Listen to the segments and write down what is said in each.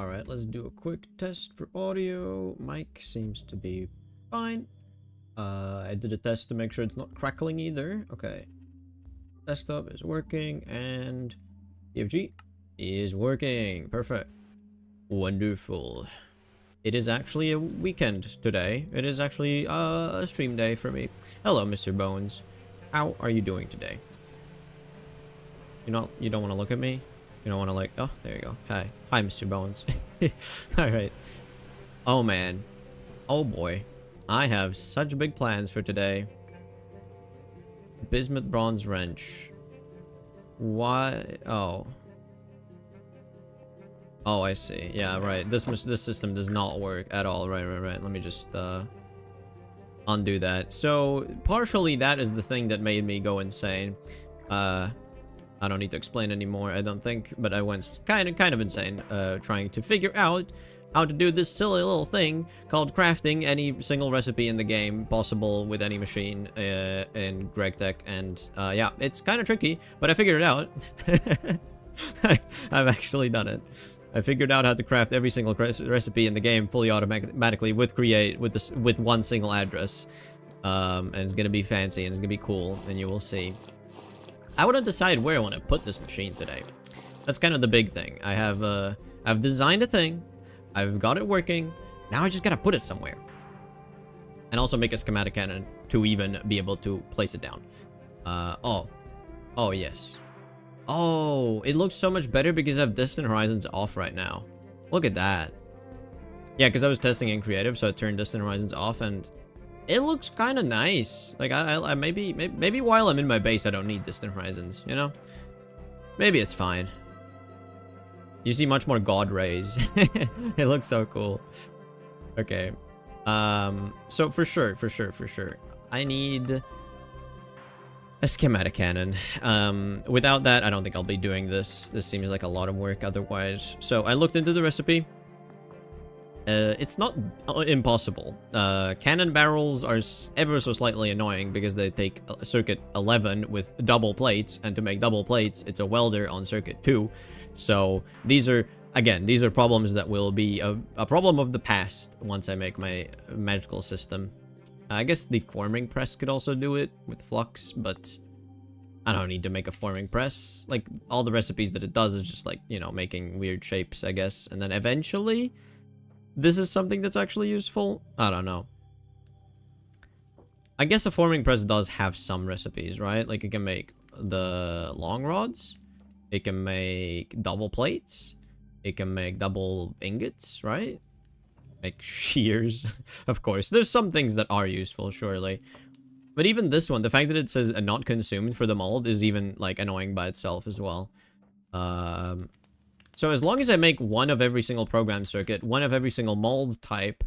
Alright, let's do a quick test for audio. Mic seems to be fine. I did a test to make sure it's not crackling either. Okay. Desktop is working, and TFG is working. Perfect. Wonderful. It is actually a weekend today. It is actually a stream day for me. Hello, Mr. Bones. How are you doing today? You don't want to look at me? You don't want to, like, oh, there you go. Hi, Mr. Bones. Alright. Oh man. Oh boy. I have such big plans for today. Bismuth bronze wrench. Why? Oh. Oh, I see. Yeah, right. This system does not work at all. Right. Let me just undo that. So partially that is the thing that made me go insane. I don't need to explain anymore, I don't think, but I went kind of insane trying to figure out how to do this silly little thing called crafting any single recipe in the game possible with any machine in GregTech, and yeah, it's kind of tricky, but I figured it out. I've actually done it. I figured out how to craft every single recipe in the game fully automatically with one single address, and it's gonna be fancy and it's gonna be cool, and you will see. I want to decide where I want to put this machine today. That's kind of the big thing. I've designed a thing. I've got it working. Now I just gotta put it somewhere. And also make a schematic cannon to even be able to place it down. Oh, yes. Oh, it looks so much better because I have Distant Horizons off right now. Look at that. Yeah, because I was testing in creative, so I turned Distant Horizons off, and it looks kind of nice. Like, I maybe while I'm in my base, I don't need Distant Horizons, you know? Maybe it's fine. You see much more God rays. It looks so cool. Okay. So for sure. I need a schematic cannon. Without that, I don't think I'll be doing this. This seems like a lot of work otherwise. So I looked into the recipe. It's not impossible. Cannon barrels are ever so slightly annoying because they take circuit 11 with double plates, and to make double plates, it's a welder on circuit 2. So these are problems that will be a problem of the past once I make my magical system. I guess the forming press could also do it with flux, but I don't need to make a forming press. Like, all the recipes that it does is just, like, you know, making weird shapes, I guess. And then eventually this is something that's actually useful. I don't know. I guess a forming press does have some recipes, right? Like, it can make the long rods. It can make double plates. It can make double ingots, right? Make shears. Of course. There's some things that are useful, surely. But even this one, the fact that it says not consumed for the mold is even, like, annoying by itself as well. So as long as I make one of every single program circuit, one of every single mold type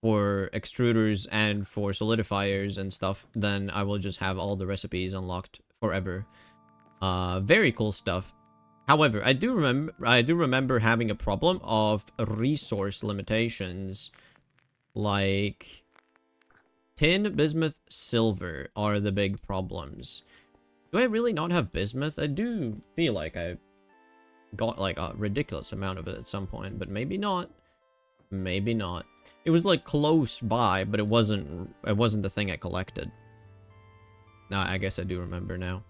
for extruders and for solidifiers and stuff, then I will just have all the recipes unlocked forever. Very cool stuff. However, I do remember having a problem of resource limitations. Like, tin, bismuth, silver are the big problems. Do I really not have bismuth? I do feel like I got, like, a ridiculous amount of it at some point, but maybe not. Maybe not. It was, like, close by, but it wasn't the thing I collected. Nah, I guess I do remember now.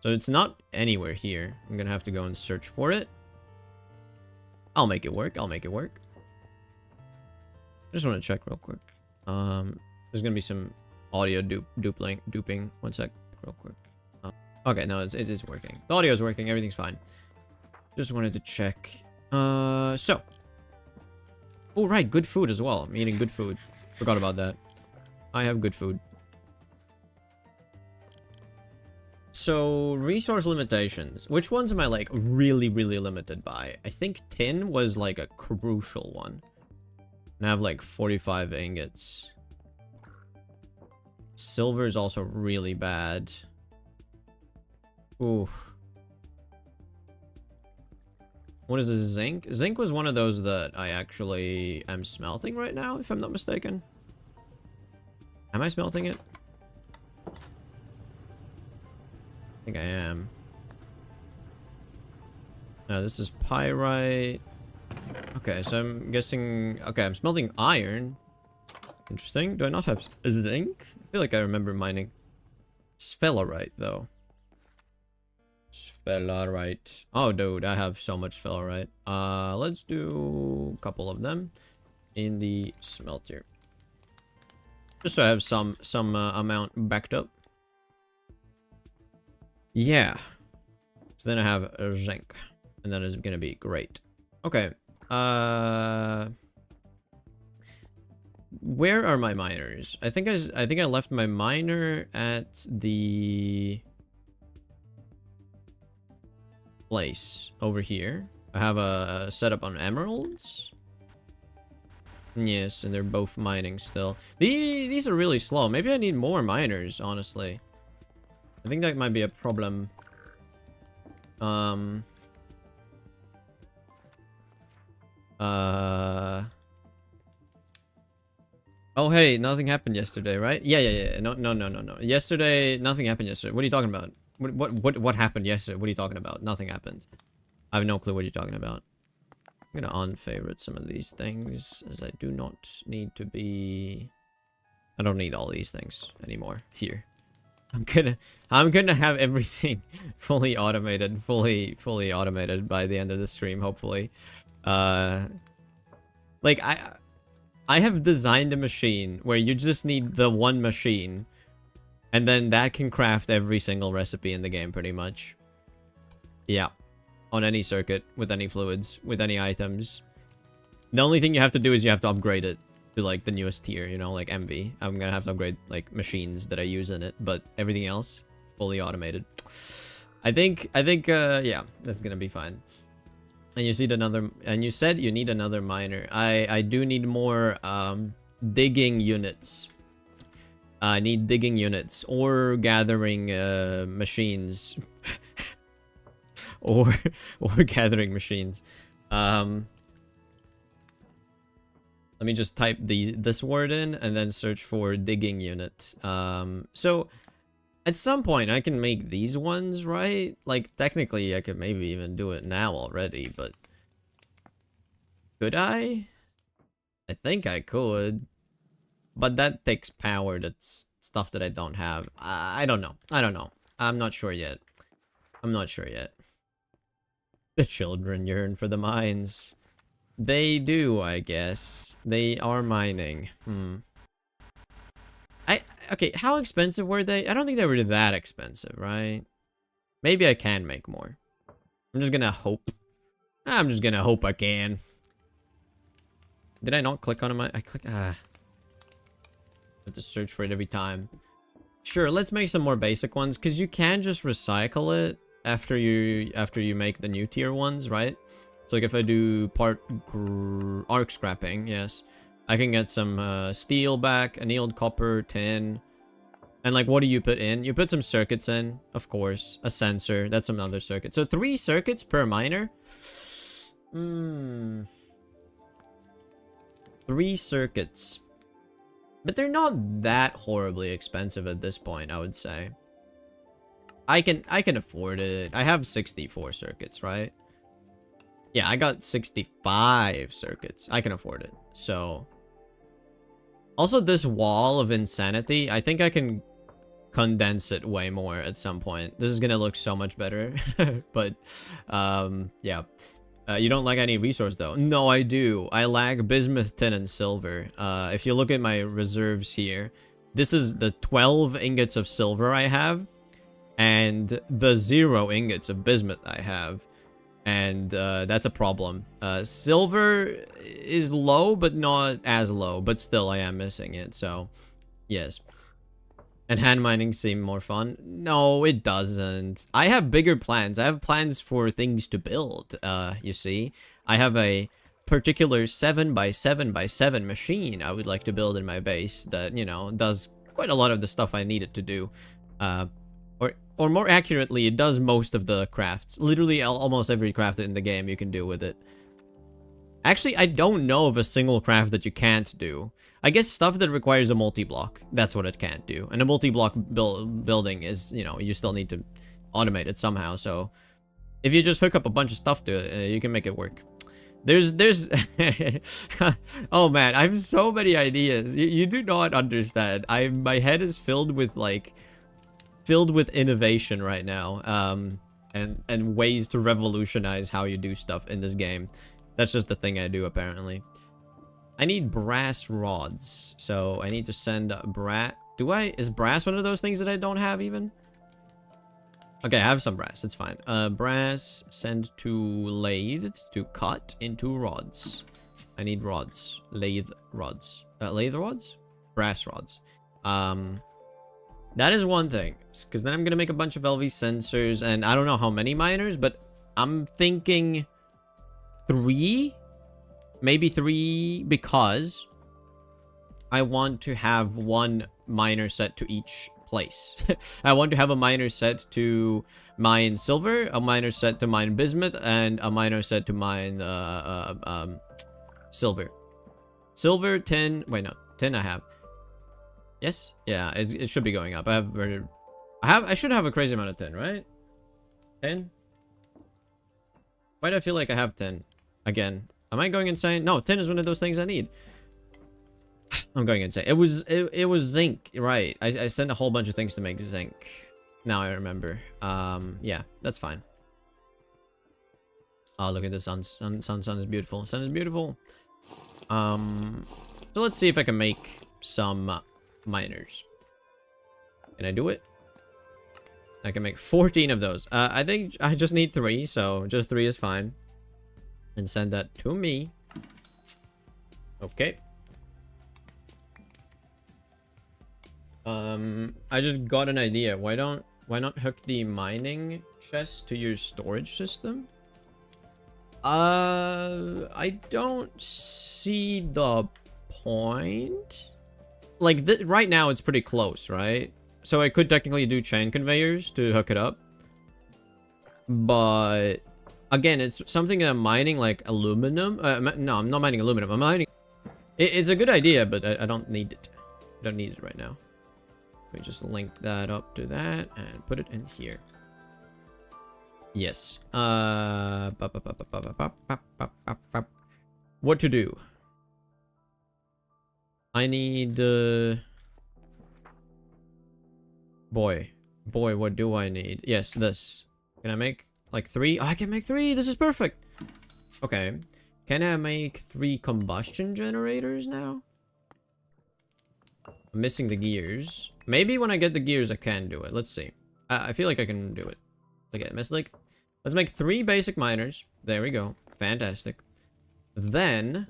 So it's not anywhere here. I'm gonna have to go and search for it. I'll make it work. I just want to check real quick. There's gonna be some audio duping. One sec, real quick. Okay, no, it is working. The audio is working. Everything's fine. Just wanted to check. So. Oh, right, good food as well. I'm eating good food. Forgot about that. I have good food. So, resource limitations. Which ones am I, like, really limited by? I think tin was, like, a crucial one. And I have, like, 45 ingots. Silver is also really bad. Oof. What is this, zinc? Zinc was one of those that I actually am smelting right now, if I'm not mistaken. Am I smelting it? I think I am. This is pyrite. Okay, so I'm guessing... Okay, I'm smelting iron. Interesting. Do I not have zinc? I feel like I remember mining sphelerite, though. Sphelerite. Oh, dude, I have so much sphelerite. Let's do a couple of them in the smelter. Just so I have some amount backed up. Yeah. So then I have zinc. And that is gonna be great. Okay. Where are my miners? I think I left my miner at the place over here. I have a setup on emeralds. Yes, and they're both mining still. These are really slow. Maybe I need more miners, honestly. I think that might be a problem. Oh, hey, nothing happened yesterday, right? Yeah. No. Yesterday, nothing happened yesterday. What are you talking about? What happened yesterday? What are you talking about? Nothing happened. I have no clue what you're talking about. I'm gonna unfavorite some of these things, as I do not need to be... I don't need all these things anymore here. I'm gonna have everything fully automated, fully automated by the end of the stream, hopefully. Like, I have designed a machine where you just need the one machine, and then that can craft every single recipe in the game, pretty much. Yeah. On any circuit, with any fluids, with any items. The only thing you have to do is you have to upgrade it to, like, the newest tier, you know, like MV. I'm gonna have to upgrade, like, machines that I use in it, but everything else, fully automated. I think, yeah, that's gonna be fine. And you said you need another miner. I do need more, digging units. I need digging units, or gathering, machines. or gathering machines. Let me just type this word in and then search for digging unit. So at some point I can make these ones, right? Like, technically I could maybe even do it now already, but could I? I think I could, but that takes power. That's stuff that I don't have. I don't know. I'm not sure yet. The children yearn for the mines. They do, I guess. They are mining. Okay, how expensive were they? I don't think they were that expensive, right? Maybe I can make more. I'm just gonna hope. I'm just gonna hope I can. Did I not click on them? I click. I have to search for it every time. Sure, let's make some more basic ones, because you can just recycle it after you make the new tier ones, right? So like if I do arc scrapping, yes, I can get some steel back, annealed copper, tin, and like what do you put in? You put some circuits in, of course, a sensor. That's another circuit. So 3 circuits per miner. 3 circuits. But they're not that horribly expensive at this point, I would say. I can afford it. I have 64 circuits, right? Yeah, I got 65 circuits. I can afford it. So also this wall of insanity, I think I can condense it way more at some point. This is gonna look so much better. But yeah. You don't like any resource though? No, I do. I lack bismuth, tin, and silver. If you look at my reserves here, this is the 12 ingots of silver I have, and the 0 ingots of bismuth I have. And that's a problem. Silver is low, but not as low. But still, I am missing it, so yes. And hand mining seem more fun? No, it doesn't. I have bigger plans. I have plans for things to build, you see. I have a particular 7x7x7 machine I would like to build in my base that, you know, does quite a lot of the stuff I need it to do. Or more accurately, it does most of the crafts. Literally almost every craft in the game you can do with it. Actually, I don't know of a single craft that you can't do. I guess stuff that requires a multi-block, that's what it can't do. And a multi-block building is, you know, you still need to automate it somehow. So if you just hook up a bunch of stuff to it, you can make it work. There's oh man, I have so many ideas. You do not understand. My head is filled with innovation right now. And ways to revolutionize how you do stuff in this game. That's just the thing I do apparently. I need brass rods. So I need to send brass. Is brass one of those things that I don't have even? Okay, I have some brass. It's fine. Brass, send to lathe to cut into rods. I need rods. Lathe rods. Lathe rods? Brass rods. That is one thing. Because then I'm going to make a bunch of LV sensors. And I don't know how many miners, but I'm thinking 3? Maybe 3 because I want to have one miner set to each place. I want to have a miner set to mine silver, a miner set to mine bismuth, and a miner set to mine silver. Silver, tin. Wait, no, tin I have. Yes, yeah, it should be going up. I should have a crazy amount of tin, right? 10. Why do I feel like I have 10 again? Am I going insane? No, 10 is one of those things I need. I'm going insane. It was zinc, right? I sent a whole bunch of things to make zinc. Now I remember. Yeah, that's fine. Oh, look at the sun. Sun is beautiful. Sun is beautiful. So let's see if I can make some miners. Can I do it? I can make 14 of those. I think I just need 3, so just 3 is fine. And send that to me. Okay. I just got an idea. Why not hook the mining chest to your storage system? I don't see the point. Like, right now it's pretty close, right? So I could technically do chain conveyors to hook it up. But again, it's something I'm mining, like aluminum. No, I'm not mining aluminum. I'm mining. It's a good idea, but I don't need it. I don't need it right now. Let me just link that up to that and put it in here. Yes. What to do? I need boy, what do I need? Yes, this. Can I make like 3? Oh, I can make 3. This is perfect. Okay. Can I make 3 combustion generators now? I'm missing the gears. Maybe when I get the gears, I can do it. Let's see. I feel like I can do it. Okay, let's make 3 basic miners. There we go. Fantastic. Then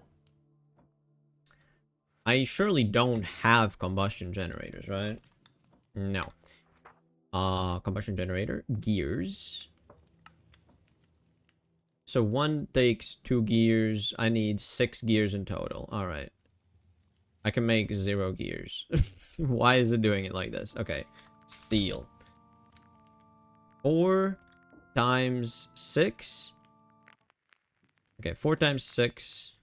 I surely don't have combustion generators, right? No. Combustion generator. Gears. So 1 takes 2 gears. I need 6 gears in total. Alright. I can make 0 gears. Why is it doing it like this? Okay. Steel. 4 times 6. Okay, 4 times 6.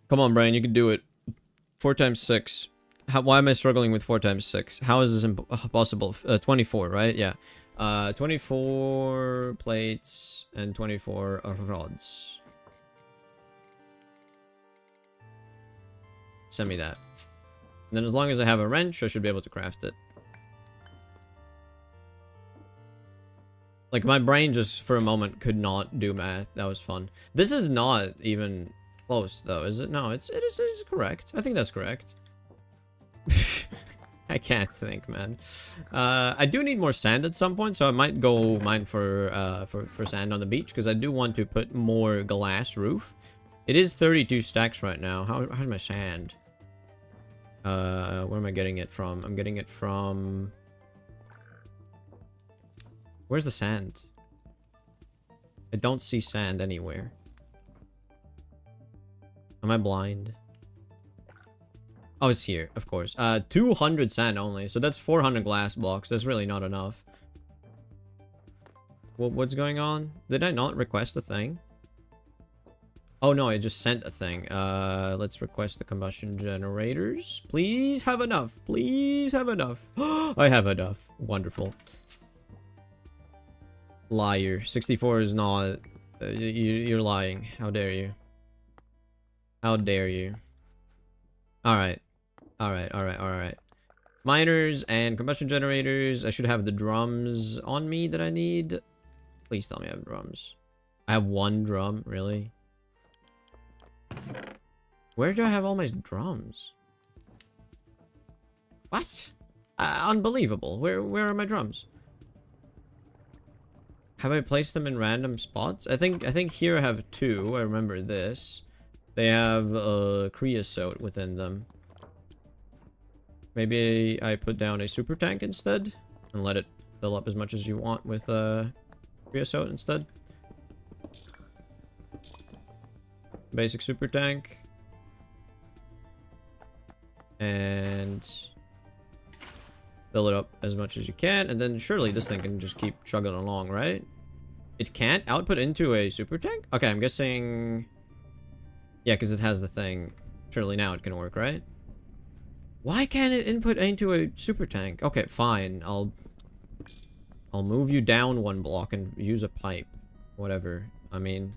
Come on, Brian, you can do it. 4 times 6. Why am I struggling with 4 times 6? How is this impossible? 24, right? Yeah. 24 plates and 24 rods. Send me that. And then as long as I have a wrench, I should be able to craft it. Like, my brain just for a moment could not do math. That was fun. This is not even close, though, is it? No, it is correct. I think that's correct. I can't think, man. I do need more sand at some point, so I might go mine for sand on the beach, because I do want to put more glass roof. It is 32 stacks right now. How's my sand? Where am I getting it from? I'm getting it from... Where's the sand? I don't see sand anywhere. Am I blind? Oh, it's here, of course. 200 sand only, so that's 400 glass blocks. That's really not enough. What's going on? Did I not request a thing? Oh no, I just sent a thing. Let's request the combustion generators. Please have enough. Please have enough. I have enough. Wonderful. Liar. 64 is not You're lying. How dare you? How dare you? Alright. Alright. Miners and combustion generators. I should have the drums on me that I need. Please tell me I have drums. I have one drum, really? Where do I have all my drums? What? Unbelievable. Where are my drums? Have I placed them in random spots? I think here I have two. I remember this. They have creosote within them. Maybe I put down a super tank instead and let it fill up as much as you want with creosote instead. Basic super tank. And fill it up as much as you can, and then surely this thing can just keep chugging along, right? It can't output into a super tank? Okay, I'm guessing... Yeah, because it has the thing. Surely now it can work, right? Why can't it input into a super tank? Okay, fine. I'll move you down one block and use a pipe. Whatever. I mean...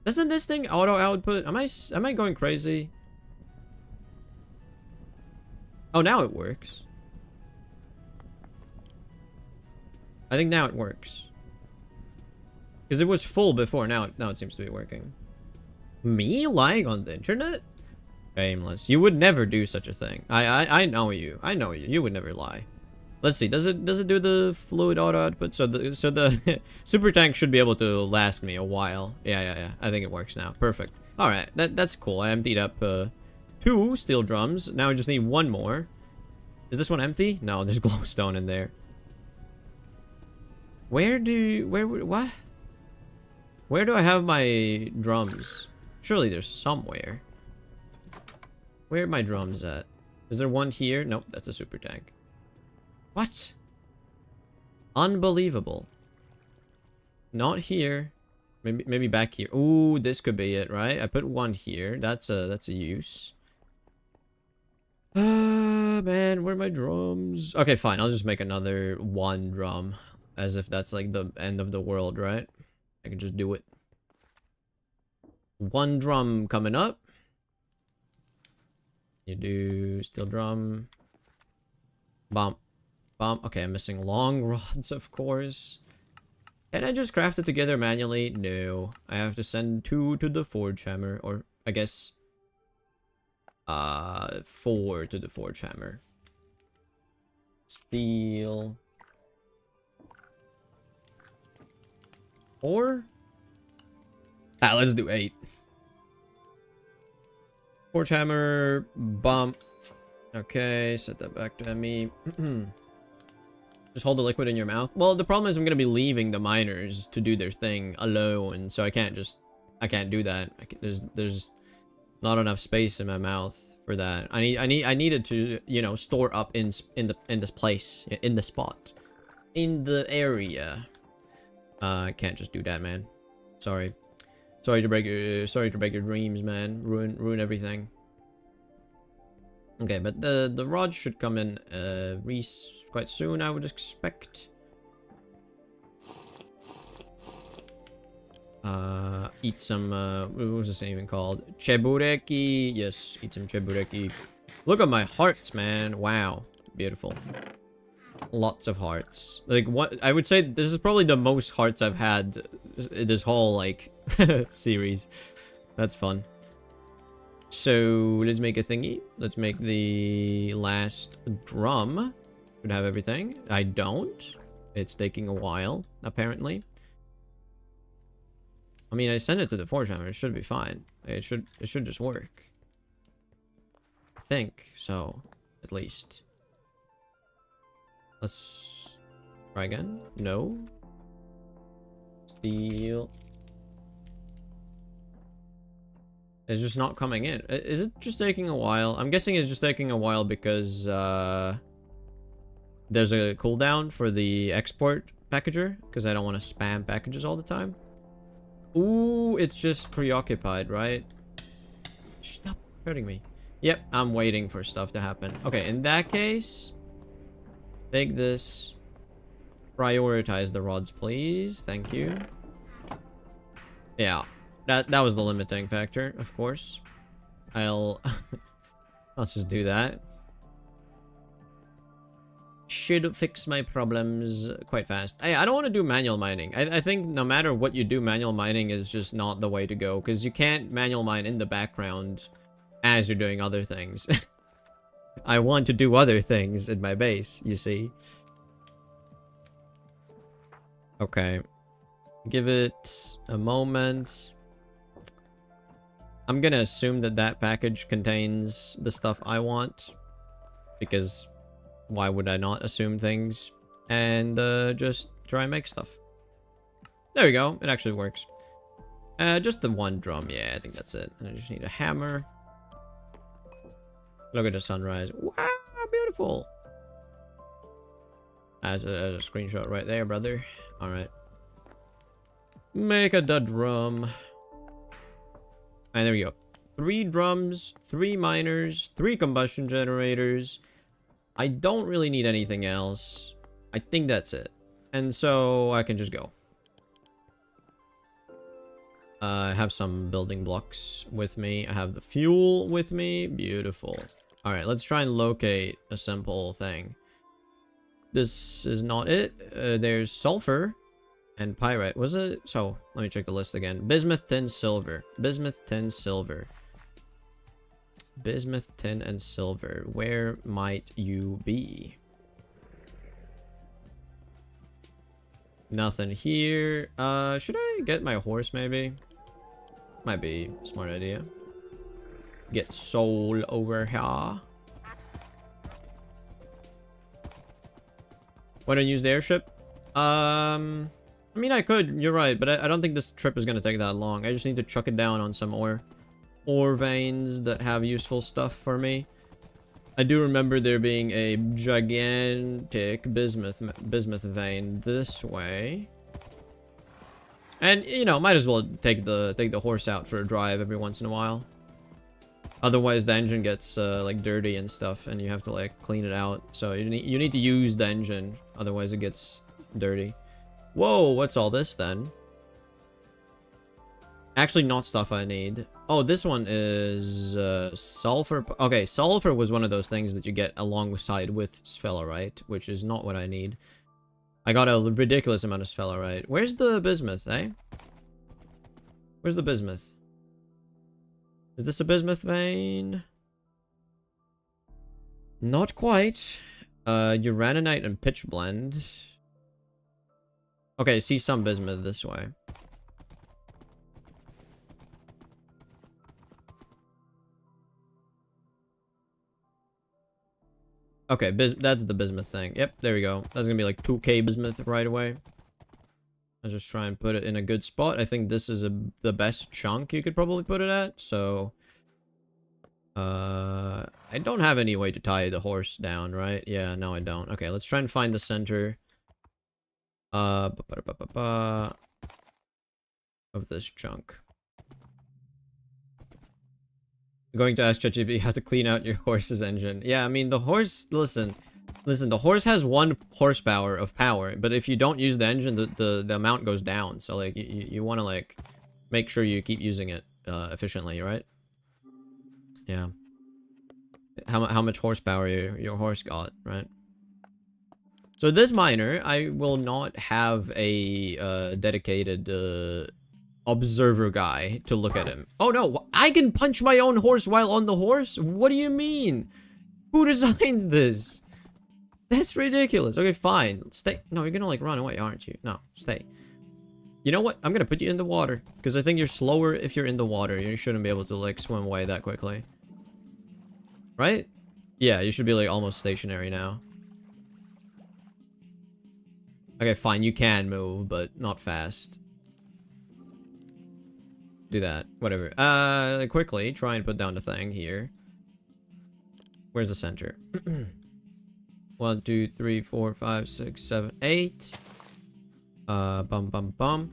Doesn't this thing auto output? Am I going crazy? Oh, now it works. I think now it works. Because it was full before. Now it seems to be working. Me lying on the internet? Shameless. You would never do such a thing. I know you. I know you. You would never lie. Let's see. Does it do the fluid auto output? So the super tank should be able to last me a while. Yeah. I think it works now. Perfect. All right. That's cool. I emptied up 2 steel drums. Now I just need 1 more. Is this one empty? No, there's glowstone in there. What? Where do I have my drums? Surely there's somewhere. Where are my drums at? Is there one here? Nope, that's a super tank. What? Unbelievable. Not here. Maybe back here. Ooh, this could be it, right? I put 1 here. That's a use. Man, where are my drums? Okay, fine. I'll just make another 1 drum. As if that's like the end of the world, right? I can just do it. 1 drum coming up. You do steel drum. Bump. Okay, I'm missing long rods, of course. Can I just craft it together manually? No. I have to send 2 to the forge hammer. Or, I guess... 4 to the forge hammer. Steel... 4? Let's do 8. Forge hammer, bump. Okay, set that back to me. Just hold the liquid in your mouth. Well, the problem is I'm gonna be leaving the miners to do their thing alone, so I can't do that. There's not enough space in my mouth for that. I needed to, you know, store up in this place, in the spot, in the area. I can't just do that, man. Sorry to break your dreams, man. Ruin everything. Okay, but the rods should come in quite soon, I would expect. Eat some what was this even called? Chebureki. Yes, eat some chebureki. Look at my hearts, man. Wow, beautiful. Lots of hearts. Like, what I would say, this is probably the most hearts I've had this whole like series. That's fun. So let's make a thingy. Let's make the last drum. Should have everything. I don't. It's taking a while, apparently. I mean, I sent it to the forge hammer. It should be fine. It should just work. I think so, at least. Let's try again. No. Steel. It's just not coming in. Is it just taking a while? I'm guessing it's just taking a while because there's a cooldown for the export packager, because I don't want to spam packages all the time. Ooh, it's just preoccupied, right? Stop hurting me. Yep, I'm waiting for stuff to happen. Okay, in that case, take this, Prioritize the rods, please. Thank you. Yeah, that was the limiting factor, of course. Let's just do that. Should fix my problems quite fast. Hey, I don't want to do manual mining. I think no matter what you do, manual mining is just not the way to go, because you can't manual mine in the background as you're doing other things. I want to do other things in my base, you see. Okay. Give it a moment. I'm gonna assume that that package contains the stuff I want, because why would I not assume things? And just try and make stuff. There we go. It actually works. Just the one drum. Yeah, I think that's it. And I just need a hammer. Look at the sunrise. Wow, beautiful. As a screenshot right there, brother. All right. Make a drum. And there we go. 3 drums, 3 miners, 3 combustion generators. I don't really need anything else. I think that's it. And so I can just go. I have some building blocks with me. I have the fuel with me. Beautiful. All right, let's try and locate a simple thing. This is not it. There's sulfur and pyrite. Was it? So let me check the list again. Bismuth, tin, silver. Bismuth, tin, silver. Bismuth, tin, and silver. Where might you be? Nothing here. Should I get my horse maybe? Might be a smart idea. Get soul over here. Why don't you use the airship? I mean, I could. You're right, but I don't think this trip is gonna take that long. I just need to chuck it down on some ore veins that have useful stuff for me. I do remember there being a gigantic bismuth vein this way. And, you know, might as well take the horse out for a drive every once in a while. Otherwise, the engine gets, like, dirty and stuff, and you have to, like, clean it out. So you need to use the engine, otherwise it gets dirty. Whoa, what's all this, then? Actually, not stuff I need. Oh, this one is sulfur. Okay, sulfur was one of those things that you get alongside with sphelerite, which is not what I need. I got a ridiculous amount of sphelerite. Where's the bismuth, eh? Where's the bismuth? Is this a bismuth vein? Not quite. Uraninite and pitch blend. Okay, see some bismuth this way. Okay, that's the bismuth thing. Yep, there we go. That's gonna be like 2k bismuth right away. I'll just try and put it in a good spot. I think this is the best chunk you could probably put it at. So, I don't have any way to tie the horse down, right? Yeah, no, I don't. Okay, let's try and find the center. Of this chunk. I'm going to ask ChatGPT how to clean out your horse's engine. Yeah, I mean, the horse, listen, the horse has 1 horsepower of power, but if you don't use the engine, the amount goes down. So, like, you want to, like, make sure you keep using it efficiently, right? Yeah. How much horsepower your horse got, right? So this miner, I will not have a dedicated observer guy to look at him. Oh no, I can punch my own horse while on the horse? What do you mean? Who designs this? That's ridiculous. Okay, fine. Stay. No, you're gonna like run away, aren't you? No, stay. You know what? I'm gonna put you in the water, because I think you're slower if you're in the water. You shouldn't be able to like swim away that quickly. Right? Yeah, you should be like almost stationary now. Okay, fine, you can move, but not fast. Do that. Whatever. Quickly, try and put down the thing here. Where's the center? 1, 2, 3, 4, 5, 6, 7, 8. Bum.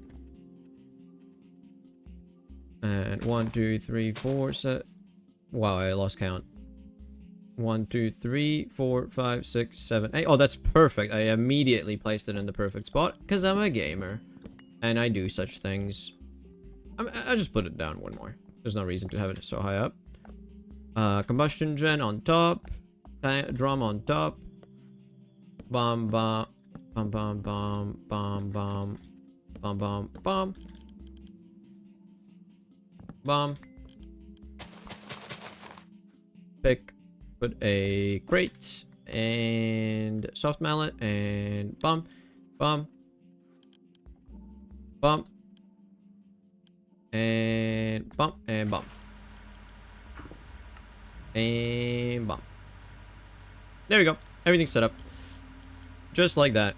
And 1, 2, 3, 4, 7. Wow, I lost count. 1, 2, 3, 4, 5, 6, 7, 8. Oh, that's perfect. I immediately placed it in the perfect spot because I'm a gamer and I do such things. I'll just put it down one more. There's no reason to have it so high up. Combustion gen on top. Drum on top. Bomb, bomb, bomb, bomb, bomb, bomb, bomb, bomb, bomb, bomb, bomb. Pick, put a crate and soft mallet and bomb, bomb, bomb, and bomb and bomb and bomb. There we go. Everything's set up. Just like that.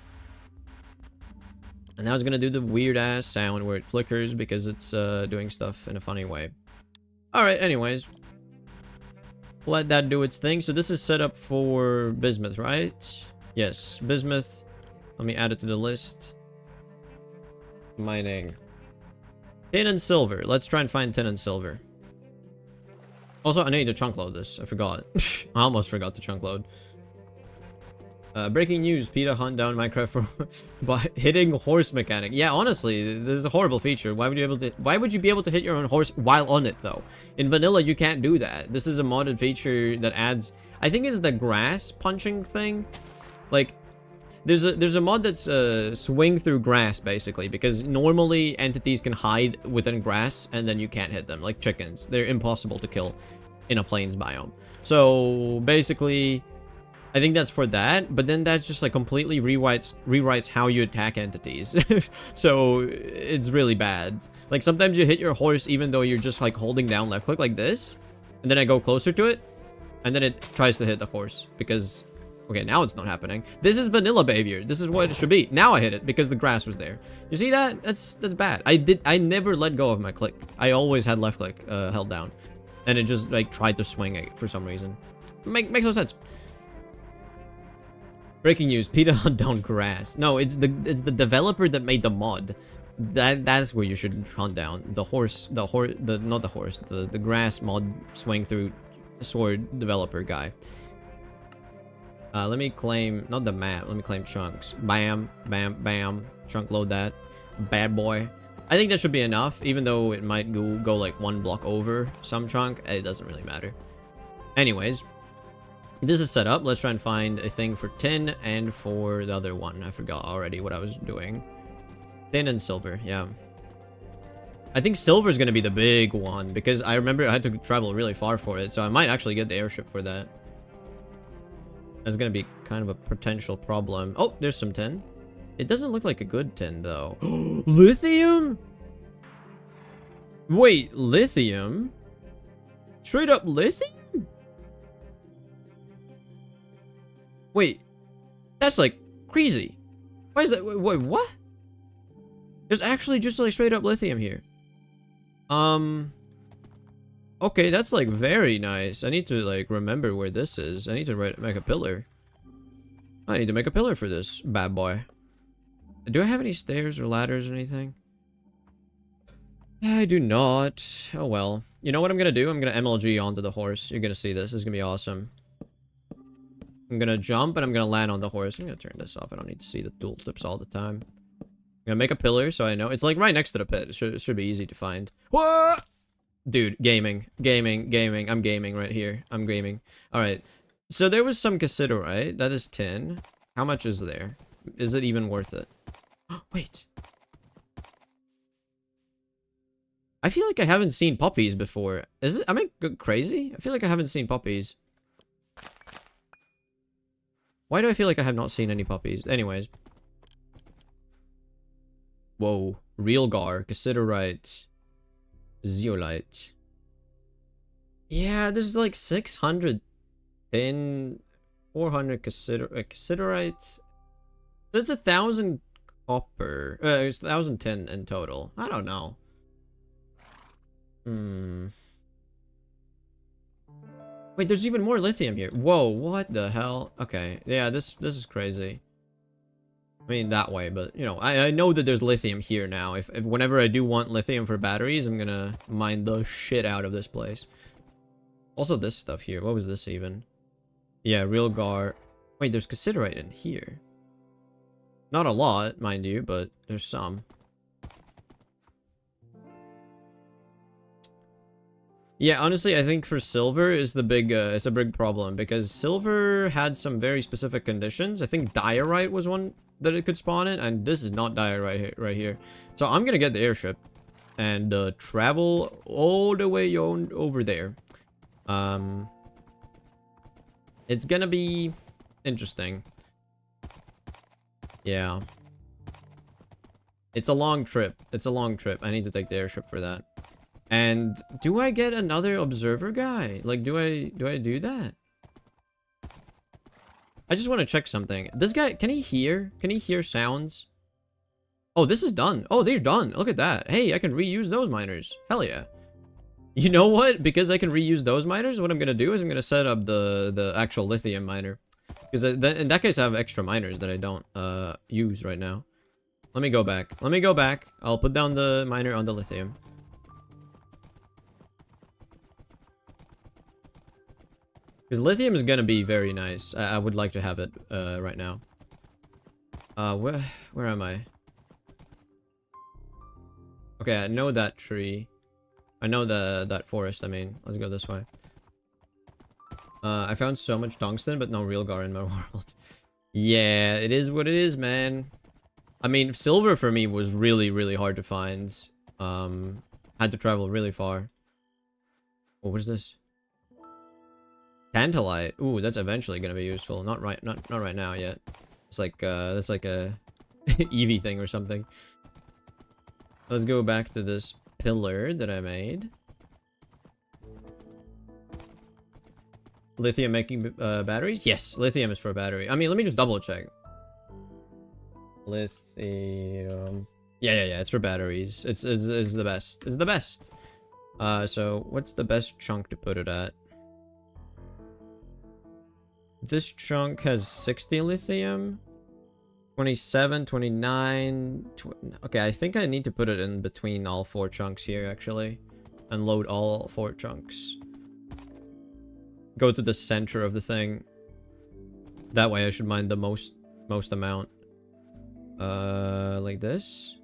And now it's gonna do the weird ass sound where it flickers because it's doing stuff in a funny way. Alright, anyways. Let that do its thing. So this is set up for bismuth, right? Yes, bismuth. Let me add it to the list. Mining. Tin and silver. Let's try and find tin and silver. Also, I need to chunk load this. I forgot. I almost forgot to chunk load. Breaking news, PETA hunt down Minecraft for by hitting horse mechanic. Yeah, honestly, this is a horrible feature. Why would you be able to hit your own horse while on it though? In vanilla, you can't do that. This is a modded feature that adds, I think it's the grass punching thing. Like, there's a mod that's swing through grass basically, because normally entities can hide within grass and then you can't hit them, like chickens. They're impossible to kill in a plains biome. So basically, I think that's for that, but then that's just like completely rewrites how you attack entities. So it's really bad. Like sometimes you hit your horse even though you're just like holding down left click like this, and then I go closer to it, and then it tries to hit the horse because, okay, now it's not happening. This is vanilla behavior. This is what it should be. Now I hit it because the grass was there. You see that? That's bad. I never let go of my click. I always had left click held down, and it just like tried to swing it for some reason. Makes no sense. Breaking news, PETA hunt down grass. No, it's the developer that made the mod. That's where you should hunt down. The grass mod swing through sword developer guy. Let me claim, not the map, let me claim chunks. Bam, bam, bam. Chunk load that. Bad boy. I think that should be enough, even though it might go like one block over some chunk. It doesn't really matter. Anyways. This is set up. Let's try and find a thing for tin and for the other one. I forgot already what I was doing. Tin and silver, yeah. I think silver is going to be the big one because I remember I had to travel really far for it. So I might actually get the airship for that. That's going to be kind of a potential problem. Oh, there's some tin. It doesn't look like a good tin though. Lithium? Wait, lithium? Straight up lithium? Wait, that's like crazy. Why is that? Wait, what? There's actually just like straight up lithium here. Okay, that's like very nice. I need to like remember where this is. I need to make a pillar. I need to make a pillar for this bad boy. Do I have any stairs or ladders or anything? I do not. Oh well. You know what I'm gonna do? I'm gonna MLG onto the horse. You're gonna see this. This is gonna be awesome. I'm gonna jump and I'm gonna land on the horse. I'm gonna turn this off. I don't need to see the tooltips all the time. I'm gonna make a pillar so I know. It's like right next to the pit. It should be easy to find. What? Dude, gaming. I'm gaming right here. I'm gaming. Alright. So there was some cassiterite. That is tin. How much is there? Is it even worth it? Wait. I feel like I haven't seen puppies before. Am I crazy? I feel like I haven't seen puppies. Why do I feel like I have not seen any puppies? Anyways. Whoa. Real gar. Cassiterite. Zeolite. Yeah, there's like 600 tin, 400 cassiterite. That's 1,000 copper. It's 1,000 tin in total. I don't know. Wait, there's even more lithium here. Whoa, what the hell? Okay, yeah, this is crazy. I mean, that way, but, you know, I know that there's lithium here now. If whenever I do want lithium for batteries, I'm gonna mine the shit out of this place. Also, this stuff here. What was this even? Yeah, real gar. Wait, there's cassiterite in here. Not a lot, mind you, but there's some. Yeah, honestly, I think for silver is the big, it's a big problem because silver had some very specific conditions. I think diorite was one that it could spawn in, and this is not diorite right here. So I'm gonna get the airship and travel all the way on over there. It's gonna be interesting. Yeah. It's a long trip. It's a long trip. I need to take the airship for that. And do I get another observer guy? Like, do I do that? I just want to check something. This guy, can he hear? Can he hear sounds? Oh, this is done. Oh, they're done. Look at that. Hey, I can reuse those miners. Hell yeah. You know what? Because I can reuse those miners, what I'm going to do is I'm going to set up the actual lithium miner. Because in that case, I have extra miners that I don't use right now. Let me go back. Let me go back. I'll put down the miner on the lithium. Because lithium is gonna be very nice. I would like to have it right now. Where am I? Okay, I know that tree. I know that forest, I mean. Let's go this way. I found so much tungsten, but no real gar in my world. Yeah, it is what it is, man. I mean, silver for me was really, really hard to find. Had to travel really far. Oh, what is this? Tantalite. Ooh, that's eventually gonna be useful. Not right now yet. It's like that's like a EV thing or something. Let's go back to this pillar that I made. Lithium making batteries? Yes, lithium is for a battery. I mean, let me just double check. Lithium. Yeah, it's for batteries. It's the best. It's the best. So what's the best chunk to put it at? This chunk has 60 lithium. 27, 29... Okay, I think I need to put it in between all 4 chunks here, actually. And load all 4 chunks. Go to the center of the thing. That way I should mine the most amount. Like this.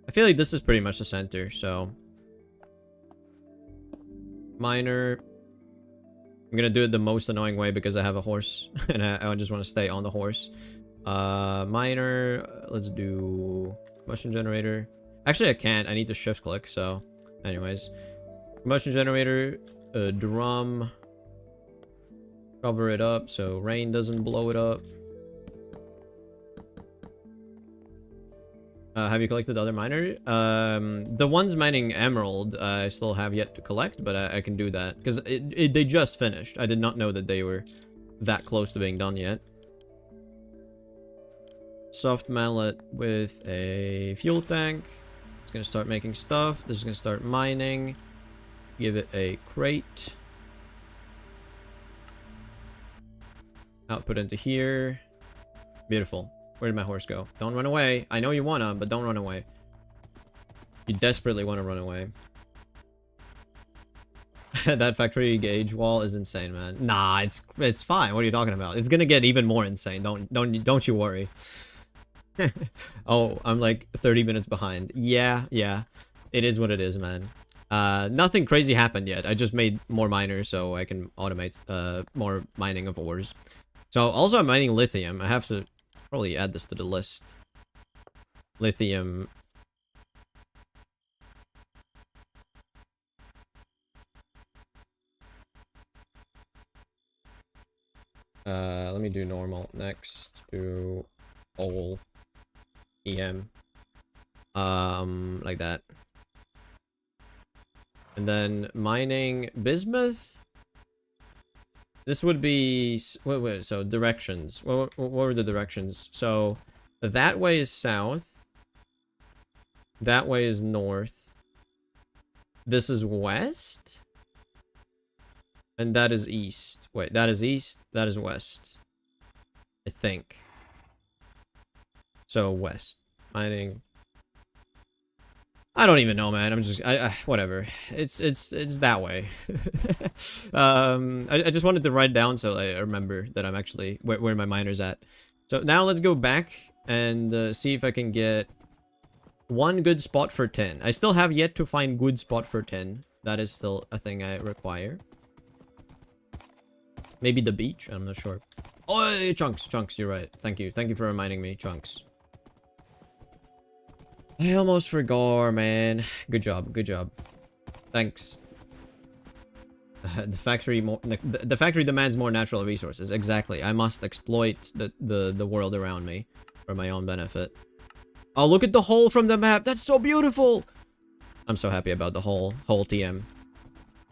I feel like this is pretty much the center, so... Miner. I'm gonna do it the most annoying way because I have a horse and I just want to stay on the horse. Miner. Let's do combustion generator. Actually, I can't. I need to shift click. So, anyways, combustion generator. Drum. Cover it up so rain doesn't blow it up. Have you collected the other miner? The ones mining emerald, I still have yet to collect, but I can do that. Because they just finished. I did not know that they were that close to being done yet. Soft mallet with a fuel tank. It's going to start making stuff. This is going to start mining. Give it a crate. Output into here. Beautiful. Where did my horse go? Don't run away. I know you wanna, but don't run away. You desperately want to run away. That factory gauge wall is insane, man. Nah, it's fine. What are you talking about? It's gonna get even more insane. Don't you worry. Oh, I'm like 30 minutes behind. Yeah. It is what it is, man. Nothing crazy happened yet. I just made more miners so I can automate more mining of ores. So also I'm mining lithium. I have to probably add this to the list. Lithium. Let me do normal next to all EM. Like that. And then mining bismuth. This would be... Wait, so directions. What were the directions? So, that way is south. That way is north. This is west. And that is east. Wait, that is east. That is west. I think. So, west. Mining. I don't even know, man. I'm just, whatever. It's that way. I just wanted to write down so I remember that I'm actually where my miner's at. So now let's go back and see if I can get one good spot for 10. I still have yet to find good spot for 10. That is still a thing I require. Maybe the beach? I'm not sure. Oh, Chunks, you're right. Thank you for reminding me, Chunks. I almost forgot, man. Good job. Thanks. The factory demands more natural resources. Exactly. I must exploit the world around me for my own benefit. Oh, look at the hole from the map. That's so beautiful. I'm so happy about the whole TM.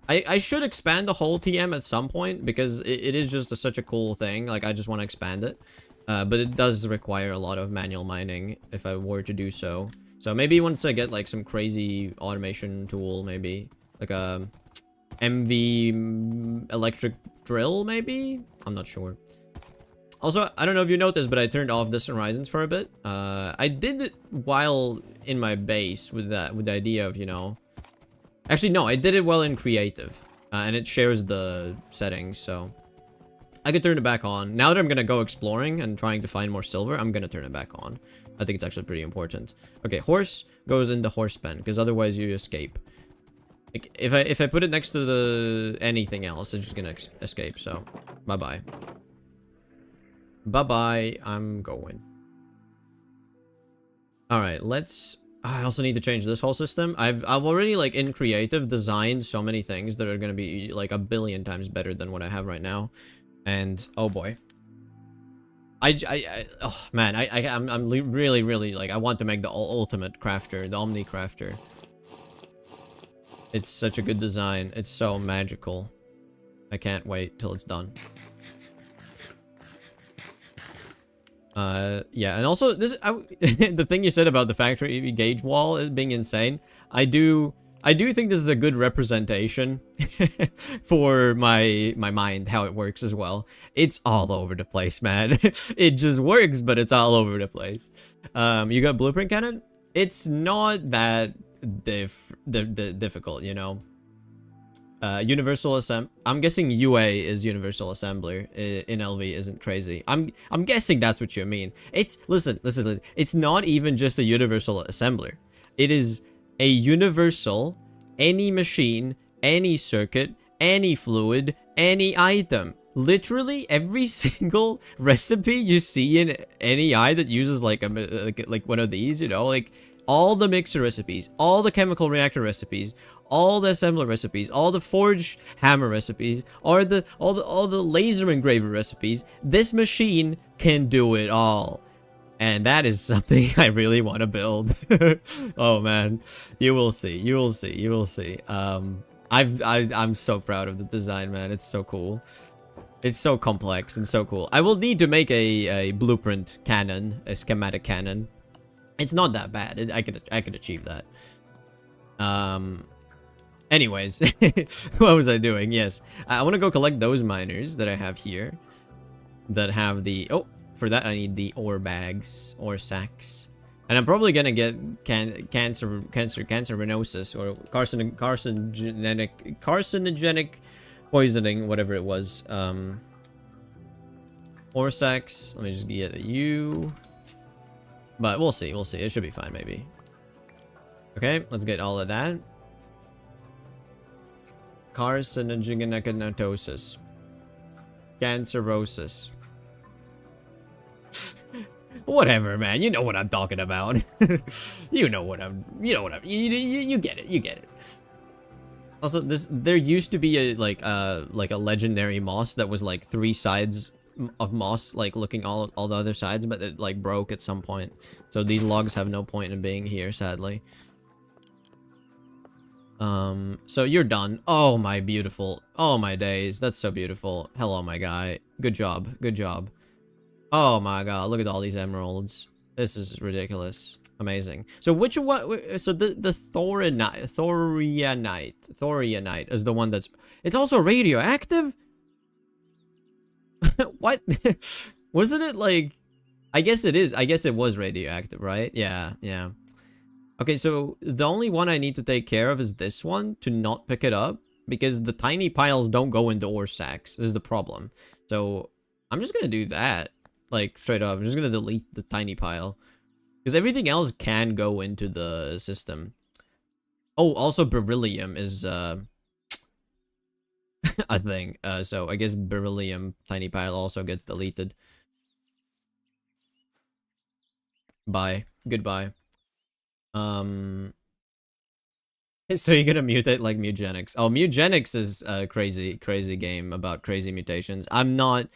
I should expand the whole TM at some point because it is just such a cool thing. Like, I just want to expand it. But it does require a lot of manual mining if I were to do so. So maybe once I get like some crazy automation tool, maybe like a MV electric drill, maybe? I'm not sure. Also, I don't know if you noticed, but I turned off Distant Horizons for a bit. I did it while in my base with the idea of, you know... Actually, no, I did it while in creative. And it shares the settings, so... I could turn it back on. Now that I'm gonna go exploring and trying to find more silver, I'm gonna turn it back on. I think it's actually pretty important. Okay, horse goes in the horse pen, because otherwise you escape. Like, if I put it next to the anything else, it's just gonna escape, so... Bye-bye. Bye-bye, I'm going. Alright, let's... I also need to change this whole system. I've already, like, in creative, designed so many things that are gonna be, like, 1,000,000,000 times better than what I have right now. And, oh boy. Oh, man, I'm really, like, I want to make the ultimate crafter, the OMNICRAFTER. It's such a good design. It's so magical. I can't wait till it's done. Yeah, and also this the thing you said about the factory gauge wall being insane. I do think this is a good representation for my mind, how it works as well. It's all over the place, man. It just works, but it's all over the place. You got blueprint cannon? It's not that difficult, you know. Universal assembly. I'm guessing UA is universal assembler in LV isn't crazy. I'm guessing that's what you mean. It's listen. It's not even just a universal assembler. It is a universal, any machine, any circuit, any fluid, any item. Literally every single recipe you see in any eye that uses like one of these, you know, like all the mixer recipes, all the chemical reactor recipes, all the assembler recipes, all the forge hammer recipes, or all the laser engraver recipes. This machine can do it all. And that is something I really want to build. Oh man, you will see. You will see. I'm so proud of the design, man. It's so cool. It's so complex and so cool. I will need to make a blueprint cannon, a schematic cannon. It's not that bad. I could achieve that. Anyways, what was I doing? Yes, I want to go collect those miners that I have here. That have the... Oh, for that I need the ore bags, ore sacks. And I'm probably gonna get carcinosis or carcinogenic poisoning, whatever it was. Ore sacks. Let me just get you. But we'll see. It should be fine, maybe. Okay, let's get all of that. Carcinogenecanotosis. Cancerosis. Whatever, man. You know what I'm talking about. You get it. Also, there used to be a like a legendary moss that was like 3 sides of moss, like looking all the other sides, but it like broke at some point. So these logs have no point in being here, sadly. So you're done. Oh my beautiful. Oh my days. That's so beautiful. Hello, my guy. Good job. Oh my god, look at all these emeralds. This is ridiculous. Amazing. So which one? So the thorianite is the one that's... It's also radioactive? What? Wasn't it like... I guess it is. I guess it was radioactive, right? Yeah. Okay, so the only one I need to take care of is this one to not pick it up because the tiny piles don't go into ore sacks. This is the problem. So I'm just gonna do that. Like, straight up. I'm just gonna delete the tiny pile. Because everything else can go into the system. Oh, also beryllium is a thing. So I guess beryllium tiny pile also gets deleted. Bye. Goodbye. So you're gonna mutate like Mutagenics. Oh, Mutagenics is a crazy game about crazy mutations. I'm not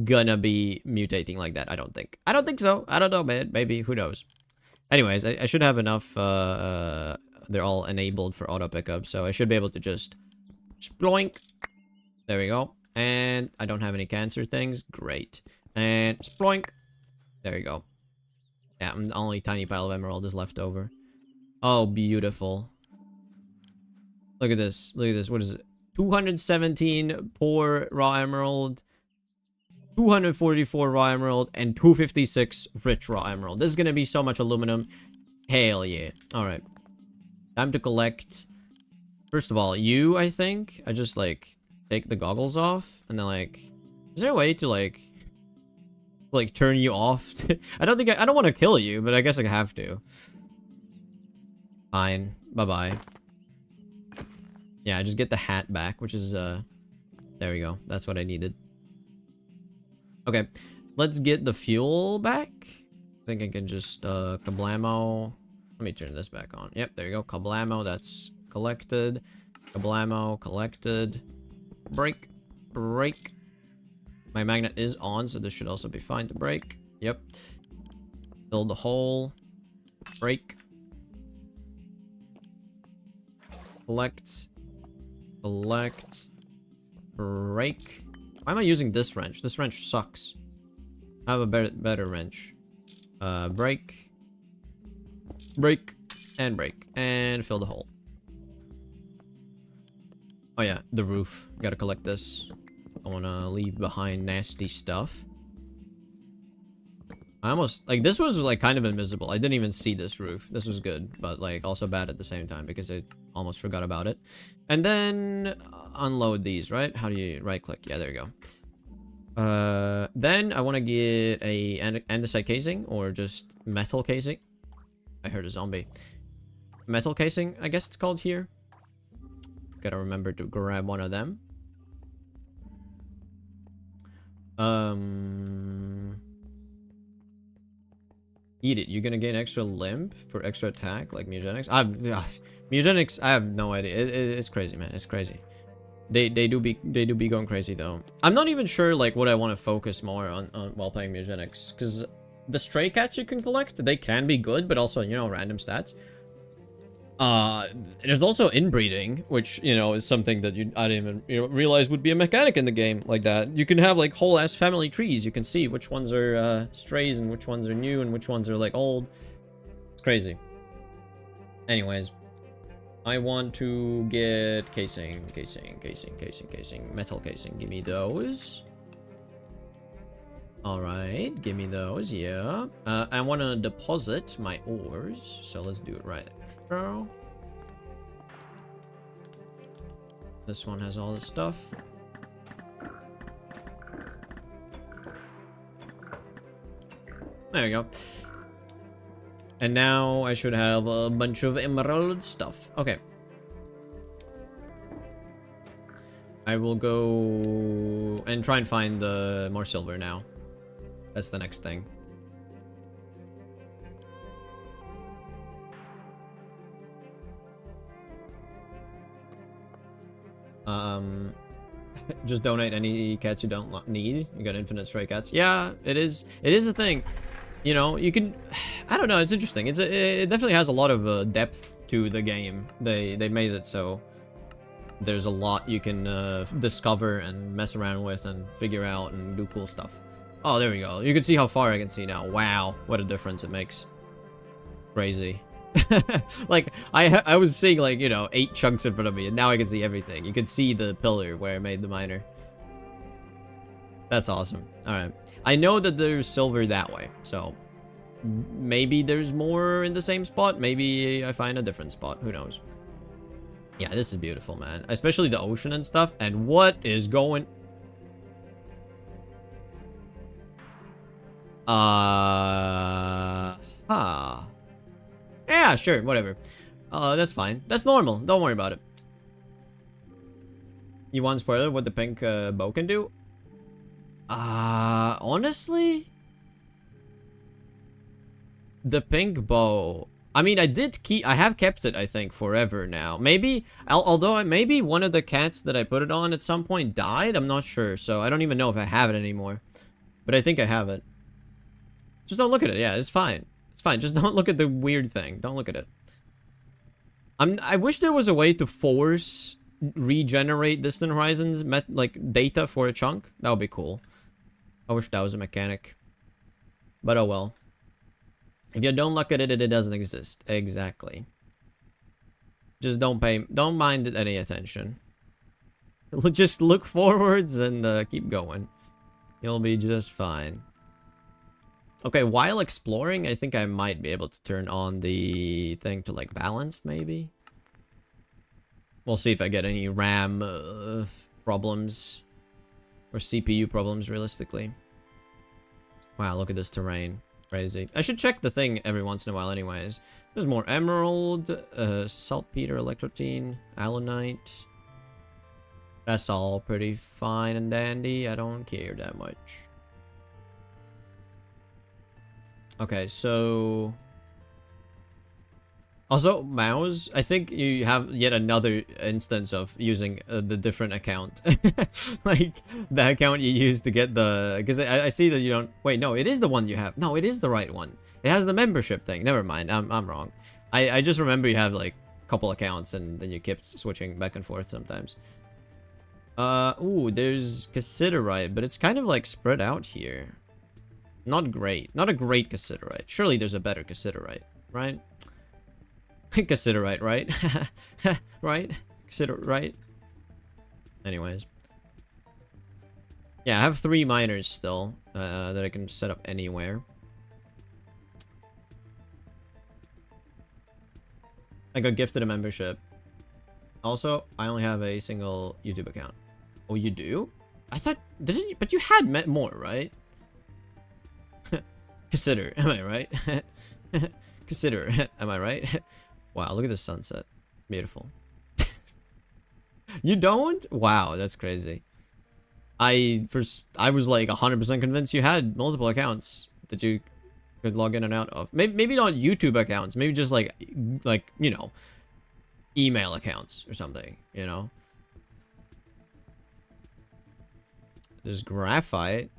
gonna be mutating like that, I don't think. I don't think so. I don't know, man. Maybe. Who knows? Anyways, I should have enough. They're all enabled for auto pickup, so I should be able to just sploink. There we go. And I don't have any cancer things. Great. And sploink. There we go. Yeah, the only tiny pile of emerald is left over. Oh, beautiful. Look at this. Look at this. What is it? 217 poor raw emerald. 244 raw emerald and 256 rich raw emerald. This is gonna be so much aluminum. Hell yeah. Alright. Time to collect. First of all, you, I think. I just, like, take the goggles off. And then, like... Is there a way to, like turn you off? I don't want to kill you, but I guess I have to. Fine. Bye-bye. Yeah, just get the hat back, which is, there we go. That's what I needed. Okay, let's get the fuel back. I think I can just, kablamo. Let me turn this back on. Yep, there you go. Kablamo, that's collected. Kablamo, collected. Break. Break. My magnet is on, so this should also be fine to break. Yep. Fill the hole. Break. Collect. Collect. Break. Why am I using this wrench? This wrench sucks. I have a better wrench. Break. Break. And break. And fill the hole. Oh yeah, the roof. Gotta collect this. I wanna leave behind nasty stuff. I almost... Like, this was, like, kind of invisible. I didn't even see this roof. This was good, but, like, also bad at the same time because I almost forgot about it. And then unload these, right? How do you right-click? Yeah, there you go. Then I want to get a andesite casing or just metal casing. I heard a zombie. Metal casing, I guess it's called here. Gotta remember to grab one of them. Eat it. You're gonna gain extra limp for extra attack, like Mutagenics. Mutagenics, I have no idea. It's crazy, man. It's crazy. They do be going crazy though. I'm not even sure like what I want to focus more on while playing Mutagenics, because the stray cats you can collect, they can be good, but also, you know, random stats. There's also inbreeding, which, you know, is something that I didn't even realize would be a mechanic in the game like that. You can have like whole ass family trees. You can see which ones are strays and which ones are new and which ones are like old. It's crazy. Anyways, I want to get casing, metal casing. Give me those. Alright, give me those, yeah. I want to deposit my ores, so let's do it right. This one has all the stuff. There we go. And now I should have a bunch of emerald stuff. Okay. I will go and try and find more silver now. That's the next thing. Just donate any cats you don't need. You got infinite stray cats. Yeah, it is a thing. You know, you can... I don't know, it's interesting. It definitely has a lot of depth to the game. They made it so there's a lot you can discover and mess around with and figure out and do cool stuff. Oh, there we go. You can see how far I can see now. Wow, what a difference it makes. Crazy. Like, I was seeing, like, you know, 8 chunks in front of me, and now I can see everything. You can see the pillar where I made the miner. That's awesome. Alright. I know that there's silver that way, so maybe there's more in the same spot. Maybe I find a different spot. Who knows? Yeah, this is beautiful, man. Especially the ocean and stuff. And what is going... Yeah, sure, whatever. That's fine. That's normal. Don't worry about it. You want spoiler what the pink bow can do? Honestly, the pink bow. I mean, I have kept it, I think, forever now. Maybe, although maybe one of the cats that I put it on at some point died. I'm not sure, so I don't even know if I have it anymore. But I think I have it. Just don't look at it. Yeah, it's fine. It's fine. Just don't look at the weird thing. Don't look at it. I wish there was a way to force regenerate distant horizons like data for a chunk. That would be cool. I wish that was a mechanic. But oh well. If you don't look at it, it doesn't exist. Exactly. Just don't mind it any attention. Just look forwards and keep going. You'll be just fine. Okay, while exploring, I think I might be able to turn on the thing to like balanced, maybe. We'll see if I get any RAM problems or CPU problems realistically. Wow, look at this terrain. Crazy. I should check the thing every once in a while anyways. There's more emerald, saltpeter, electrotine, alunite. That's all pretty fine and dandy. I don't care that much. Okay, so... Also, mouse, I think you have yet another instance of using the different account. Like, the account you use to get the... Because I see that you don't... Wait, no, it is the one you have. No, it is the right one. It has the membership thing. Never mind, I'm wrong. I just remember you have, like, a couple accounts and then you keep switching back and forth sometimes. Ooh, there's cassiterite, but it's kind of, like, spread out here. Not great. Not a great cassiterite. Surely there's a better cassiterite, right? Cassiterite, right? Right? Cassiterite. Anyways. Yeah, I have 3 miners still that I can set up anywhere. I got gifted a membership. Also, I only have a single YouTube account. Oh, you do? I thought... Doesn't... But you had more, right? Consider, am I right? Consider, am I right? Wow, look at the sunset. Beautiful. You don't? Wow, that's crazy. I was like 100% convinced you had multiple accounts that you could log in and out of. Maybe not YouTube accounts. Maybe just like you know, email accounts or something. You know. There's graphite.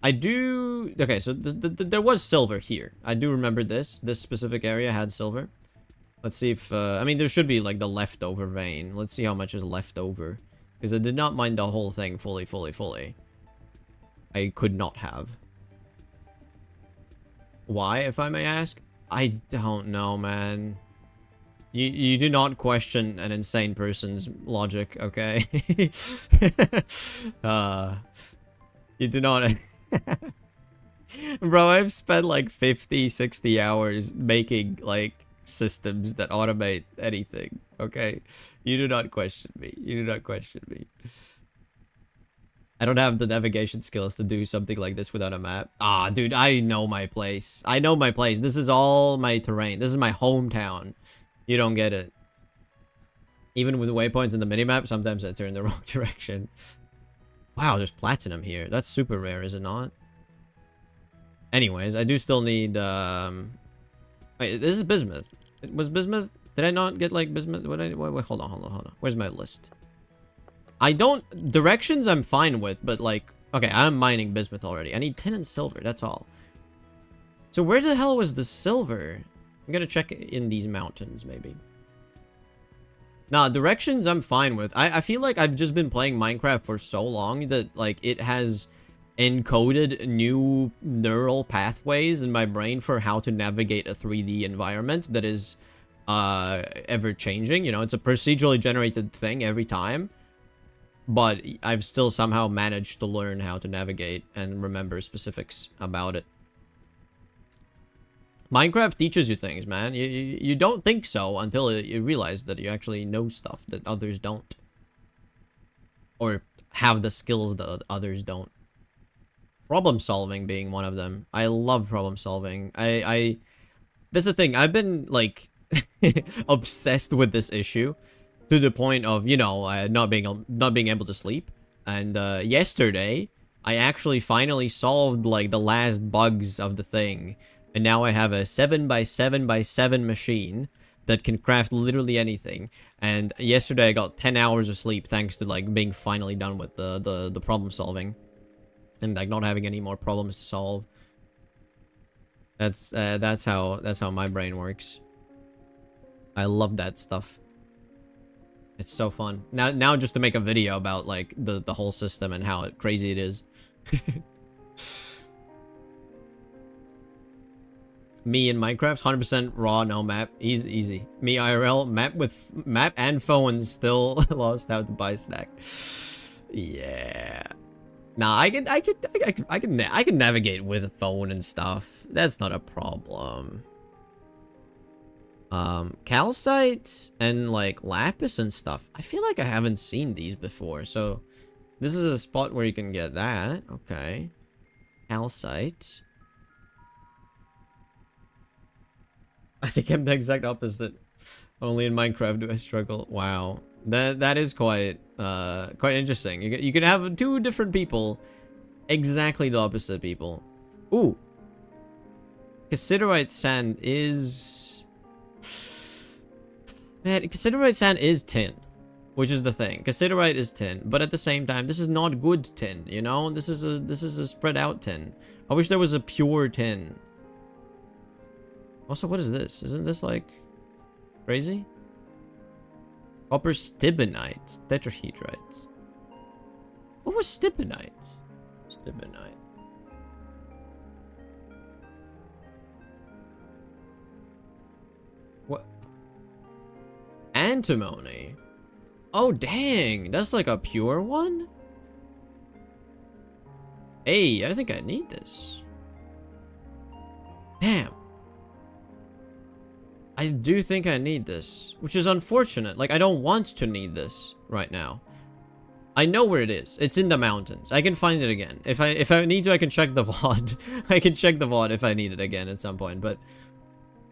I do... Okay, so there was silver here. I do remember this. This specific area had silver. Let's see if... I mean, there should be, like, the leftover vein. Let's see how much is left over. Because I did not mine the whole thing fully. I could not have. Why, if I may ask? I don't know, man. You do not question an insane person's logic, okay? You do not... Bro, I've spent like 50, 60 hours making like systems that automate anything, okay? You do not question me. You do not question me. I don't have the navigation skills to do something like this without a map. Ah, dude, I know my place. I know my place. This is all my terrain. This is my hometown. You don't get it. Even with waypoints in the minimap, sometimes I turn the wrong direction. Wow, there's platinum here. That's super rare, is it not? Anyways, I do still need, Wait, this is bismuth. Was bismuth... Did I not get, like, bismuth? Wait, hold on. Where's my list? I don't... Directions I'm fine with, but, like... Okay, I'm mining bismuth already. I need tin and silver, that's all. So where the hell was the silver? I'm gonna check in these mountains, maybe. Nah, directions I'm fine with. I feel like I've just been playing Minecraft for so long that, like, it has encoded new neural pathways in my brain for how to navigate a 3D environment that is ever changing. You know, it's a procedurally generated thing every time. but I've still somehow managed to learn how to navigate and remember specifics about it. Minecraft teaches you things, man. You don't think so until you realize that you actually know stuff that others don't. Or have the skills that others don't. Problem solving being one of them. I love problem solving. That's the thing. I've been, like, obsessed with this issue. To the point of, you know, not being able to sleep. And yesterday, I actually finally solved, like, the last bugs of the thing. And now I have a 7x7x7 machine that can craft literally anything. And yesterday I got 10 hours of sleep thanks to, like, being finally done with the problem solving. And, like, not having any more problems to solve. That's how my brain works. I love that stuff. It's so fun. Now just to make a video about, like, the whole system and how crazy it is. Me in Minecraft, 100% raw, no map. Easy. Me IRL, map and phones still lost out to buy snack. Yeah. Nah, I can navigate with a phone and stuff. That's not a problem. Calcite and, like, lapis and stuff. I feel like I haven't seen these before, so this is a spot where you can get that. Okay. Calcite. I think I'm the exact opposite. Only in Minecraft do I struggle. Wow. That is quite interesting. You can have two different people, exactly the opposite people. Ooh. Cassiterite sand is... Man, cassiterite sand is tin, which is the thing. Cassiterite is tin, but at the same time, this is not good tin, you know? This is a spread out tin. I wish there was a pure tin. Also, what is this? Isn't this, like, crazy? Copper stibnite. Tetrahedrite. What was stibnite? Stibnite. What? Antimony. Oh, dang. That's like a pure one? Hey, I think I need this. Damn. I do think I need this, which is unfortunate. Like, I don't want to need this right now. I know where it is. It's in the mountains. I can find it again. If I need to, I can check the VOD. I can check the VOD if I need it again at some point. But,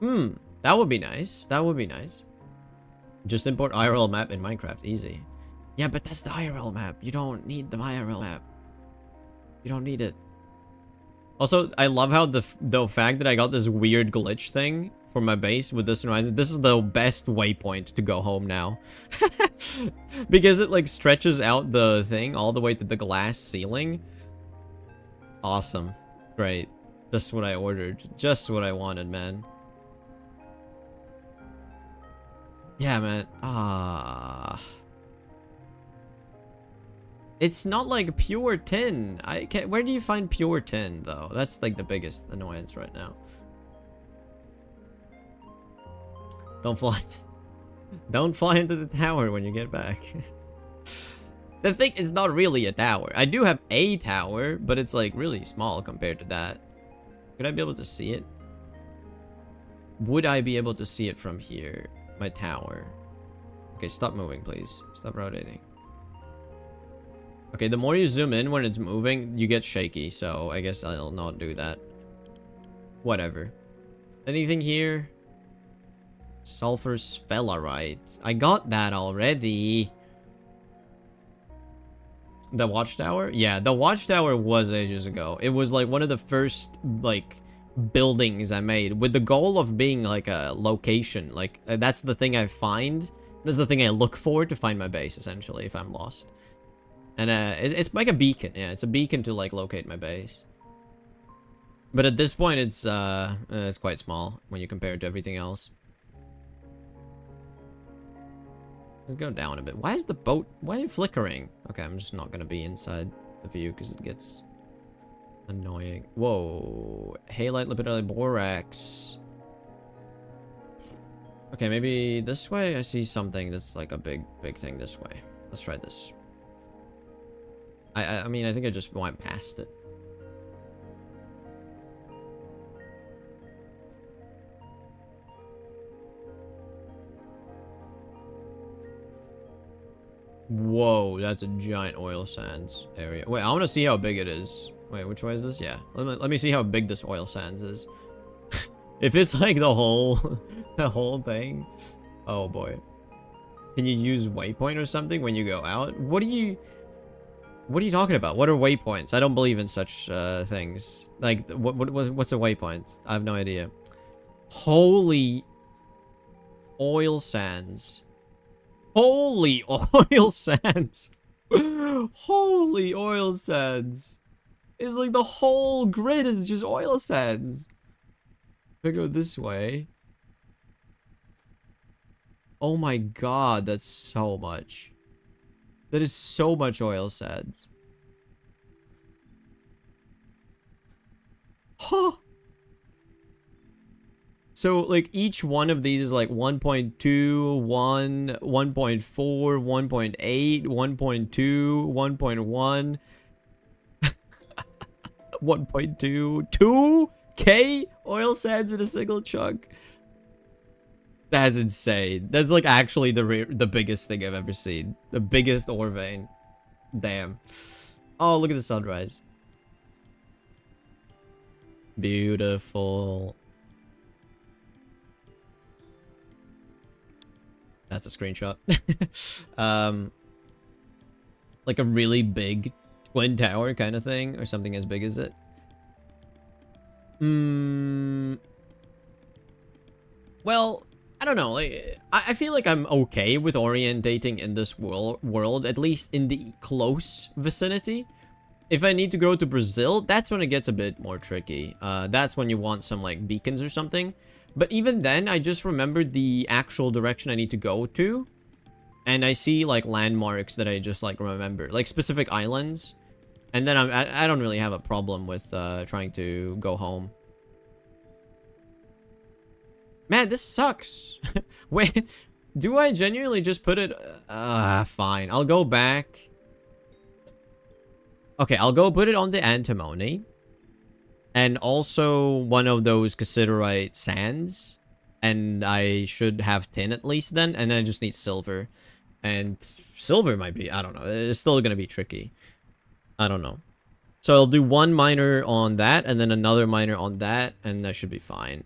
that would be nice. That would be nice. Just import IRL map in Minecraft. Easy. Yeah, but that's the IRL map. You don't need the IRL map. You don't need it. Also, I love how the fact that I got this weird glitch thing for my base with this horizon. This is the best waypoint to go home now. Because it, like, stretches out the thing all the way to the glass ceiling. Awesome. Great. Just what I ordered. Just what I wanted, man. Yeah, man. It's not like pure tin. Where do you find pure tin, though? That's, like, the biggest annoyance right now. Don't fly. Don't fly into the tower when you get back. The thing is not really a tower. I do have a tower, but it's, like, really small compared to that. Could I be able to see it? Would I be able to see it from here? My tower. Okay, stop moving, please. Stop rotating. Okay, the more you zoom in when it's moving, you get shaky, so I guess I'll not do that. Whatever. Anything here? Sulfur sphelerite. I got that already. The watchtower? Yeah, the watchtower was ages ago. It was, like, one of the first, like, buildings I made with the goal of being, like, a location. Like, that's the thing I find. That's the thing I look for to find my base, essentially, if I'm lost. And it's like a beacon. Yeah, it's a beacon to, like, locate my base. But at this point, it's quite small when you compare it to everything else. Let's go down a bit. Why is the boat... Why are you flickering? Okay, I'm just not gonna be inside the view because it gets annoying. Whoa. Halite, lepidolite, borax. Okay, maybe this way I see something that's like a big thing this way. Let's try this. I mean, I think I just went past it. Whoa, that's a giant oil sands area. Wait, I want to see how big it is. Wait, which way is this? Yeah, let me see how big this oil sands is. If it's like the whole the whole thing, oh boy. Can you use waypoint or something when you go out? What are you talking about? What are waypoints? I don't believe in such things. Like what's a waypoint? I have no idea. Holy oil sands. Holy oil sands. Holy oil sands. It's like the whole grid is just oil sands. If I go this way. Oh my god, that's so much. That is so much oil sands. Huh. So, like, each one of these is like 1.2, 1, 1.4, 1.8, 1.2, 1.1, 1.2, 2K oil sands in a single chunk. That's insane. That's like actually the biggest thing I've ever seen. The biggest ore vein. Damn. Oh, look at the sunrise. Beautiful. That's a screenshot. Like a really big twin tower kind of thing, or something as big as it. Well, I don't know. Like, I feel like I'm okay with orientating in this world, at least in the close vicinity. If I need to go to Brazil, that's when it gets a bit more tricky. That's when you want some like beacons or something. But even then, I just remembered the actual direction I need to go to. And I see like landmarks that I just like remember, like specific islands. And then I don't really have a problem with trying to go home. Man, this sucks. Wait, do I genuinely just put it? Fine. I'll go back. Okay, I'll go put it on the antimony. And also one of those cassiterite sands. And I should have tin at least then. And then I just need silver. And silver might be, I don't know. It's still going to be tricky. I don't know. So I'll do one miner on that. And then another miner on that. And that should be fine.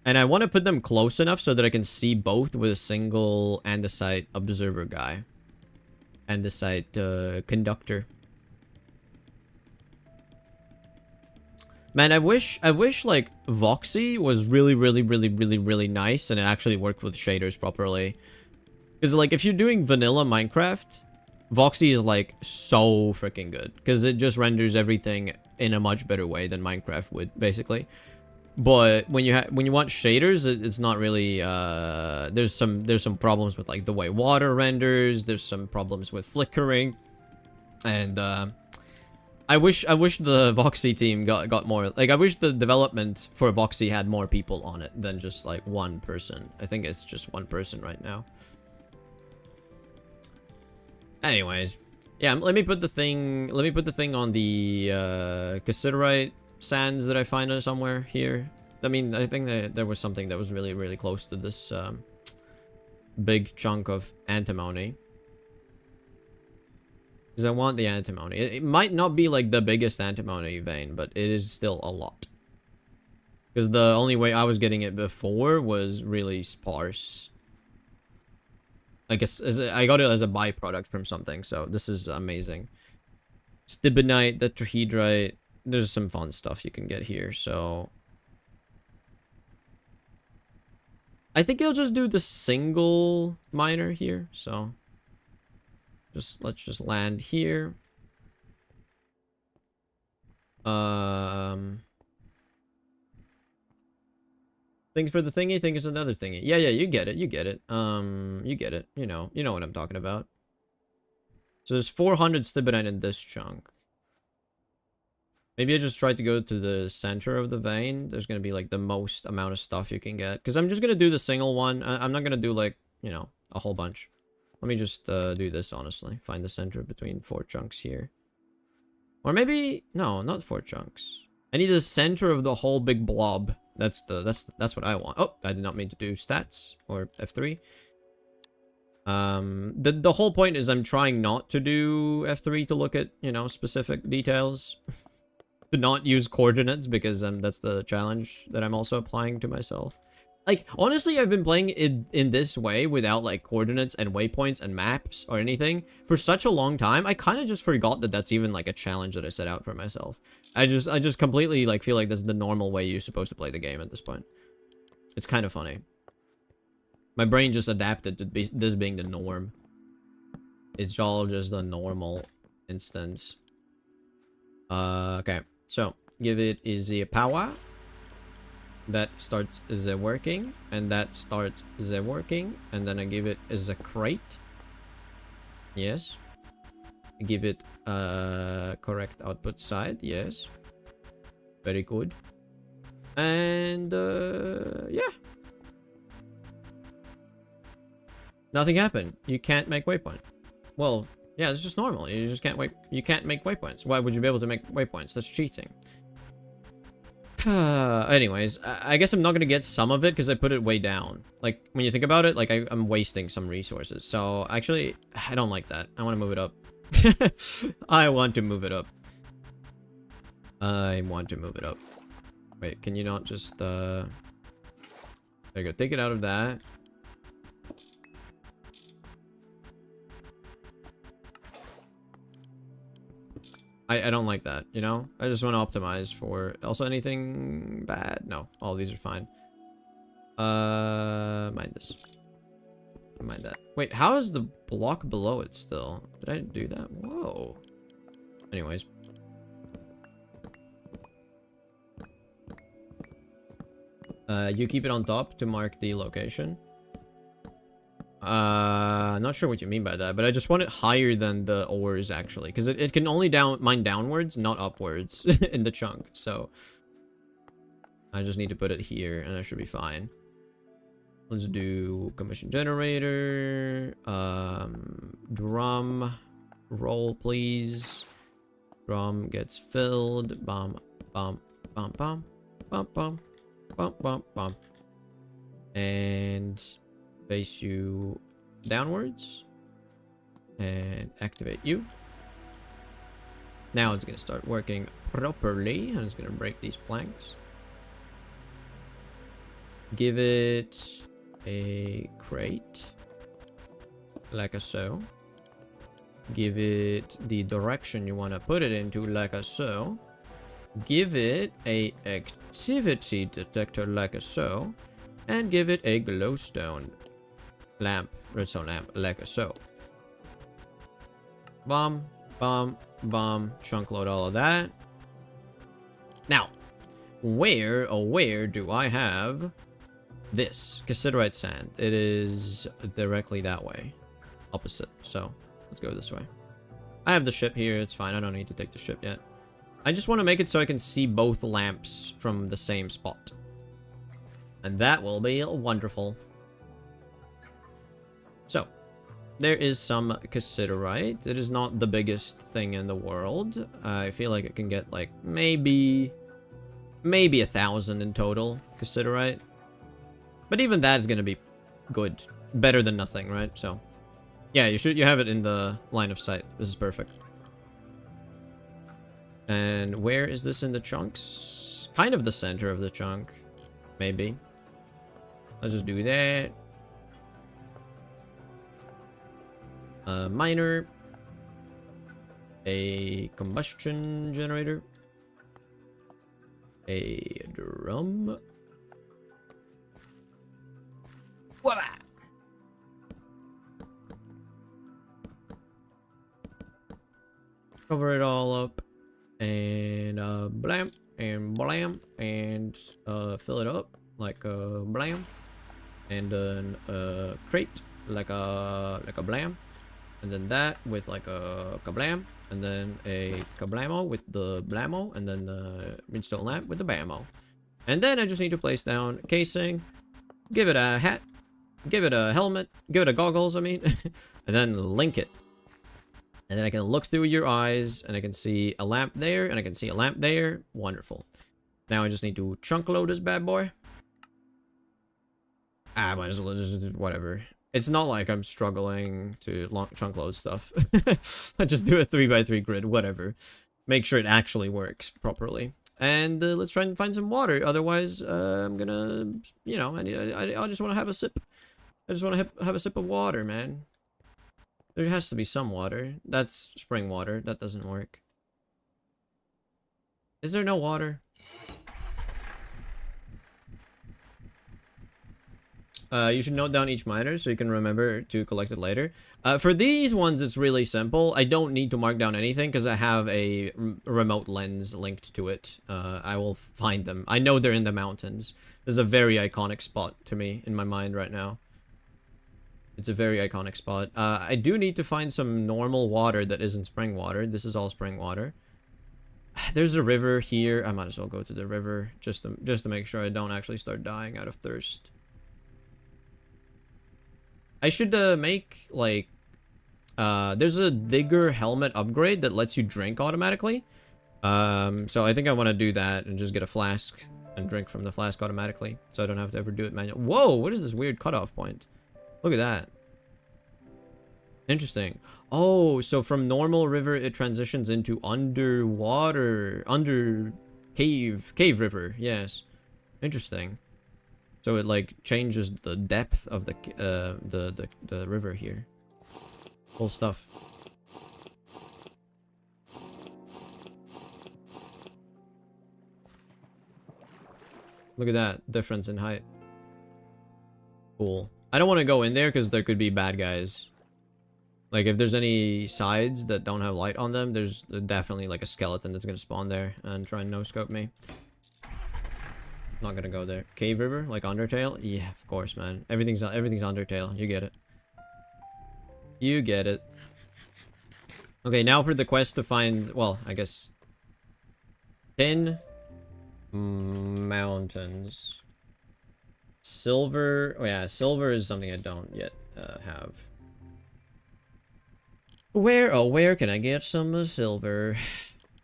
And I want to put them close enough so that I can see both with a single andesite observer guy. Andesite conductor. Man, I wish like Voxy was really nice and it actually worked with shaders properly. Because like if you're doing vanilla Minecraft, Voxy is like so freaking good because it just renders everything in a much better way than Minecraft would basically. But when you want shaders, it's not really there's some problems with like the way water renders, there's some problems with flickering. And I wish the Voxy team got more, like I wish the development for Voxy had more people on it than just like one person. I think it's just one person right now. Anyways, yeah, let me put the thing on the cassiterite sands that I find somewhere here. I mean, I think that there was something that was really close to this big chunk of antimony. Because I want the antimony. It might not be like the biggest antimony vein, but it is still a lot. Because the only way I was getting it before was really sparse. I guess I got it as a byproduct from something, so this is amazing. Stibnite, tetrahedrite. There's some fun stuff you can get here, so I think I'll just do the single miner here, so let's just land here. Thanks for the thingy, think it's another thingy. Yeah, you get it, you get it. You get it, you know what I'm talking about. So there's 400 stibnite in this chunk. Maybe I just try to go to the center of the vein. There's going to be like the most amount of stuff you can get. Because I'm just going to do the single one. I'm not going to do like, a whole bunch. Let me just do this, honestly. Find the center between 4 chunks here. Or maybe... No, not 4 chunks. I need the center of the whole big blob. That's what I want. Oh, I did not mean to do stats or F3. The whole point is I'm trying not to do F3 to look at, you know, specific details. To not use coordinates, because that's the challenge that I'm also applying to myself. Like, honestly, I've been playing in this way without, like, coordinates and waypoints and maps or anything for such a long time. I kind of just forgot that that's even, like, a challenge that I set out for myself. I just completely, like, feel like that's the normal way you're supposed to play the game at this point. It's kind of funny. My brain just adapted to this being the norm. It's all just the normal instance. Okay. So, give it easy power. That starts the working, and that starts the working, and then I give it as a crate. Yes. I give it correct output side. Yes. Very good. And yeah. Nothing happened. You can't make waypoint. Well, yeah, it's just normal. You just can't you can't make waypoints. Why would you be able to make waypoints? That's cheating. Anyways, I guess I'm not gonna get some of it because I put it way down. Like, when you think about it, like, I'm wasting some resources. So, actually, I don't like that. I want to move it up. I want to move it up. I want to move it up. Wait, can you not just, there you go. Take it out of that. I don't like that, you know? I just want to optimize for... Also, anything bad? No, all these are fine. Mind this. Mind that. Wait, how is the block below it still? Did I do that? Whoa. Anyways. You keep it on top to mark the location. Not sure what you mean by that, but I just want it higher than the ores, actually, because it can only mine downwards, not upwards in the chunk. So I just need to put it here, and I should be fine. Let's do combustion generator. Drum roll, please. Drum gets filled. Bum, bum, bum, bum, bum, bum, bum, bum, bum, and face you downwards and activate you. Now it's gonna start working properly, and it's gonna break these planks. Give it a crate like so. Give it the direction you want to put it into like so. Give it a activity detector like so, and give it a glowstone lamp, redstone lamp, like so. Bomb, bomb, bomb. Chunk load all of that. Now, where do I have this? Cassiterite sand. It is directly that way. Opposite. So, let's go this way. I have the ship here. It's fine. I don't need to take the ship yet. I just want to make it so I can see both lamps from the same spot. And that will be wonderful. So, there is some cassiterite. It is not the biggest thing in the world. I feel like it can get like maybe 1,000 in total cassiterite. But even that is going to be good. Better than nothing, right? So, yeah, you have it in the line of sight. This is perfect. And where is this in the chunks? Kind of the center of the chunk. Maybe. Let's just do that. A miner. A combustion generator. A drum. Wah-bah! Cover it all up. And blam. And blam. And fill it up. Like a blam. And then a crate. Like a blam. And then that with like a kablam. And then a kablamo with the blamo. And then the redstone lamp with the bamo. And then I just need to place down casing. Give it a hat. Give it a helmet. Give it a goggles, I mean. and then link it. And then I can look through your eyes, and I can see a lamp there, and I can see a lamp there. Wonderful. Now I just need to chunk load this bad boy. Ah, might as well just whatever. It's not like I'm struggling to chunk load stuff. I just do a 3x3 grid, whatever. Make sure it actually works properly. And let's try and find some water. Otherwise, I'm gonna, you know, I just want to have a sip. I just want to have a sip of water, man. There has to be some water. That's spring water. That doesn't work. Is there no water? You should note down each miner so you can remember to collect it later. For these ones, it's really simple. I don't need to mark down anything because I have a remote lens linked to it. I will find them. I know they're in the mountains. This is a very iconic spot to me in my mind right now. It's a very iconic spot. I do need to find some normal water that isn't spring water. This is all spring water. There's a river here. I might as well go to the river just to make sure I don't actually start dying out of thirst. I should make like there's a digger helmet upgrade that lets you drink automatically. So I think I want to do that and just get a flask and drink from the flask automatically, so I don't have to ever do it manually. Whoa, what is this weird cutoff point? Look at that. Interesting. Oh, so from normal river it transitions into underwater, cave river. Yes. Interesting. So it like changes the depth of the river here. Cool stuff. Look at that difference in height. Cool. I don't want to go in there because there could be bad guys. Like if there's any sides that don't have light on them, there's definitely like a skeleton that's gonna spawn there and try and no-scope me. Not gonna go there. Cave river, like Undertale? Yeah, of course, man. Everything's Undertale. You get it. You get it. Okay, now for the quest to find, well, I guess 10 mountains. Silver. Oh yeah, silver is something I don't yet have. Where can I get some silver?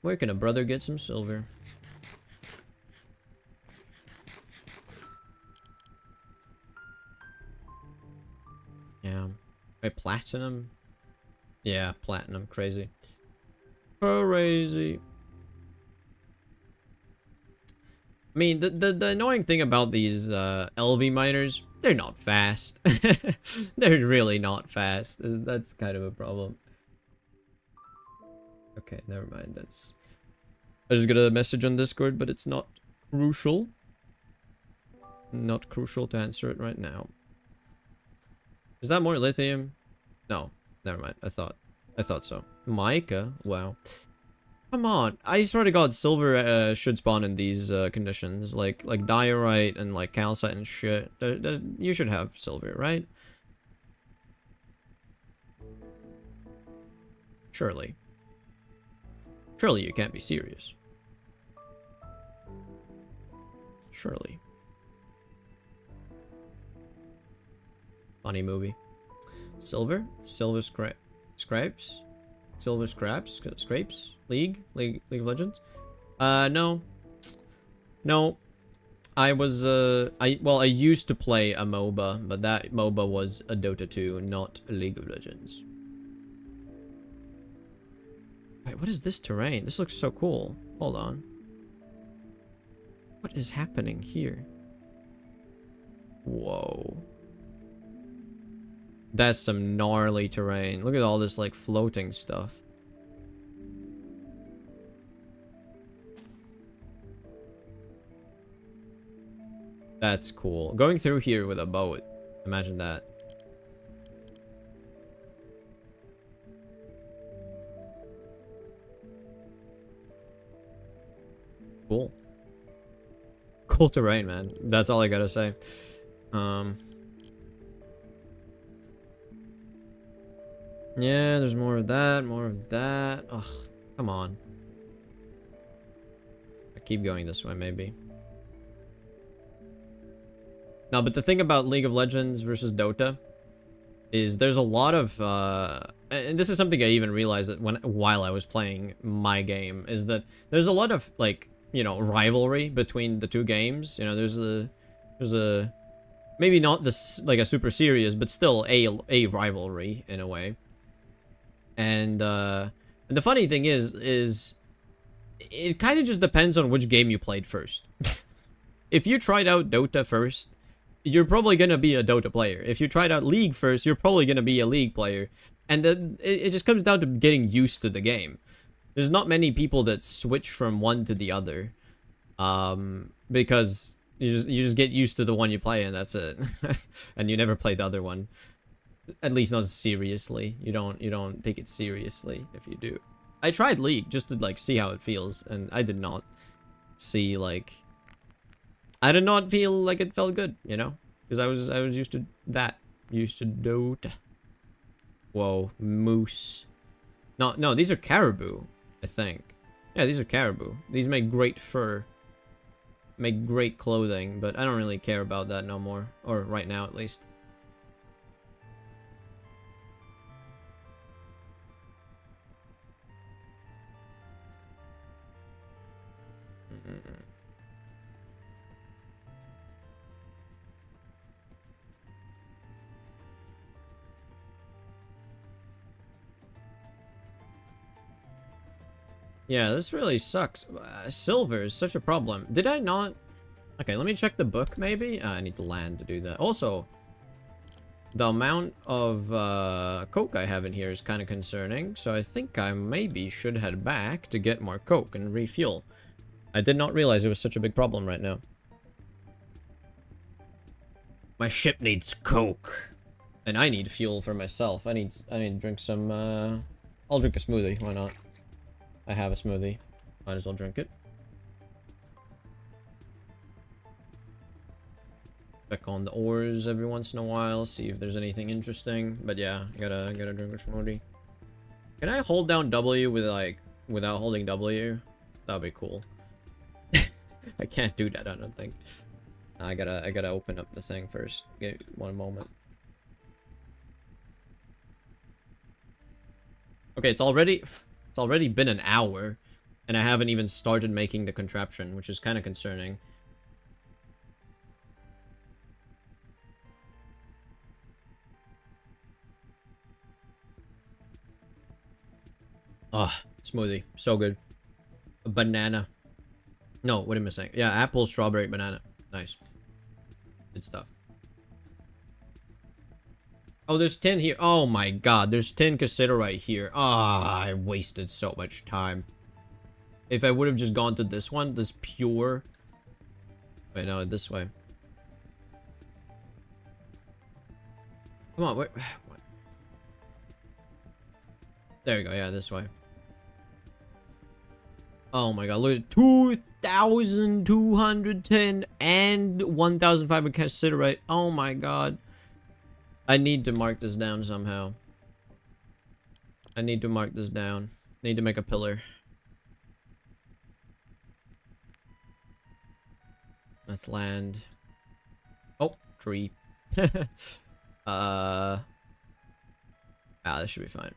Where can a brother get some silver? Yeah. Wait, platinum? Yeah, platinum. Crazy. Crazy. I mean, the annoying thing about these LV miners, they're not fast. They're really not fast. That's kind of a problem. Okay, never mind. I just got a message on Discord, but it's not crucial. Not crucial to answer it right now. Is that more lithium? No, never mind. I thought so. Mica? Wow. Come on. I swear to God, silver should spawn in these conditions. Like diorite and like calcite and shit. You should have silver, right? Surely. Surely you can't be serious. Surely. Funny movie. Silver? Silver scrapes? Silver scraps? Scrapes? League of Legends? No. No. I was, I used to play a MOBA, but that MOBA was a Dota 2, not a League of Legends. Wait, what is this terrain? This looks so cool. Hold on. What is happening here? Whoa. That's some gnarly terrain. Look at all this, like, floating stuff. That's cool. Going through here with a boat. Imagine that. Cool. Cool terrain, man. That's all I gotta say. Yeah, there's more of that, more of that. Ugh, come on. I keep going this way, maybe. No, but the thing about League of Legends versus Dota is there's a lot of and this is something I even realized that while I was playing my game, is that there's a lot of, like, you know, rivalry between the two games. You know, there's a maybe not this like a super serious, but still a rivalry in a way. And the funny thing is it kind of just depends on which game you played first. If you tried out Dota first, you're probably gonna be a Dota player. If you tried out League first, you're probably gonna be a League player. And then it just comes down to getting used to the game. There's not many people that switch from one to the other, because you just get used to the one you play and that's it. And you never play the other one, at least not seriously. You don't take it seriously if you do. I tried League just to like see how it feels, and I did not see like. I did not feel like it felt good, you know, because I was used to that, used to Dota. Whoa, moose. No, these are caribou, I think. Yeah, these are caribou. These make great fur, make great clothing, but I don't really care about that no more, or right now at least. Yeah, this really sucks. Silver is such a problem. Did I not? Okay, let me check the book, maybe? I need the land to do that. Also, the amount of coke I have in here is kind of concerning, so I think I maybe should head back to get more coke and refuel. I did not realize it was such a big problem right now. My ship needs coke. And I need fuel for myself. I need to drink some, I'll drink a smoothie, why not? I have a smoothie. Might as well drink it. Check on the ores every once in a while, see if there's anything interesting. But yeah, I gotta drink a smoothie. Can I hold down W with like without holding W? That'd be cool. I can't do that, I don't think. I gotta open up the thing first. Give one moment. Okay, it's already been an hour, and I haven't even started making the contraption, which is kind of concerning. Ah, smoothie. So good. A banana. No, what am I saying? Yeah, apple, strawberry, banana. Nice. Good stuff. Oh, there's tin here. Oh my god, there's tin cassiterite here. Ah, I wasted so much time. If I would have just gone to this one, this pure... Wait, no, this way. Come on, wait. What? There you go, yeah, this way. Oh my god, look at 2,210 and 1,500 cassiterite. Oh my god. I need to mark this down somehow. I need to mark this down. Need to make a pillar. That's land. Oh, tree. This should be fine.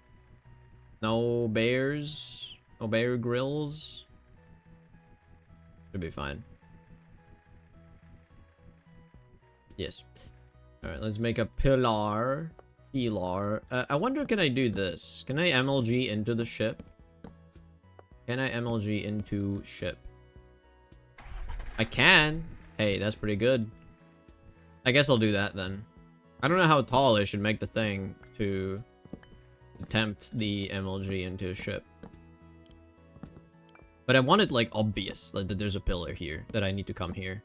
No bears. No bear grills. Should be fine. Yes. Alright, let's make a pillar. I wonder, can I do this? Can I MLG into the ship? Can I MLG into ship? I can. Hey, that's pretty good. I guess I'll do that then. I don't know how tall I should make the thing to attempt the MLG into a ship. But I want it, like, obvious, like, that there's a pillar here, that I need to come here.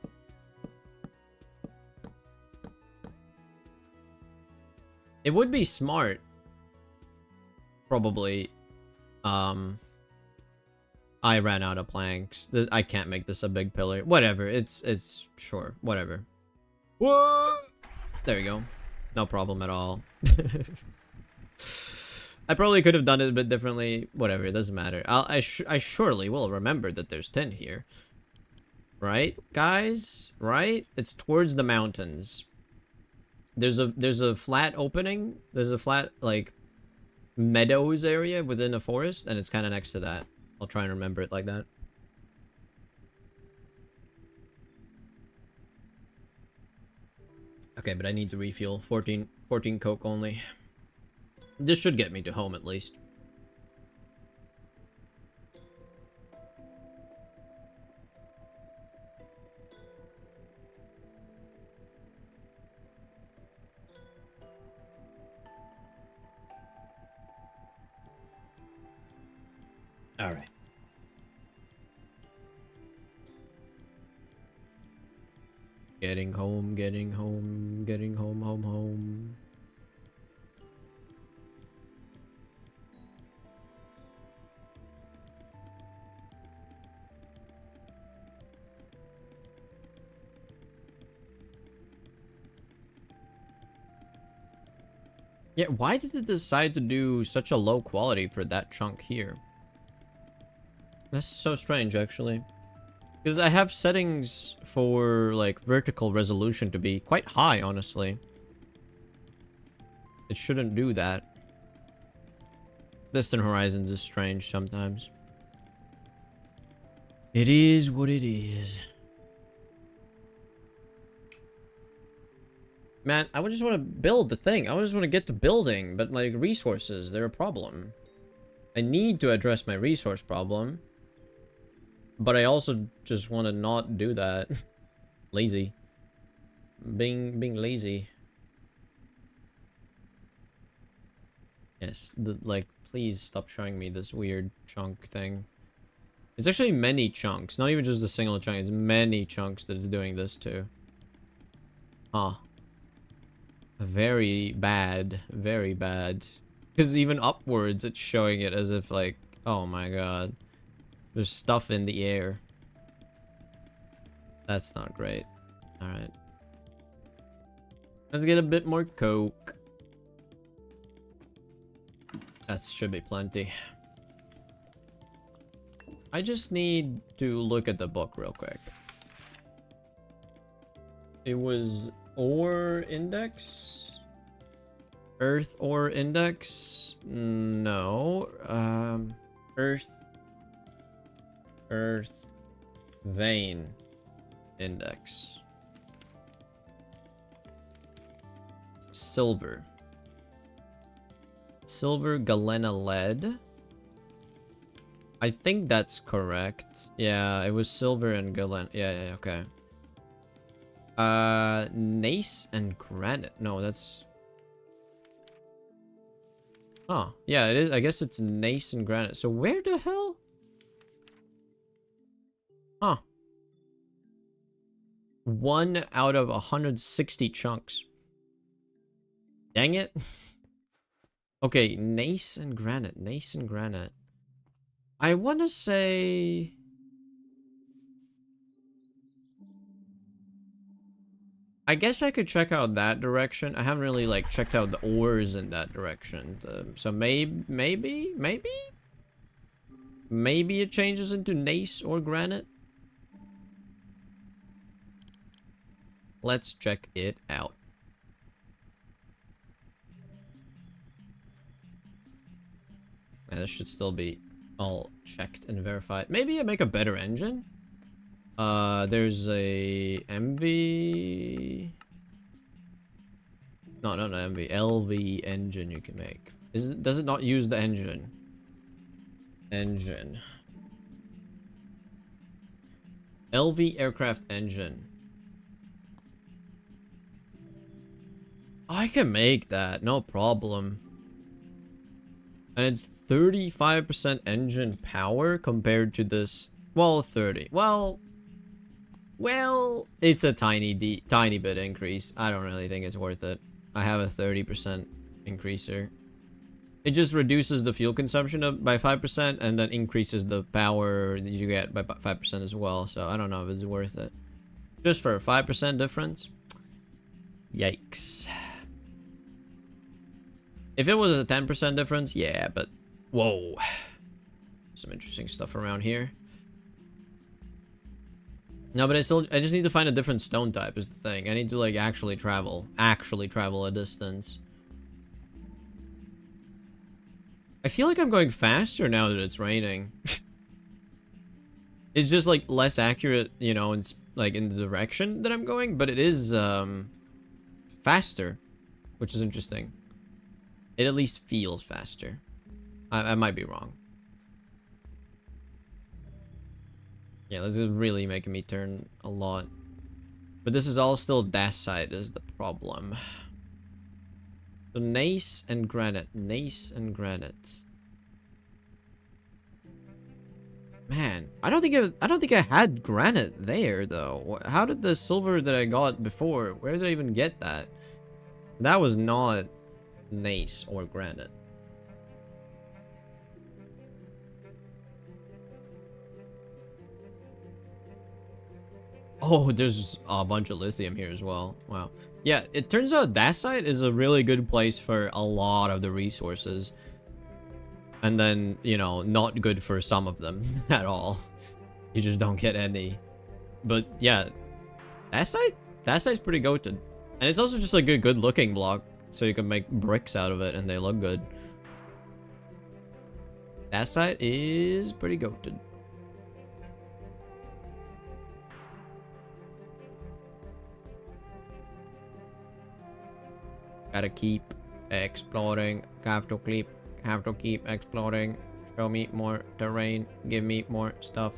It would be smart, probably. I ran out of planks. I can't make this a big pillar. Whatever, it's sure, whatever. Whoa! There we go. No problem at all. I probably could have done it a bit differently. Whatever, it doesn't matter. I surely will remember that there's tin here. Right, guys? Right? It's towards the mountains. There's a flat opening. There's a flat, like, meadows area within a forest, and it's kind of next to that. I'll try and remember it like that. Okay, but I need to refuel. 14 coke only. This should get me to home at least. All right. Getting home, home. Yeah, why did it decide to do such a low quality for that chunk here? That's so strange, actually. Because I have settings for, like, vertical resolution to be quite high, honestly. It shouldn't do that. Distant Horizons is strange sometimes. It is what it is. Man, I would just want to build the thing. I just want to get to building, but, like, resources, they're a problem. I need to address my resource problem. But I also just want to not do that. Lazy. Being lazy. Yes, like, please stop showing me this weird chunk thing. It's actually many chunks, not even just a single chunk. It's many chunks that it's doing this to. Huh. Very bad. Very bad. Because even upwards, it's showing it as if, like, oh my god. There's stuff in the air. That's not great. Alright. Let's get a bit more coke. That should be plenty. I just need to look at the book real quick. It was ore index? Earth ore index? No. Earth vein index. Silver. Silver galena lead. I think that's correct. Yeah, it was silver and galena. Yeah, okay. Gneiss and granite. No, that's... Huh. Yeah, it is. I guess it's gneiss and granite. So where the hell? Huh. 1 out of 160 chunks. Dang it. Okay, gneiss and granite. Gneiss and granite. I want to say... I guess I could check out that direction. I haven't really, like, checked out the ores in that direction. So maybe it changes into gneiss or granite. Let's check it out. And this should still be all checked and verified. Maybe I make a better engine? There's a MV... No, not an MV. LV engine you can make. Does it not use the engine? Engine. LV aircraft engine. I can make that, no problem. And it's 35% engine power compared to this. Well, 30. Well, it's a tiny bit increase. I don't really think it's worth it. I have a 30% increaser. It just reduces the fuel consumption by 5% and then increases the power that you get by 5% as well. So I don't know if it's worth it. Just for a 5% difference. Yikes. If it was a 10% difference, yeah, but whoa. Some interesting stuff around here. No, but I just need to find a different stone type is the thing. I need to like actually travel a distance. I feel like I'm going faster now that it's raining. It's just like less accurate, you know, in like in the direction that I'm going, but it is faster, which is interesting. It at least feels faster. I might be wrong. Yeah, this is really making me turn a lot. But this is all still dacite is the problem. So gneiss and granite. Gneiss and granite. Man, I don't think I had granite there though. How did the silver that I got before, where did I even get that? That was not gneiss or granite. Oh, there's a bunch of lithium here as well. Wow. Yeah, it turns out dacite is a really good place for a lot of the resources. And then, you know, not good for some of them at all. You just don't get any. But yeah, dacite's pretty goated. And it's also just like a good looking block. So you can make bricks out of it and they look good. Dacite is pretty goated. Gotta keep exploring. Have to keep exploring. Show me more terrain. Give me more stuff.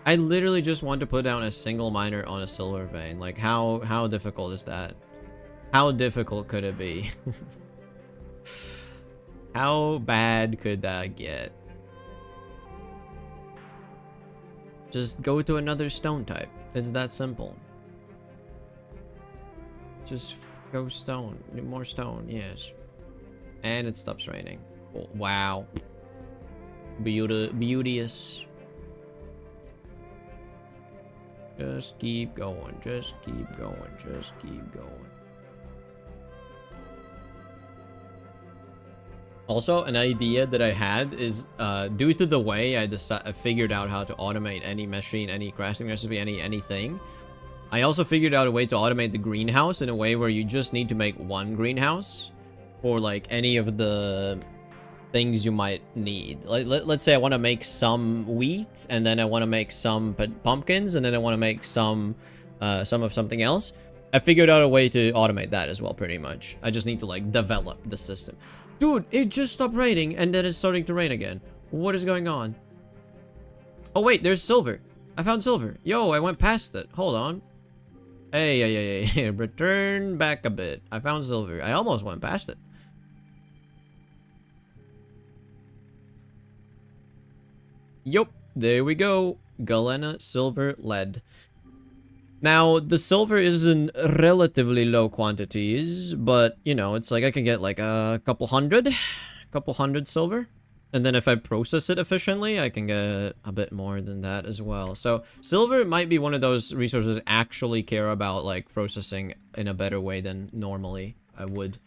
I literally just want to put down a single miner on a silver vein. Like how difficult is that? How difficult could it be? How bad could that get? Just go to another stone type. It's that simple. Just go stone. More stone, yes. And it stops raining. Cool. Wow. Beauteous. Just keep going. Just keep going. Just keep going. Also, an idea that I had is, due to the way I figured out how to automate any machine, any crafting recipe, anything. I also figured out a way to automate the greenhouse in a way where you just need to make one greenhouse for like any of the things you might need. Like let's say I want to make some wheat, and then I want to make some pumpkins, and then I want to make some of something else. I figured out a way to automate that as well, pretty much. I just need to like develop the system. Dude, it just stopped raining and then it's starting to rain again. What is going on? Oh wait, there's silver. I found silver. Yo, I went past it. Hold on. Hey, return back a bit. I found silver. I almost went past it. Yup, there we go. Galena silver lead. Now, the silver is in relatively low quantities, but, you know, it's like I can get like a couple hundred silver. And then if I process it efficiently, I can get a bit more than that as well. So, silver might be one of those resources I actually care about, like, processing in a better way than normally I would.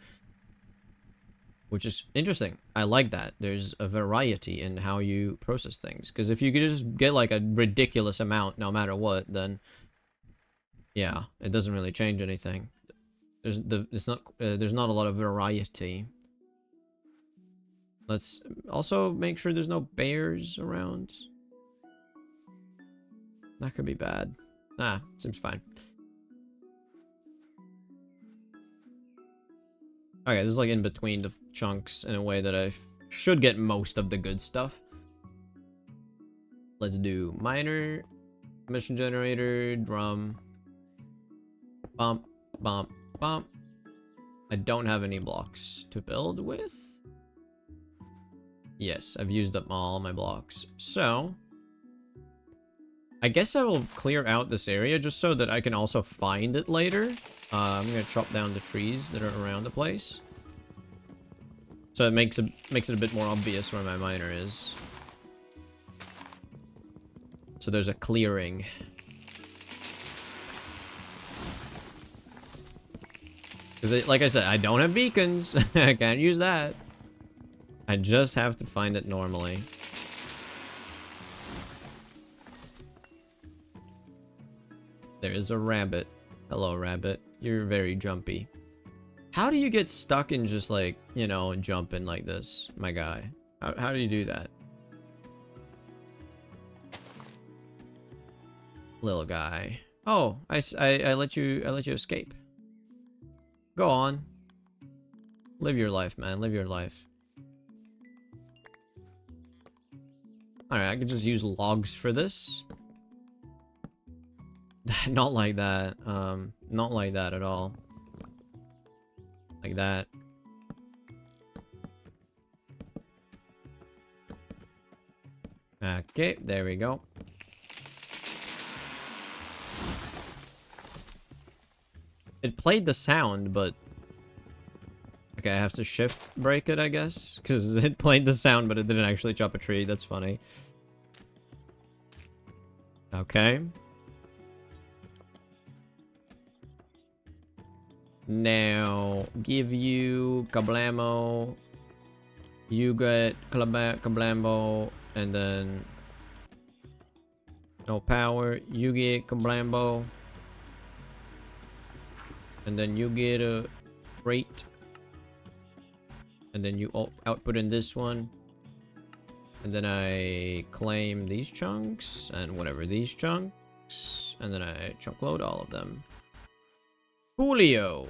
Which is interesting. I like that. There's a variety in how you process things. Because if you could just get, like, a ridiculous amount no matter what, then... yeah, it doesn't really change anything. There's not a lot of variety. Let's also make sure there's no bears around. That could be bad. Ah, seems fine. Okay, this is like in between the chunks in a way that I should get most of the good stuff. Let's do miner, mission generator, drum. Bump, bump, bump. I don't have any blocks to build with. Yes, I've used up all my blocks. So, I guess I will clear out this area just so that I can also find it later. I'm gonna chop down the trees that are around the place. So it makes it a bit more obvious where my miner is. So there's a clearing. Because, like I said, I don't have beacons. I can't use that. I just have to find it normally. There is a rabbit. Hello, rabbit. You're very jumpy. How do you get stuck in just like, you know, jumping like this, my guy? How do you do that? Little guy. Oh, I let you escape. Go on. Live your life, man. Live your life. Alright, I can just use logs for this. Not like that. Not like that at all. Like that. Okay, there we go. It played the sound, but... Okay, I have to shift break it, I guess. Because it played the sound, but it didn't actually chop a tree. That's funny. Okay. Now, give you Kablamo. You get Kablambo. And then... No power. You get Kablambo. And then you get a rate. And then you output in this one. And then I claim these chunks and whatever these chunks. And then I chunk load all of them. Julio.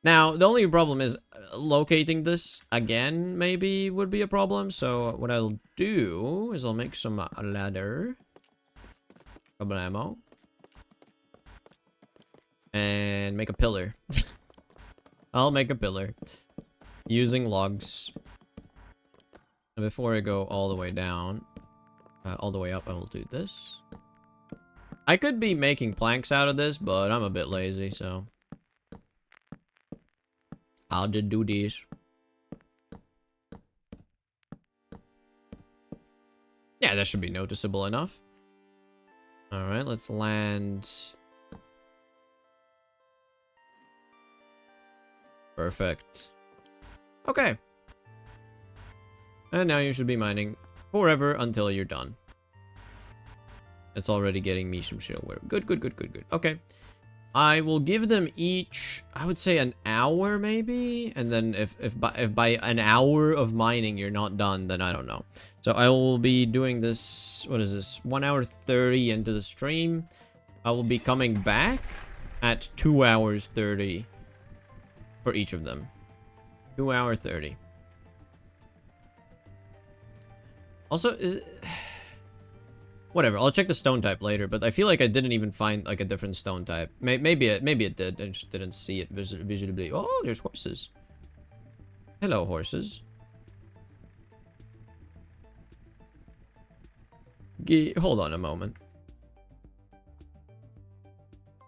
Now, the only problem is locating this again maybe would be a problem. So what I'll do is I'll make some ladder. Kablamo. And make a pillar. I'll make a pillar. Using logs. And before I go all the way down, all the way up, I will do this. I could be making planks out of this, but I'm a bit lazy, so... I'll just do this. Yeah, that should be noticeable enough. Alright, let's land... Perfect. Okay. And now you should be mining forever until you're done. It's already getting me some silver. Good, good, good, good, good. Okay. I will give them each, I would say an hour maybe. And then if by an hour of mining you're not done, then I don't know. So I will be doing this, what is this? 1 hour 30 into the stream. I will be coming back at 2 hours 30 for each of them. 2 hour 30. Also, is it... Whatever, I'll check the stone type later, but I feel like I didn't even find like a different stone type. Maybe it did, I just didn't see it visibly. Oh, there's horses. Hello, horses. Hold on a moment.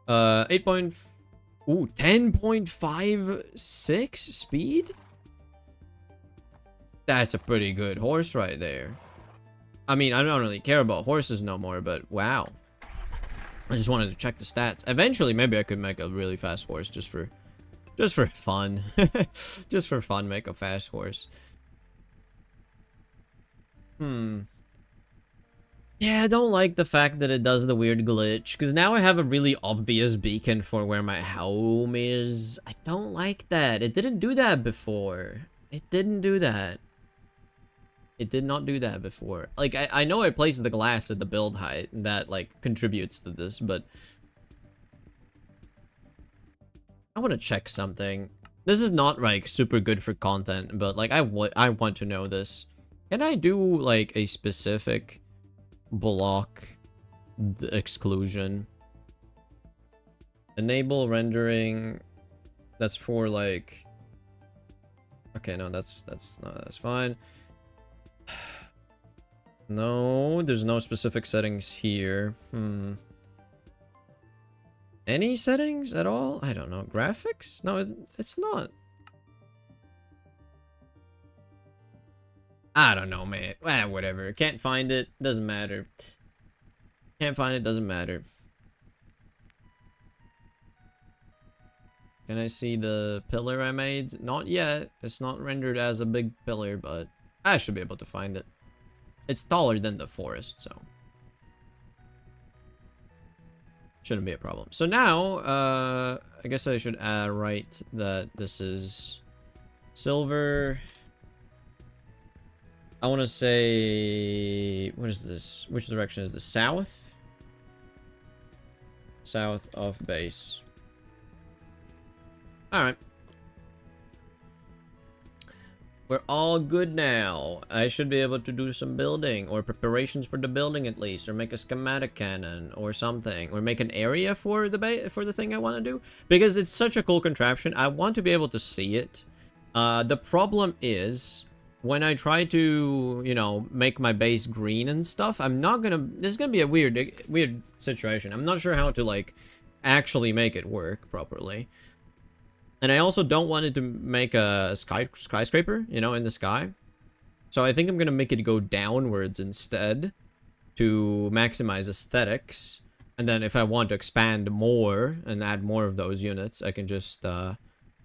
10.56 speed? That's a pretty good horse right there. I mean, I don't really care about horses no more, but wow. I just wanted to check the stats. Eventually, maybe I could make a really fast horse just for fun. Just for fun, make a fast horse. Yeah, I don't like the fact that it does the weird glitch, because now I have a really obvious beacon for where my home is. I don't like that. It didn't do that before. It didn't do that. It did not do that before. Like, I know I placed the glass at the build height, and that, like, contributes to this, but... I want to check something. This is not, like, super good for content, but, like, I want to know this. Can I do, like, a specific block exclusion? Enable rendering. That's for, like... Okay, no, that's fine. No, there's no specific settings here. Any settings at all? I don't know. Graphics? No, it's not. I don't know, man. Whatever. Can't find it. Doesn't matter. Can't find it. Doesn't matter. Can I see the pillar I made? Not yet. It's not rendered as a big pillar, but I should be able to find it. It's taller than the forest, so. Shouldn't be a problem. So now, I guess I should write that this is silver. I want to say, what is this? Which direction is this? South? South of base. Alright. We're all good now. I should be able to do some building, or preparations for the building at least, or make a schematic cannon or something, or make an area for the thing I want to do, because it's such a cool contraption. I want to be able to see it. The problem is when I try to, you know, make my base green and stuff, this is gonna be a weird situation. I'm not sure how to like actually make it work properly. And I also don't want it to make a skyscraper, you know, in the sky. So I think I'm going to make it go downwards instead to maximize aesthetics. And then if I want to expand more and add more of those units, I can just,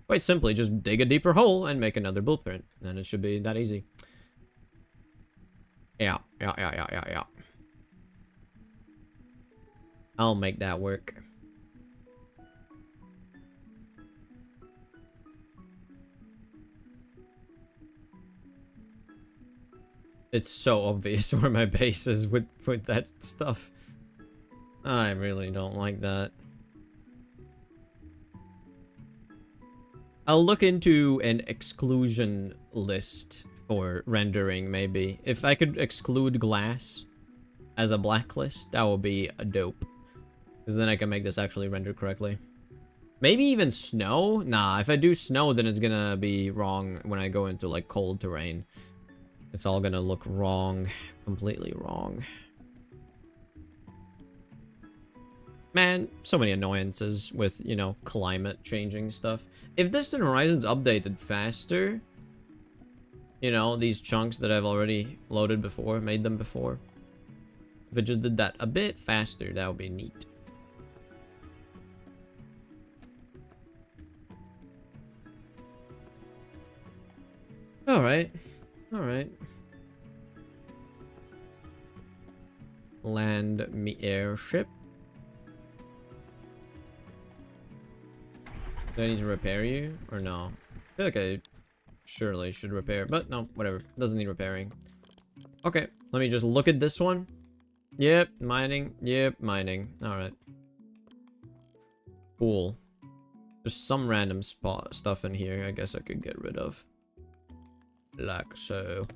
quite simply, just dig a deeper hole and make another blueprint. And it should be that easy. Yeah. I'll make that work. It's so obvious where my base is with that stuff. I really don't like that. I'll look into an exclusion list for rendering, maybe. If I could exclude glass as a blacklist, that would be a dope. Because then I can make this actually render correctly. Maybe even snow? Nah, if I do snow, then it's gonna be wrong when I go into, like, cold terrain. It's all gonna look wrong. Completely wrong. Man, so many annoyances with, you know, climate changing stuff. If Distant Horizons updated faster, you know, these chunks that I've already loaded before, made them before. If it just did that a bit faster, that would be neat. Alright. Alright. Land me airship. Do I need to repair you? Or no? I feel like I surely should repair. But no, whatever. Doesn't need repairing. Okay, let me just look at this one. Yep, mining. Yep, mining. Alright. Cool. There's some random stuff in here I guess I could get rid of. Like so.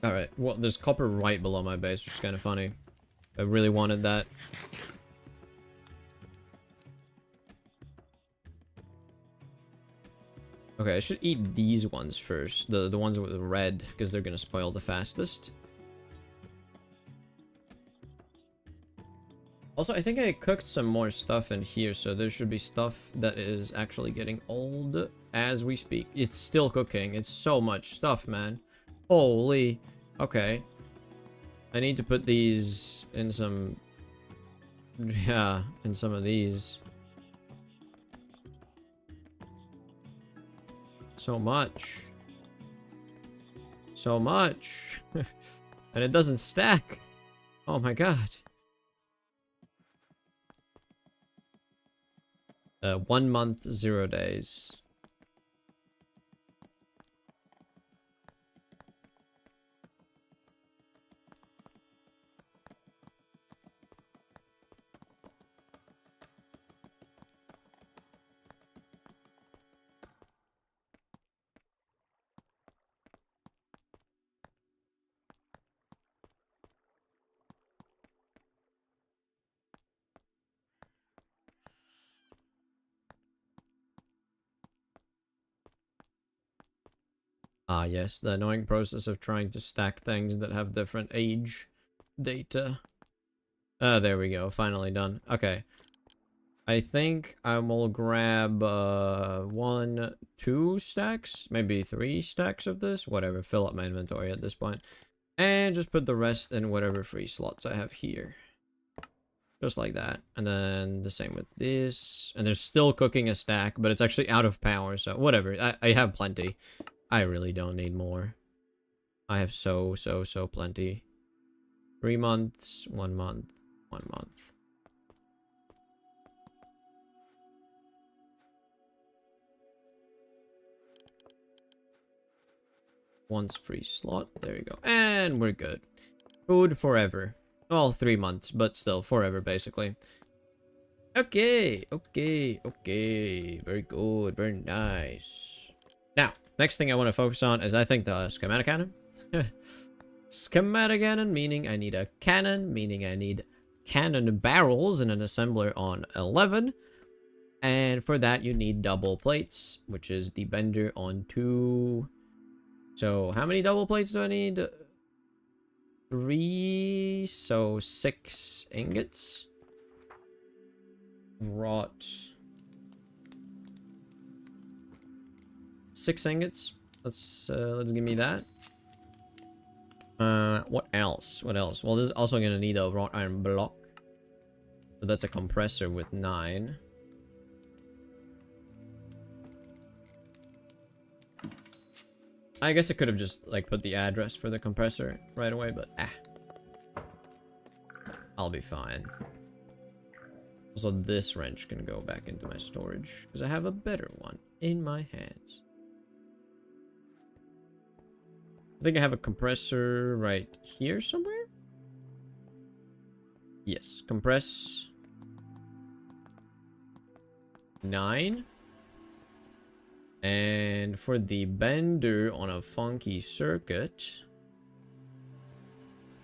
Alright, well, there's copper right below my base, which is kind of funny. I really wanted that. Okay, I should eat these ones first. The ones with the red, because they're gonna spoil the fastest. Also, I think I cooked some more stuff in here, so there should be stuff that is actually getting old as we speak. It's still cooking. It's so much stuff, man. Holy. Okay. I need to put these in some... Yeah, in some of these. So much. So much. And it doesn't stack. Oh my god. 1 month, 0 days. Ah, yes, the annoying process of trying to stack things that have different age data. There we go, finally done. Okay. I think I will grab 1, 2 stacks, maybe 3 stacks of this, whatever, fill up my inventory at this point. And just put the rest in whatever free slots I have here. Just like that. And then the same with this. And there's still cooking a stack, but it's actually out of power, so whatever. I have plenty. I really don't need more. I have so plenty. 3 months, 1 month, 1 month. Once free slot. There you go. And we're good. Food forever. Well, 3 months, but still forever, basically. Okay. Very good. Very nice. Now, next thing I want to focus on is I think the schematic cannon. Schematic cannon, meaning I need a cannon, meaning I need cannon barrels and an assembler on 11. And for that, you need double plates, which is the bender on 2. So, how many double plates do I need? 3, so 6 ingots. Wrought. 6 ingots. Let's give me that. What else? What else? Well, this is also gonna need a wrought iron block. So that's a compressor with 9. I guess I could have just, like, put the address for the compressor right away, but I'll be fine. Also, this wrench can go back into my storage, because I have a better one in my hands. I think I have a compressor right here somewhere? Yes, compress 9. And for the bender on a funky circuit,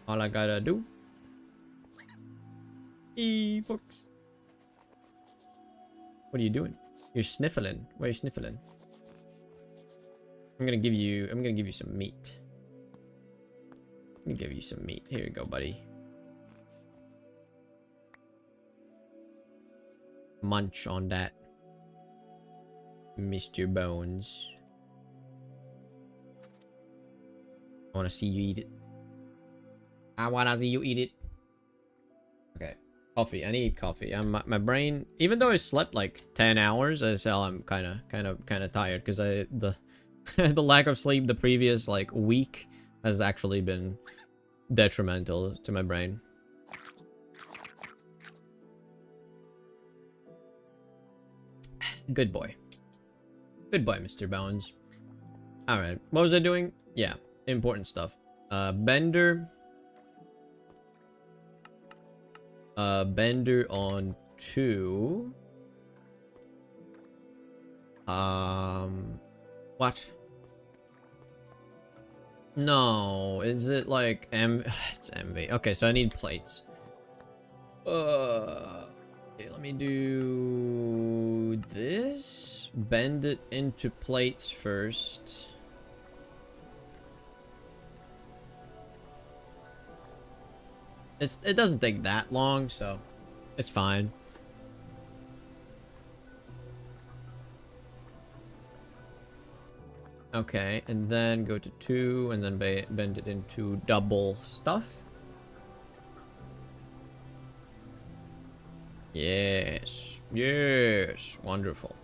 all I gotta do... folks. What are you doing? You're sniffling. Why are you sniffling? I'm gonna give you some meat. I'm gonna give you some meat. Here you go, buddy. Munch on that, Mr. Bones. I wanna see you eat it. I wanna see you eat it. Okay. Coffee. I need coffee. My brain, even though I slept like 10 hours, I still I'm kind of tired because the the lack of sleep the previous like week has actually been detrimental to my brain. Good boy. Good boy, Mr. Bones. All right. What was I doing? Yeah, important stuff. Bender. Bender on 2. What? No, is it like it's MV. Okay, so I need plates. Okay, let me do this. Bend it into plates first. It doesn't take that long, so it's fine. Okay, and then go to 2, and then bend it into double stuff. Yes, yes, wonderful.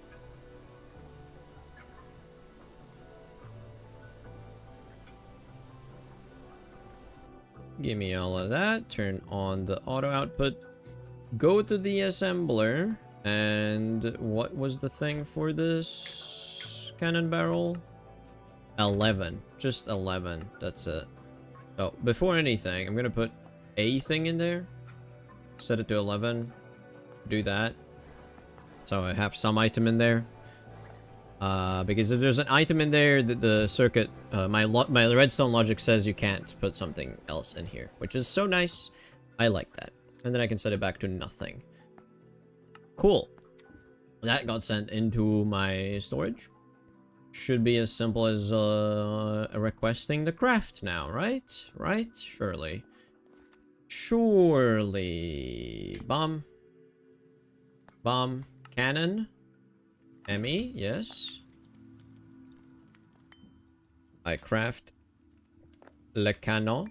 Give me all of that. Turn on the auto output. Go to the assembler. And what was the thing for this cannon barrel? 11. Just 11. That's it. So, before anything, I'm going to put a thing in there. Set it to 11. Do that. So I have some item in there. Because if there's an item in there, the circuit, my redstone logic says you can't put something else in here, which is so nice. I like that. And then I can set it back to nothing. Cool. That got sent into my storage. Should be as simple as requesting the craft now, right? Right? Surely. Surely. Bomb. Bomb. Cannon. Emmy, yes. I craft le canon.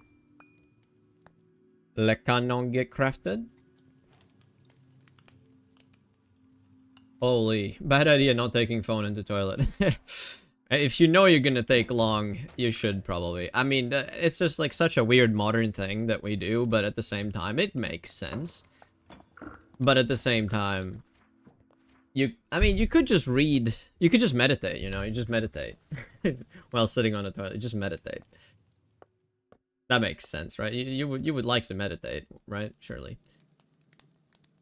Le canon get crafted. Holy, bad idea not taking phone into toilet. If you know you're gonna take long, you should probably. I mean, it's just like such a weird modern thing that we do, but at the same time, it makes sense. But at the same time, I mean, you could just read, you could just meditate, you know, you just meditate. While sitting on a toilet, just meditate. That makes sense, right? You would like to meditate, right? Surely.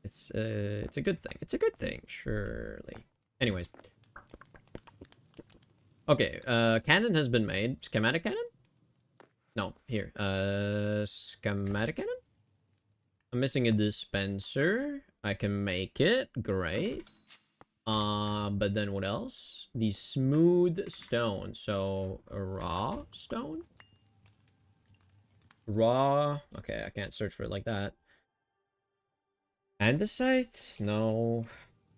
It's a good thing. It's a good thing, surely. Anyways. Okay, cannon has been made. Schematic cannon? No, here. Schematic cannon? I'm missing a dispenser. I can make it. Great. But then what else? The smooth stone. So, a raw stone? Raw. Okay, I can't search for it like that. Andesite? No.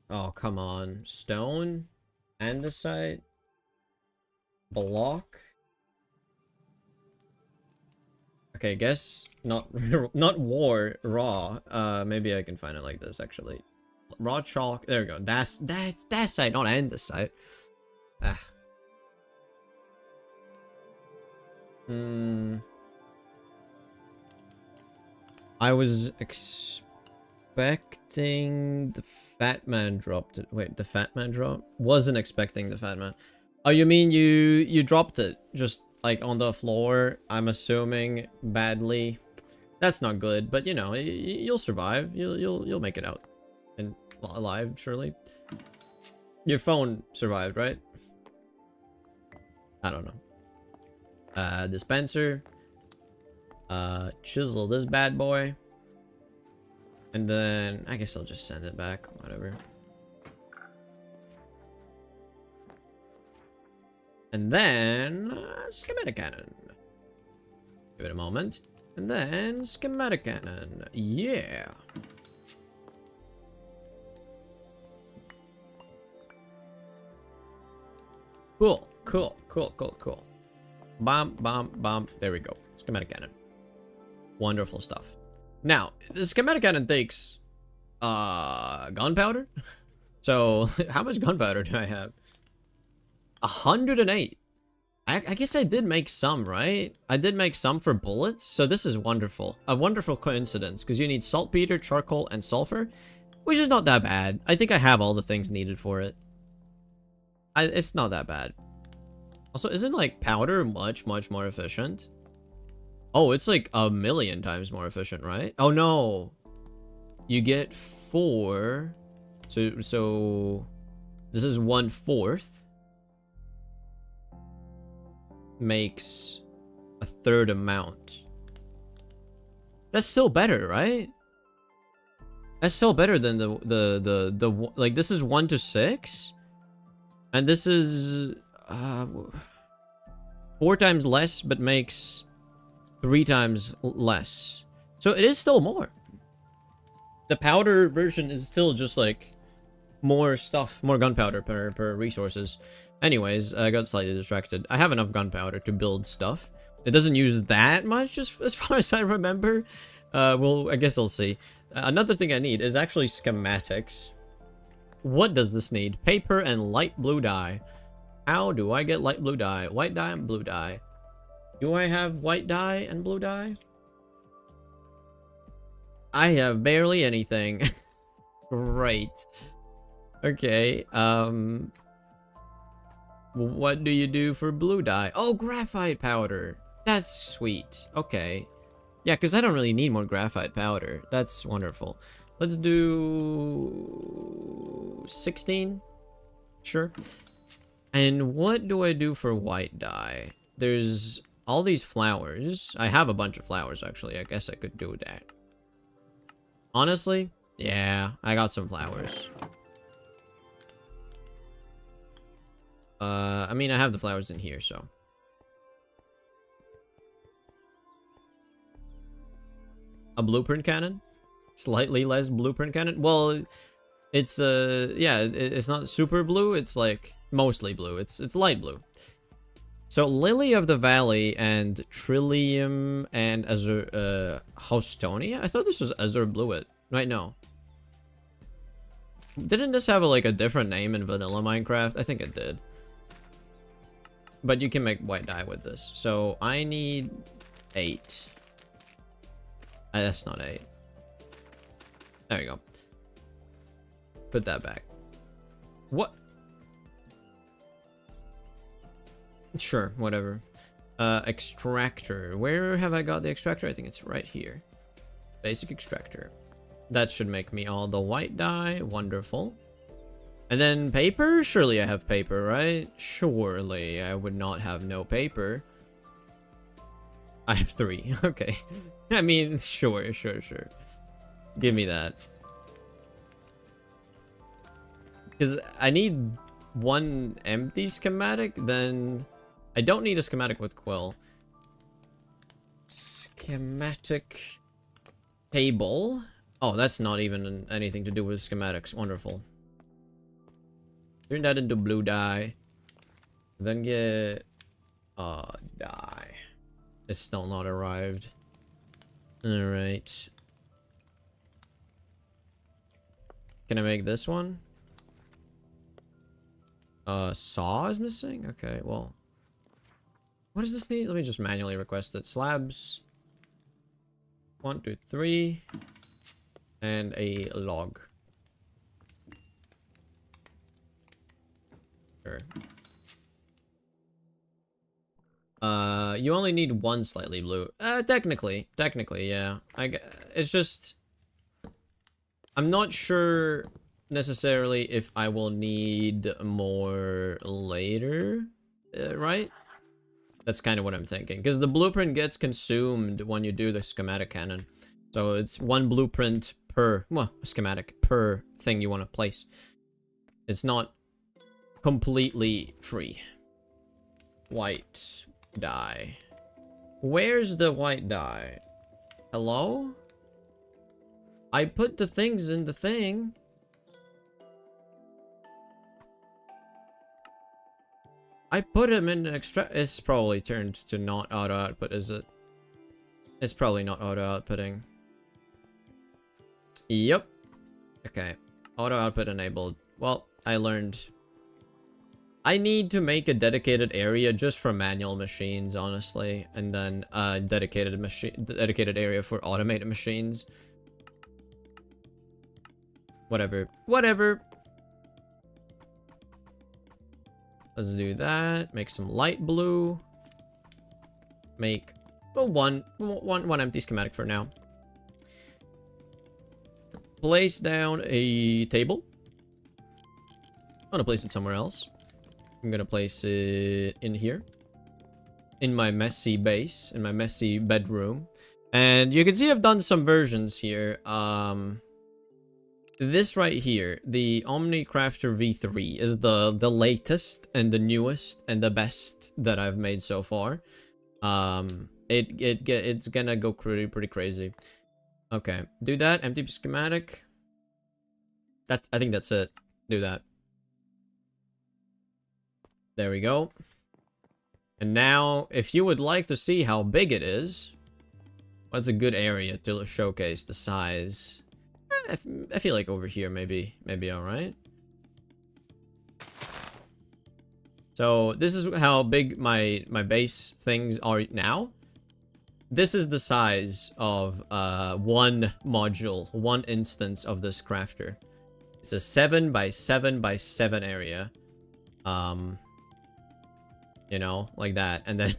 Oh, come on. Stone? Andesite? Block? Okay, guess not not raw. Maybe I can find it like this actually. Raw chalk. There we go. That's site, not andesite. Ah. I was expecting the fat man dropped it. Wait, the fat man dropped? Wasn't expecting the fat man. Oh, you mean you dropped it just like on the floor? I'm assuming badly. That's not good, but you know, you'll survive. You'll make it out and alive, surely. Your phone survived, right? I don't know. Dispenser. Chisel this bad boy. And then I guess I'll just send it back, whatever. And then schematic cannon. Give it a moment. And then schematic cannon. Yeah. Cool. Bomb. There we go. Schematic cannon. Wonderful stuff. Now, the schematic cannon takes gunpowder. So, how much gunpowder do I have? 108. I guess I did make some, right? I did make some for bullets, so this is wonderful. A wonderful coincidence, because you need saltpeter, charcoal, and sulfur, which is not that bad. I think I have all the things needed for it. It's not that bad. Also, isn't, like, powder much more efficient? Oh, it's, like, 1,000,000 times more efficient, right? Oh, no. You get 4. So this is 1/4. Makes a third amount. That's still better, right? That's still better than the like this is 1 to 6, and this is 4 times less, but makes 3 times less. So it is still more. The powder version is still just like more stuff, more gunpowder per resources. Anyways, I got slightly distracted. I have enough gunpowder to build stuff. It doesn't use that much as far as I remember. Well, I guess I'll see. Another thing I need is actually schematics. What does this need? Paper and light blue dye. How do I get light blue dye? White dye and blue dye. Do I have white dye and blue dye? I have barely anything. Great. Okay, what do you do for blue dye? Oh, graphite powder. That's sweet. Okay. Yeah, because I don't really need more graphite powder. That's wonderful. Let's do 16. Sure. And what do I do for white dye? There's all these flowers. I have a bunch of flowers, actually. I guess I could do that. Honestly, yeah, I got some flowers. I mean, I have the flowers in here, so. A blueprint cannon? Slightly less blueprint cannon? Well, it's, yeah, it's not super blue. It's, like, mostly blue. It's light blue. So, Lily of the Valley and Trillium and Houstonia? I thought this was Azure Bluet. Right, no. Didn't this have like a different name in vanilla Minecraft? I think it did. But you can make white dye with this. So I need 8. That's not 8. There you go. Put that back. What? Sure, whatever. Extractor. Where have I got the extractor? I think it's right here. Basic extractor. That should make me all the white dye. Wonderful. And then paper? Surely I have paper, right? Surely I would not have no paper. I have 3. Okay. I mean, sure. Give me that. Because I need 1 empty schematic, then I don't need a schematic with quill. Schematic table. Oh, that's not even anything to do with schematics. Wonderful. Turn that into blue dye. Then get dye. It's still not arrived. Alright. Can I make this one? Saw is missing? Okay, well. What does this need? Let me just manually request it. Slabs. 1, 2, 3. And a log. Sure. You only need 1 slightly blue. Technically, yeah. It's just I'm not sure necessarily if I will need more later, right? That's kind of what I'm thinking, because the blueprint gets consumed when you do the schematic cannon. So it's 1 blueprint per, well, schematic per thing you want to place. It's not completely free. White dye. Where's the white dye? Hello? I put the things in the thing. I put them in the extra. It's probably turned to not auto output, is it? It's probably not auto outputting. Yep. Okay. Auto output enabled. Well, I learned. I need to make a dedicated area just for manual machines, honestly, and then a dedicated area for automated machines. Whatever. Let's do that. Make some light blue. Make one empty schematic for now. Place down a table. I'm gonna place it somewhere else. I'm gonna place it in here. In my messy base. In my messy bedroom. And you can see I've done some versions here. This right here, the OMNICRAFTER V3, is the latest and the newest and the best that I've made so far. It's gonna go pretty crazy. Okay, do that. Empty schematic. I think that's it. Do that. There we go. And now, if you would like to see how big it is, what's a good area to showcase the size? I feel like over here maybe all right. So this is how big my base things are now. This is the size of 1 module, 1 instance of this crafter. It's a 7 by 7 by 7 area. You know, like that, and then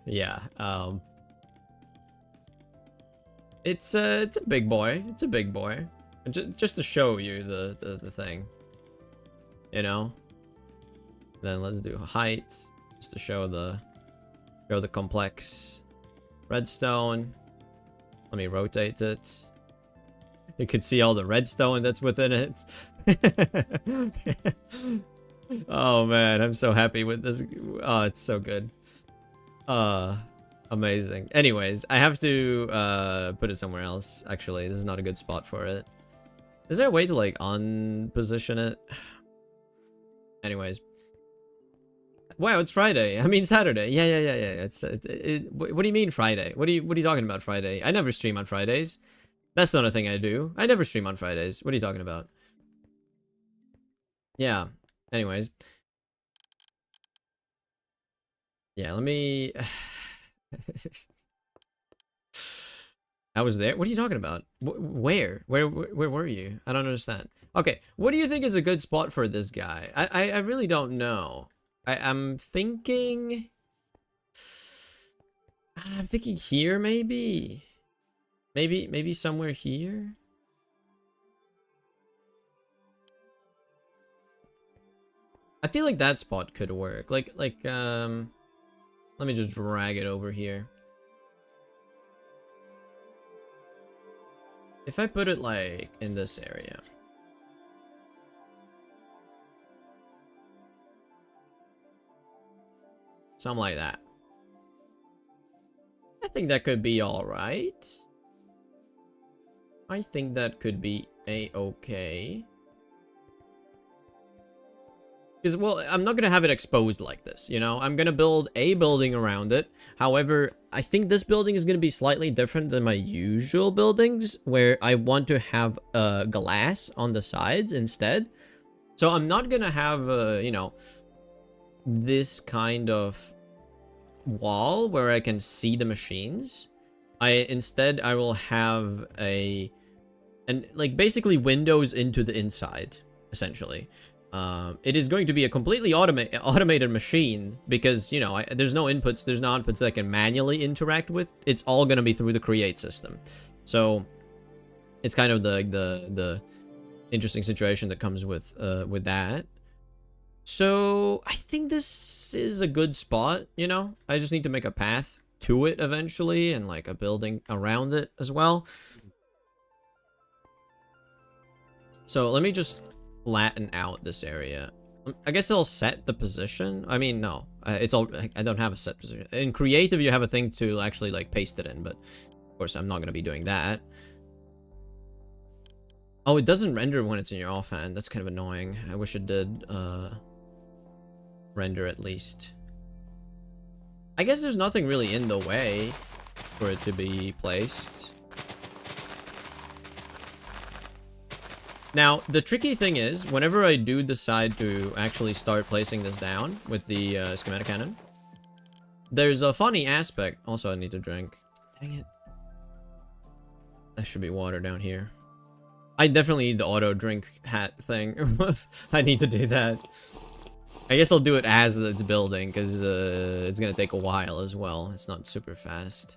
yeah. It's a big boy. It's a big boy. Just to show you the thing. You know? Then let's do height. Just to show the complex redstone. Let me rotate it. You can see all the redstone that's within it. Oh man, I'm so happy with this. Oh, it's so good. Amazing. Anyways, I have to put it somewhere else. Actually, this is not a good spot for it. Is there a way to like unposition it? Anyways. Wow, it's Friday. I mean Saturday. Yeah. What do you mean Friday? What are you talking about Friday? I never stream on Fridays. That's not a thing I do. I never stream on Fridays. What are you talking about? Yeah. Anyways. Yeah, let me... I was there? What are you talking about? Where? Where were you? I don't understand. Okay, what do you think is a good spot for this guy? I really don't know. I'm thinking... I'm thinking here, maybe? Maybe somewhere here? I feel like that spot could work. Let me just drag it over here. If I put it like in this area. Something like that. I think that could be alright. I think that could be a-okay. Because, well, I'm not going to have it exposed like this, you know? I'm going to build a building around it. However, I think this building is going to be slightly different than my usual buildings, where I want to have glass on the sides instead. So I'm not going to have, you know, this kind of wall where I can see the machines. Instead, I will have like, basically windows into the inside, essentially. It is going to be a completely automated machine because, you know, there's no inputs, there's no outputs that I can manually interact with. It's all going to be through the create system. So it's kind of the interesting situation that comes with that. So I think this is a good spot, you know? I just need to make a path to it eventually and like a building around it as well. So let me just flatten out this area. I guess I'll set the position. I mean, no, it's all, I don't have a set position. In creative, you have a thing to actually like paste it in, but of course I'm not going to be doing that. Oh, it doesn't render when it's in your offhand. That's kind of annoying. I wish it did render at least. I guess there's nothing really in the way for it to be placed. Now, the tricky thing is, whenever I do decide to actually start placing this down with the schematic cannon, there's a funny aspect. Also, I need to drink. Dang it. There should be water down here. I definitely need the auto drink hat thing. I need to do that. I guess I'll do it as it's building, because it's going to take a while as well. It's not super fast.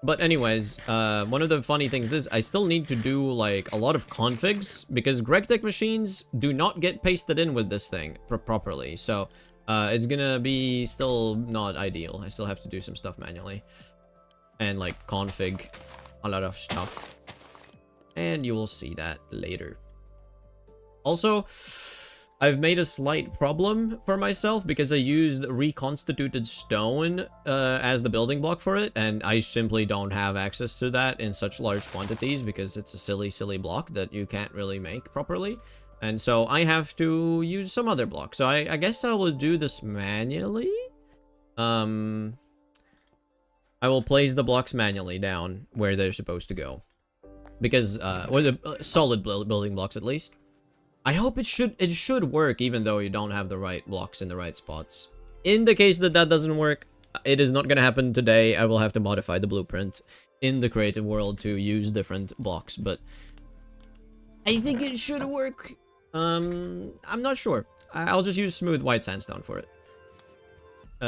But anyways, one of the funny things is I still need to do like a lot of configs because GregTech machines do not get pasted in with this thing properly. So it's gonna be still not ideal. I still have to do some stuff manually and like config a lot of stuff. And you will see that later. Also, I've made a slight problem for myself because I used reconstituted stone as the building block for it, and I simply don't have access to that in such large quantities because it's a silly block that you can't really make properly. And so I have to use some other block. So I guess I will do this manually. I will place the blocks manually down where they're supposed to go. Because, or the solid building blocks at least. I hope it should work even though you don't have the right blocks in the right spots. In the case that that doesn't work, it is not going to happen today. I will have to modify the blueprint in the creative world to use different blocks, but I think it should work. I'm not sure. I'll just use smooth white sandstone for it.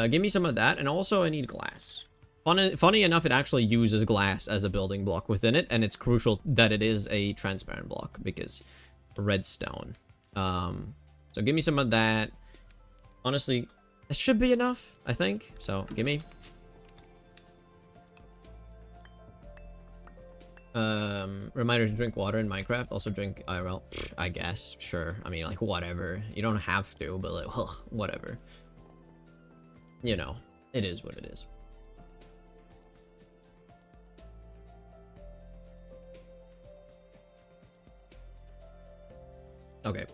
Give me some of that, and also I need glass. Funny enough, it actually uses glass as a building block within it, and it's crucial that it is a transparent block because redstone. So give me some of that. Honestly, it should be enough, I think. So give me. Reminder to drink water in Minecraft. Also drink IRL. I guess. Sure. I mean, like, whatever. You don't have to, but like, ugh, whatever. You know, it is what it is. Okay.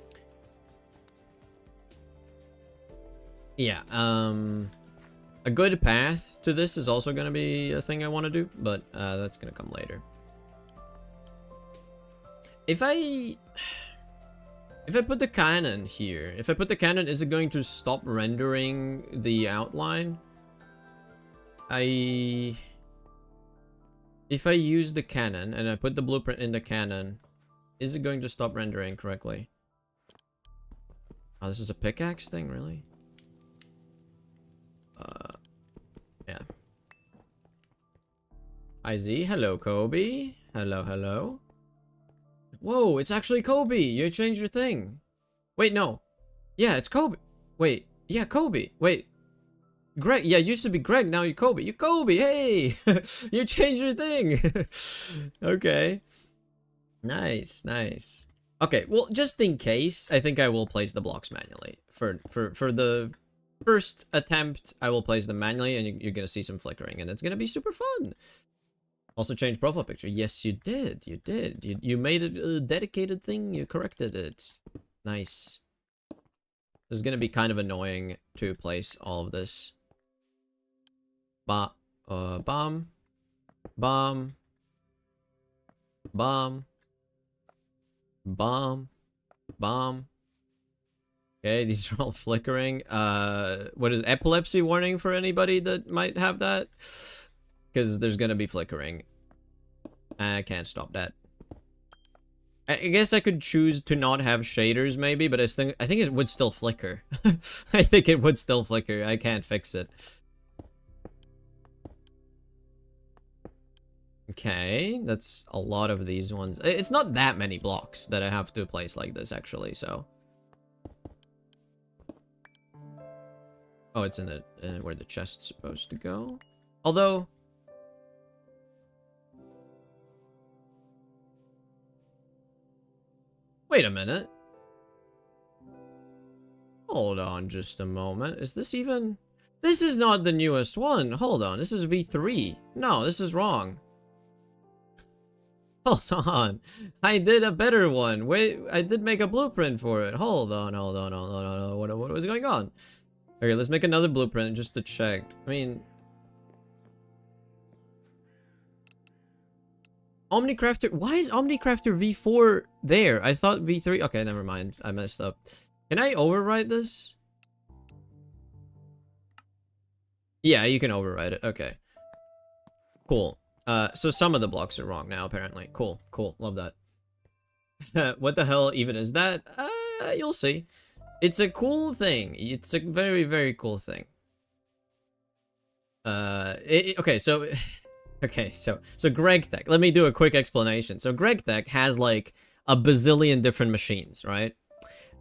Yeah, a good path to this is also going to be a thing I want to do, but that's going to come later. If I... If I put the cannon here, if I put the cannon, is it going to stop rendering the outline? If I use the cannon and I put the blueprint in the cannon, is it going to stop rendering correctly? Oh, this is a pickaxe thing, really? Yeah. IZ, hello, Kobe. Hello, hello. Whoa, it's actually Kobe. You changed your thing. Wait, no. Yeah, it's Kobe. Wait, yeah, Kobe. Wait. Greg, yeah, it used to be Greg, now you're Kobe. You Kobe, hey! You changed your thing. Okay. Nice, nice. Okay, well, just in case, I think I will place the blocks manually. For the first attempt, I will place them manually, and you're gonna see some flickering, and it's gonna be super fun. Also change profile picture. Yes, you did. You did. You made it a dedicated thing. You corrected it. Nice. This is gonna be kind of annoying to place all of this. Bomb. Bomb. Bomb. Bomb. Bomb. Okay, these are all flickering. What is epilepsy warning for anybody that might have that? Because there's gonna be flickering. I can't stop that. I guess I could choose to not have shaders maybe, but I think it would still flicker. I think it would still flicker. I can't fix it. Okay, that's a lot of these ones. It's not that many blocks that I have to place like this, actually, so. Oh, it's in the where the chest's supposed to go. Although... Wait a minute. Hold on just a moment. Is this even... This is not the newest one. Hold on. This is V3. No, this is wrong. Hold on. I did a better one. Wait, I did make a blueprint for it. Hold on. What was going on? Okay, let's make another blueprint just to check. I mean... OMNICRAFTER, why is OMNICRAFTER V4 there? I thought V3, okay, never mind, I messed up. Can I overwrite this? Yeah, you can overwrite it, okay. Cool. So some of the blocks are wrong now, apparently. Cool, love that. What the hell even is that? You'll see. It's a cool thing. It's a very, very cool thing. Okay, so... Okay, so GregTech, let me do a quick explanation. So GregTech has like a bazillion different machines, right?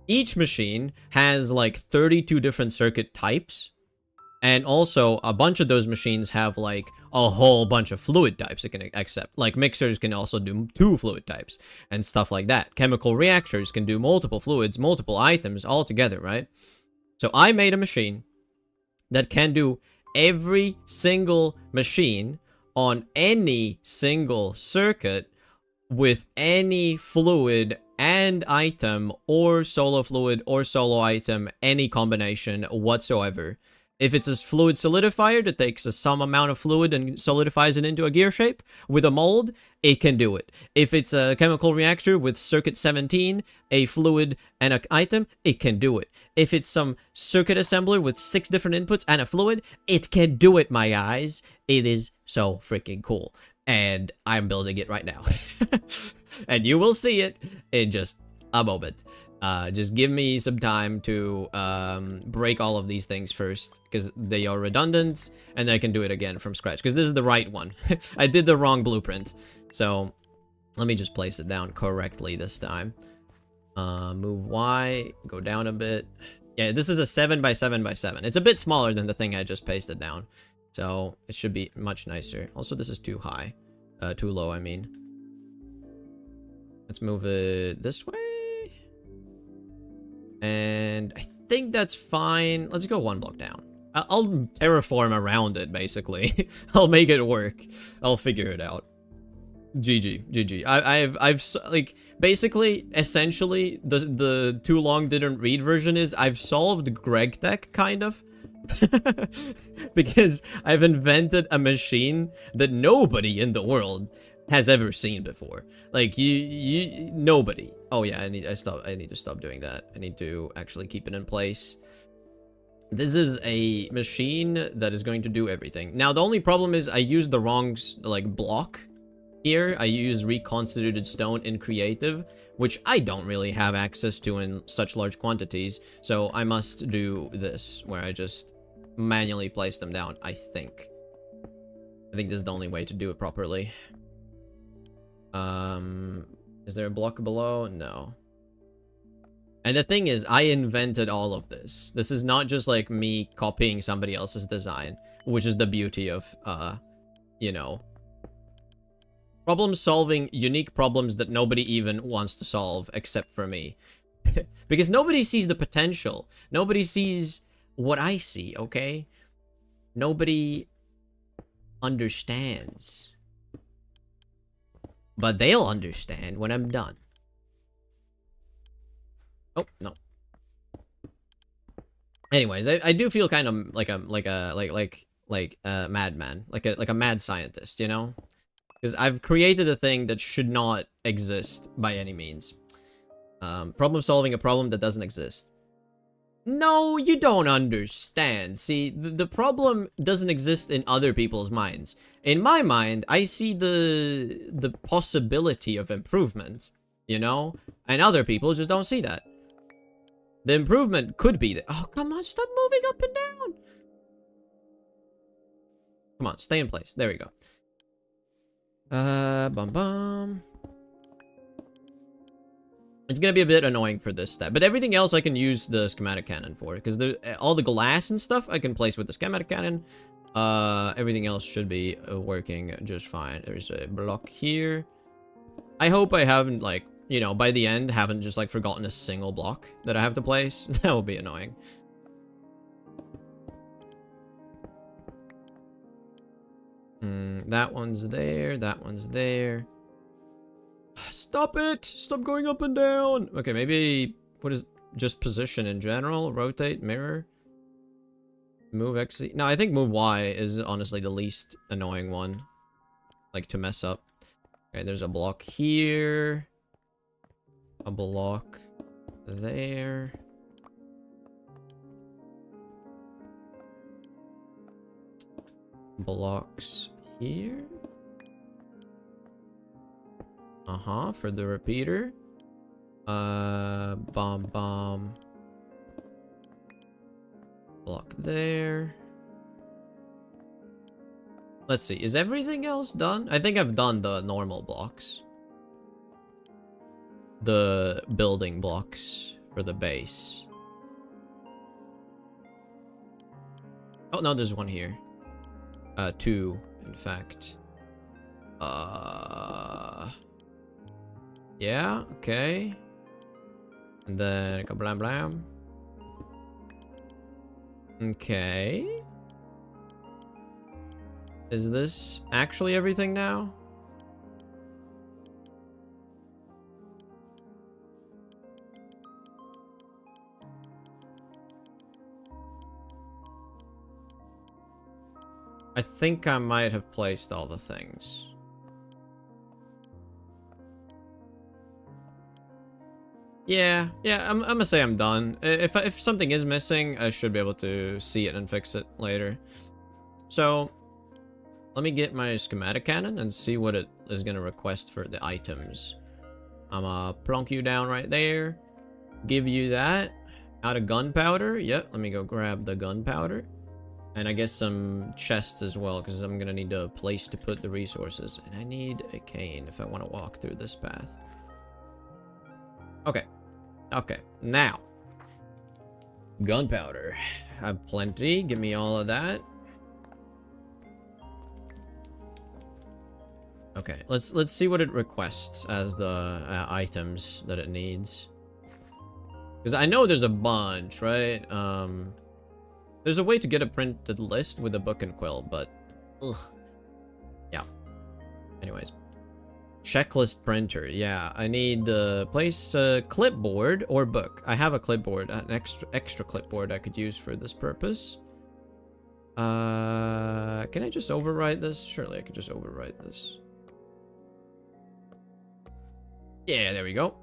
Each machine has like 32 different circuit types. And also a bunch of those machines have like a whole bunch of fluid types it can accept. Like mixers can also do 2 fluid types and stuff like that. Chemical reactors can do multiple fluids, multiple items all together, right? So I made a machine that can do every single machine on any single circuit with any fluid and item or solo fluid or solo item, any combination whatsoever. If it's a fluid solidifier that takes some amount of fluid and solidifies it into a gear shape with a mold, it can do it. If it's a chemical reactor with circuit 17, a fluid and an item, it can do it. If it's some circuit assembler with 6 different inputs and a fluid, it can do it, my guys. It is so freaking cool. And I'm building it right now. And you will see it in just a moment. Just give me some time to break all of these things first, because they are redundant, and then I can do it again from scratch, because this is the right one. I did the wrong blueprint. So let me just place it down correctly this time. Move Y, go down a bit. Yeah, this is a 7 by 7 by 7. It's a bit smaller than the thing I just pasted down, so it should be much nicer. Also, this is too high. Too low, I mean. Let's move it this way. And I think that's fine. Let's go 1 block down. I'll terraform around it, basically. I'll make it work. I'll figure it out. GG. I've like, basically, essentially, the too long didn't read version is I've solved GregTech, kind of. Because I've invented a machine that nobody in the world has ever seen before. Like, nobody. Oh yeah, I need to stop doing that. I need to actually keep it in place. This is a machine that is going to do everything. Now the only problem is I used the wrong like block here. I use reconstituted stone in creative, which I don't really have access to in such large quantities. So I must do this where I just manually place them down. I think this is the only way to do it properly. Is there a block below? No. And the thing is, I invented all of this. This is not just like me copying somebody else's design, which is the beauty of, you know, problem solving unique problems that nobody even wants to solve except for me. Because nobody sees the potential. Nobody sees what I see, okay? Nobody understands. But they'll understand when I'm done. Oh, no. Anyways, I do feel kind of like a madman, like a mad scientist, you know? Because I've created a thing that should not exist by any means. Problem solving a problem that doesn't exist. No, you don't understand. See, the problem doesn't exist in other people's minds. In my mind, I see the possibility of improvement, you know? And other people just don't see that. The improvement could be that. Oh, come on, stop moving up and down. Come on, stay in place. There we go. Bum. It's gonna be a bit annoying for this step, but everything else I can use the schematic cannon for, because all the glass and stuff I can place with the schematic cannon. Everything else should be working just fine. There's a block here. I hope I haven't, like, you know, by the end, haven't just, like, forgotten a single block that I have to place. That would be annoying. That one's there. That one's there. Stop it! Stop going up and down! Okay, maybe... What is... Just position in general? Rotate, mirror? Move X... No, I think move Y is honestly the least annoying one. Like, to mess up. Okay, there's a block here. A block there. Blocks here. For the repeater. Bomb. Block there. Let's see, is everything else done? I think I've done the normal blocks. The building blocks for the base. Oh, no, there's one here. Two, in fact. Yeah, okay. And then kablam blam. Okay. Is this actually everything now? I think I might have placed all the things. Yeah, I'm gonna say I'm done. If something is missing, I should be able to see it and fix it later. So, let me get my schematic cannon and see what it is gonna request for the items. I'm gonna plunk you down right there. Give you that. Out of gunpowder. Yep, let me go grab the gunpowder. And I guess some chests as well, because I'm gonna need a place to put the resources. And I need a cane if I want to walk through this path. Okay. Okay, now. Gunpowder. I have plenty. Give me all of that. Okay, let's see what it requests as the items that it needs. Because I know there's a bunch, right? There's a way to get a printed list with a book and quill, but... Ugh. Yeah. Anyways. Checklist printer. Yeah, I need to place a clipboard or book. I have a clipboard, an extra clipboard I could use for this purpose. Can I just overwrite this? Surely I could just overwrite this. Yeah, there we go.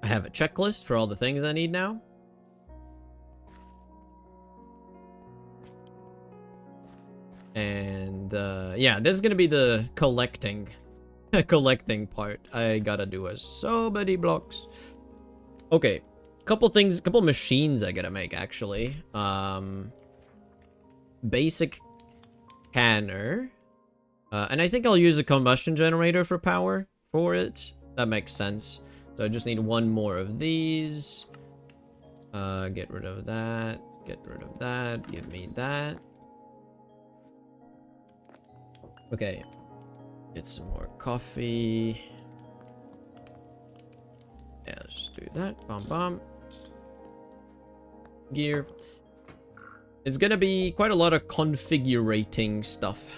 I have a checklist for all the things I need now. And yeah, this is gonna be the collecting collecting part. I gotta do so many blocks. Okay, couple machines I gotta make actually. Basic canner, and I think I'll use a combustion generator for power for it. That makes sense. So I just need one more of these. Get rid of that. Get rid of that. Give me that. Okay. Get some more coffee. Yeah, let's do that. Bum bum. Gear. It's gonna be quite a lot of configurating stuff.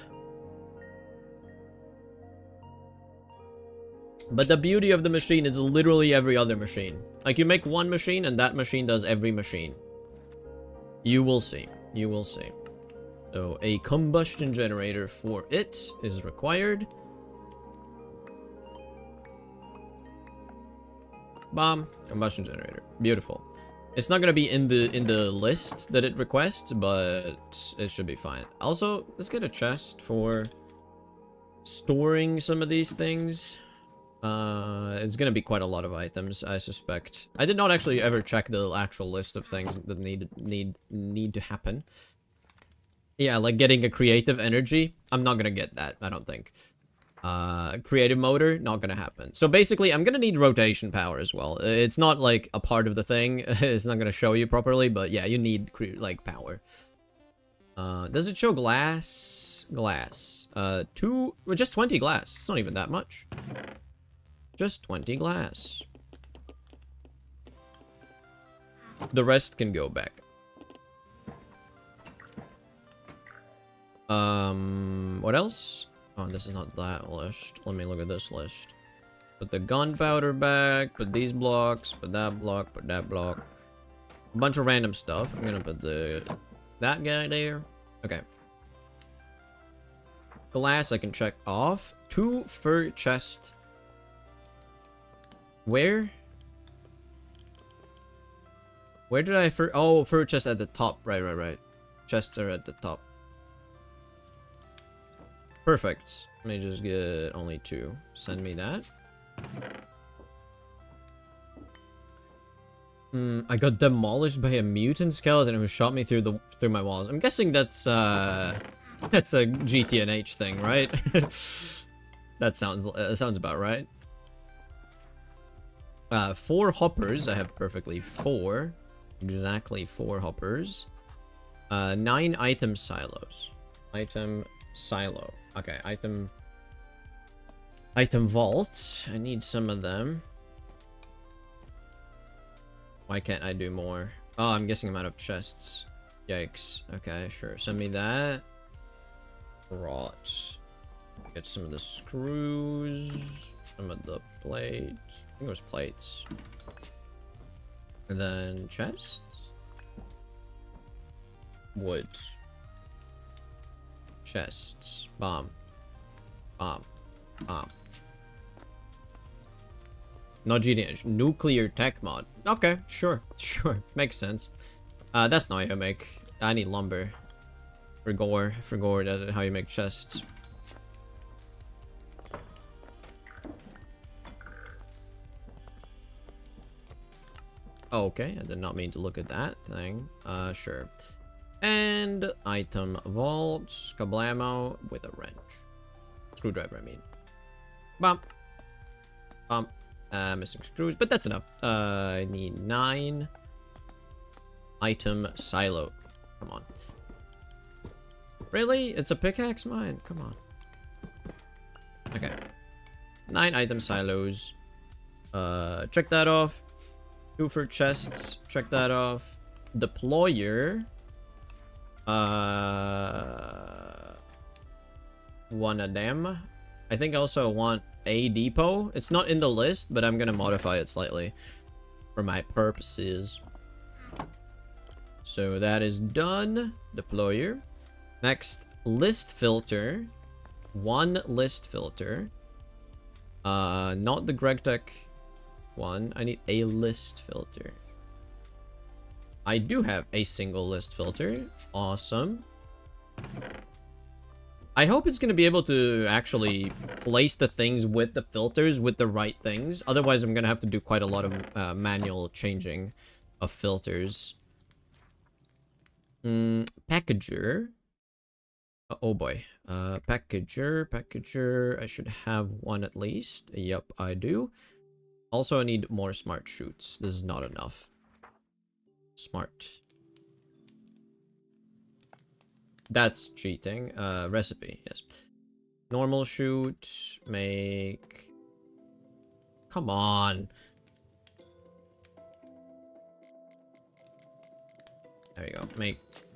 But the beauty of the machine is literally every other machine. Like, you make one machine and that machine does every machine. You will see. You will see. So, a combustion generator for it is required. Bomb. Combustion generator. Beautiful. It's not gonna be in the list that it requests, but it should be fine. Also, let's get a chest for storing some of these things. It's gonna be quite a lot of items, I suspect. I did not actually ever check the actual list of things that need to happen. Yeah, like getting a creative energy. I'm not gonna get that, I don't think. Creative motor, not gonna happen. So basically, I'm gonna need rotation power as well. It's not like a part of the thing. It's not gonna show you properly, but yeah, you need like power. Does it show glass? Glass. Well, just 20 glass. It's not even that much. Just 20 glass. The rest can go back. What else? Oh, this is not that list. Let me look at this list. Put the gunpowder back, put these blocks, put that block, put that block. A bunch of random stuff. I'm gonna put that guy there. Okay. Glass I can check off. 2 fur chest. Where? Where did I oh, fur chest at the top. Right. Chests are at the top. Perfect. Let me just get only 2. Send me that. I got demolished by a mutant skeleton who shot me through my walls. I'm guessing that's a GTNH thing, right? That sounds about right. 4 hoppers. I have perfectly 4. Exactly 4 hoppers. 9 item silos. Item silo. Okay, item vaults. I need some of them. Why can't I do more? Oh, I'm guessing I'm out of chests. Yikes. Okay, sure. Send me that. Rot. Get some of the screws. Some of the plates. I think it was plates. And then chests. Wood. Chests. Bomb. Bomb. Bomb. Not GTH. Nuclear tech mod. Okay, sure. Sure. Makes sense. That's not how you make. I need lumber. For gore. For gore, that's how you make chests. Okay, I did not mean to look at that thing. Sure. And item vaults, kablamo with a wrench. Screwdriver, I mean. Bump. Bump. Missing screws, but that's enough. I need 9. Item silo. Come on. Really? It's a pickaxe mine? Come on. Okay. 9 item silos. Check that off. 2 for chests. Check that off. Deployer. 1 of them. I think also I want a depot. It's not in the list, but I'm gonna modify it slightly for my purposes. So that is done. Deployer. Next, list filter. 1 list filter. Not the GregTech one. I need a list filter. I do have a single list filter. Awesome. I hope it's going to be able to actually place the things with the filters with the right things. Otherwise, I'm going to have to do quite a lot of manual changing of filters. Packager. Oh boy. Packager. I should have one at least. Yep, I do. Also, I need more smart shoots. This is not enough. Smart. That's cheating. Recipe, yes. Normal shoot. Make... Come on. There you go.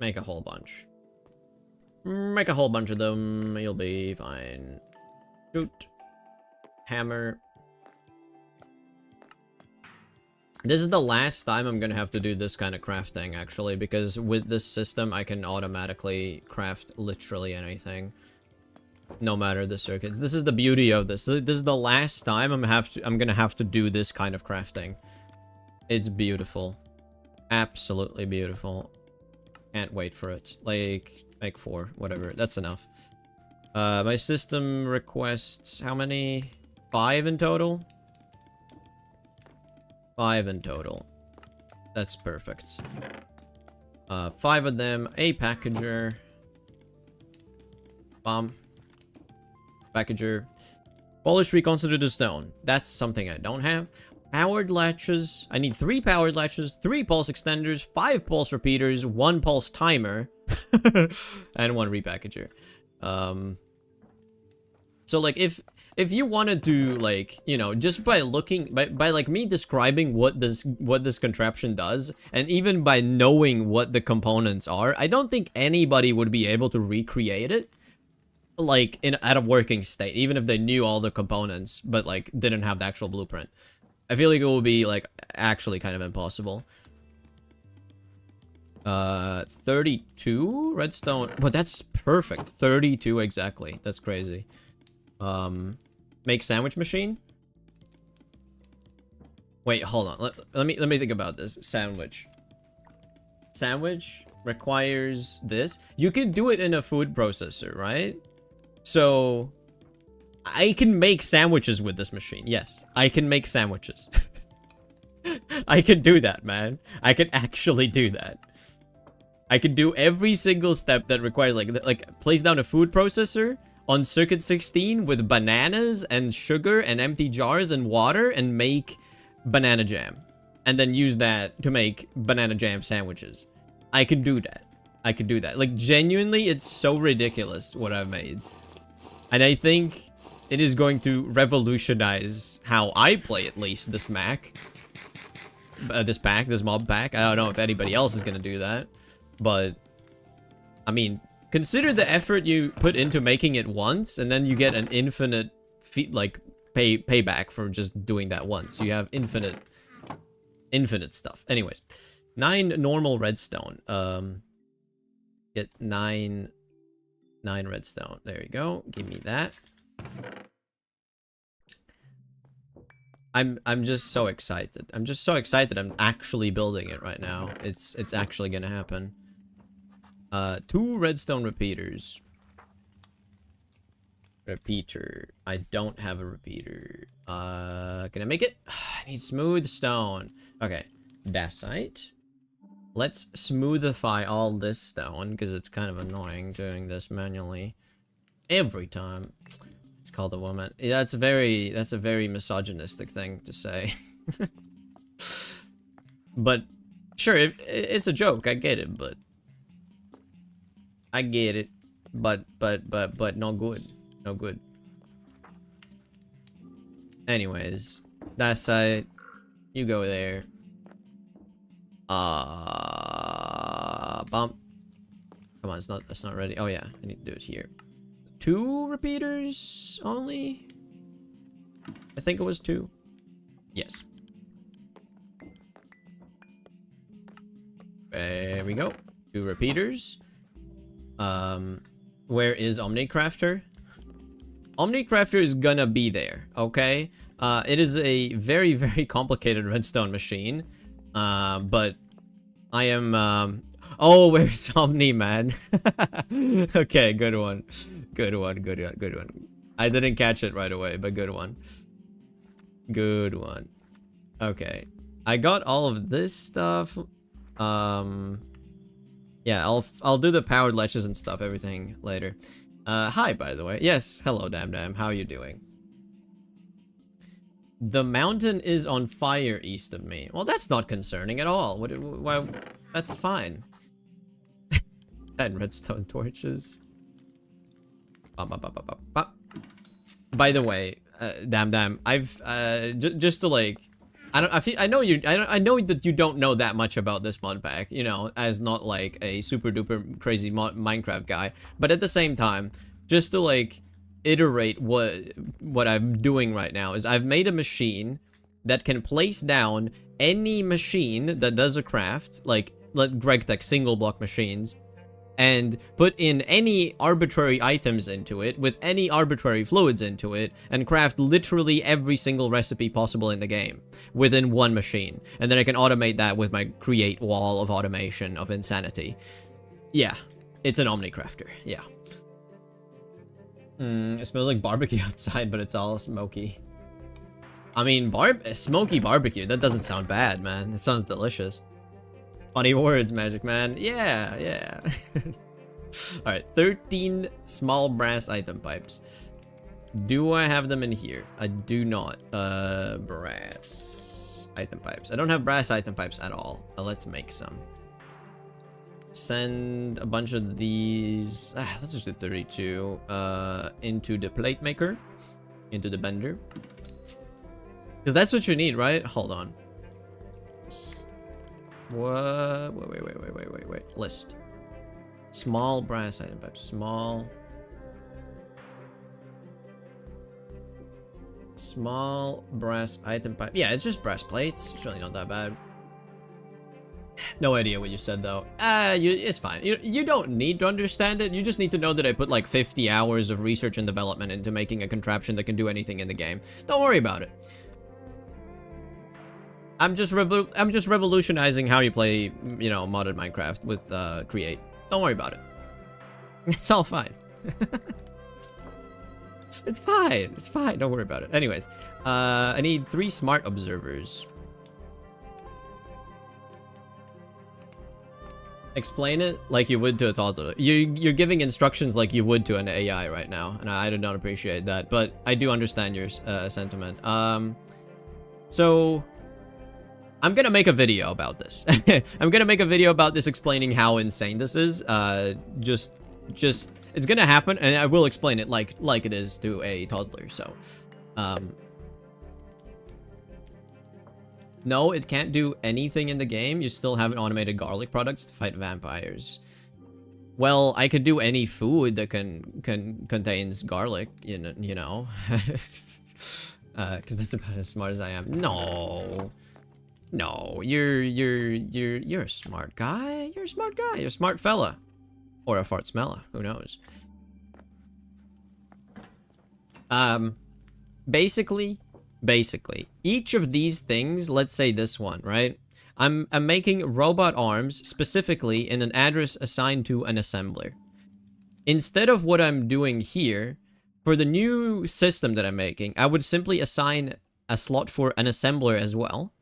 Make a whole bunch. Make a whole bunch of them. You'll be fine. Shoot. Hammer. This is the last time I'm gonna have to do this kind of crafting, actually, because with this system, I can automatically craft literally anything. No matter the circuits. This is the beauty of this. This is the last time I'm gonna have to do this kind of crafting. It's beautiful. Absolutely beautiful. Can't wait for it. Like, make 4, whatever. That's enough. My system requests how many? 5 in total? 5 in total. That's perfect. 5 of them. A packager. Bomb. Packager. Polish reconstituted stone. That's something I don't have. Powered latches. I need 3 powered latches, 3 pulse extenders, 5 pulse repeaters, 1 pulse timer, and 1 repackager. So like if you wanted to, like, you know, just by looking by like me describing what this contraption does, and even by knowing what the components are, I don't think anybody would be able to recreate it like at a working state, even if they knew all the components but like didn't have the actual blueprint. I feel like it will be like actually kind of impossible. 32 redstone, but that's perfect. 32 exactly. That's crazy. Make sandwich machine. Wait, hold on. Let me think about this. Sandwich requires this. You can do it in a food processor, right? So I can make sandwiches with this machine. Yes, I can make sandwiches. I can do that, man. I can actually do that. I can do every single step that requires like place down a food processor on circuit 16 with bananas and sugar and empty jars and water and make banana jam. And then use that to make banana jam sandwiches. I can do that. I can do that. Like, genuinely, it's so ridiculous what I've made. And I think it is going to revolutionize how I play, at least, this Mac. This mob pack. I don't know if anybody else is going to do that. But, I mean, consider the effort you put into making it once, and then you get an infinite, payback for just doing that once. You have infinite stuff. Anyways, 9 normal redstone. Get 9 redstone. There you go. Give me that. I'm just so excited. I'm just so excited. I'm actually building it right now. It's actually gonna happen. 2 redstone repeaters. Repeater. I don't have a repeater. Can I make it? I need smooth stone. Okay. Dacite. Let's smoothify all this stone, because it's kind of annoying doing this manually every time. It's called a woman. Yeah, that's a very misogynistic thing to say. But sure, it's a joke. I get it, but no good. No good. Anyways, that's you go there. Bump. Come on, it's not ready. Oh yeah, I need to do it here. 2 repeaters only? I think it was 2. Yes. There we go. 2 repeaters. Where is OMNICRAFTER? OMNICRAFTER is gonna be there, okay? It is a very, very complicated redstone machine. But I am, oh, where's Omni, man? Okay, good one. Good one, good one, good one. I didn't catch it right away, but good one. Good one. Okay. I got all of this stuff. Yeah, I'll do the powered ledges and stuff, everything later. Hi, by the way. Yes, hello, Damn. How are you doing? The mountain is on fire east of me. Well, that's not concerning at all. Why? That's fine. 10 redstone torches. By the way, Damn, I've just to like, I know that you don't know that much about this mod pack, you know, as not like a super duper crazy Minecraft guy, but at the same time, just to like iterate what I'm doing right now is I've made a machine that can place down any machine that does a craft, like GregTech single block machines, and put in any arbitrary items into it with any arbitrary fluids into it and craft literally every single recipe possible in the game within one machine. And then I can automate that with my create wall of automation of insanity. Yeah, it's an OMNICRAFTER. Yeah. It smells like barbecue outside, but it's all smoky. I mean, smoky barbecue, that doesn't sound bad, man. It sounds delicious. Funny words, Magic Man. Yeah. Alright, 13 small brass item pipes. Do I have them in here? I do not. Brass item pipes. I don't have brass item pipes at all. Let's make some. Send a bunch of these. Let's just do 32 into the plate maker, into the bender, because that's what you need, right? Hold on. What? Wait. List. Small brass item pipe. Small brass item pipe. Yeah, it's just brass plates. It's really not that bad. No idea what you said though. It's fine. You don't need to understand it. You just need to know that I put like 50 hours of research and development into making a contraption that can do anything in the game. Don't worry about it. I'm just revolutionizing how you play, you know, modded Minecraft with Create. Don't worry about it. It's all fine. It's fine. It's fine. Don't worry about it. Anyways, I need 3 smart observers. Explain it like you would to a toddler. You're giving instructions like you would to an AI right now, and I do not appreciate that, but I do understand your sentiment. So I'm gonna make a video about this. I'm gonna make a video about this explaining how insane this is. Just it's gonna happen, and I will explain it like it is to a toddler. So, no, it can't do anything in the game. You still have automated garlic products to fight vampires. Well, I could do any food that contains garlic, you know, because that's about as smart as I am. No, you're a smart guy. You're a smart guy. You're a smart fella, or a fart smeller. Who knows? Basically, each of these things. Let's say this one, right? I'm making robot arms specifically in an address assigned to an assembler. Instead of what I'm doing here, for the new system that I'm making, I would simply assign a slot for an assembler as well.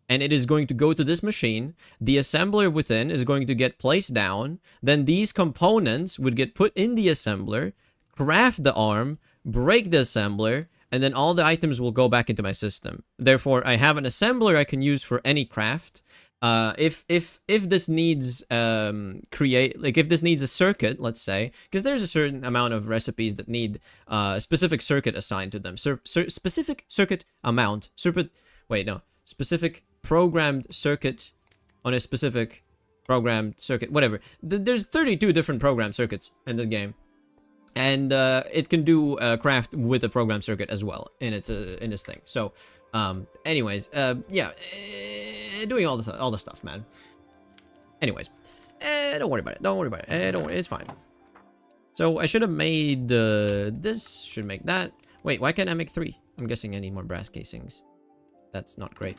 And it is going to go to this machine. The assembler within is going to get placed down. Then these components would get put in the assembler, craft the arm, break the assembler, and then all the items will go back into my system. Therefore, I have an assembler I can use for any craft. If this needs if this needs a circuit, let's say, because there's a certain amount of recipes that need a specific circuit assigned to them. Specific circuit amount. Specific programmed circuit on a specific programmed circuit, whatever. There's 32 different programmed circuits in this game, and it can do craft with a programmed circuit as well in this thing. So, anyways, yeah, doing all the stuff, man. Anyways, don't worry about it. Don't worry about it. Don't worry, it's fine. So I should have made this. Should make that. Wait, why can't I make 3? I'm guessing I need more brass casings. That's not great.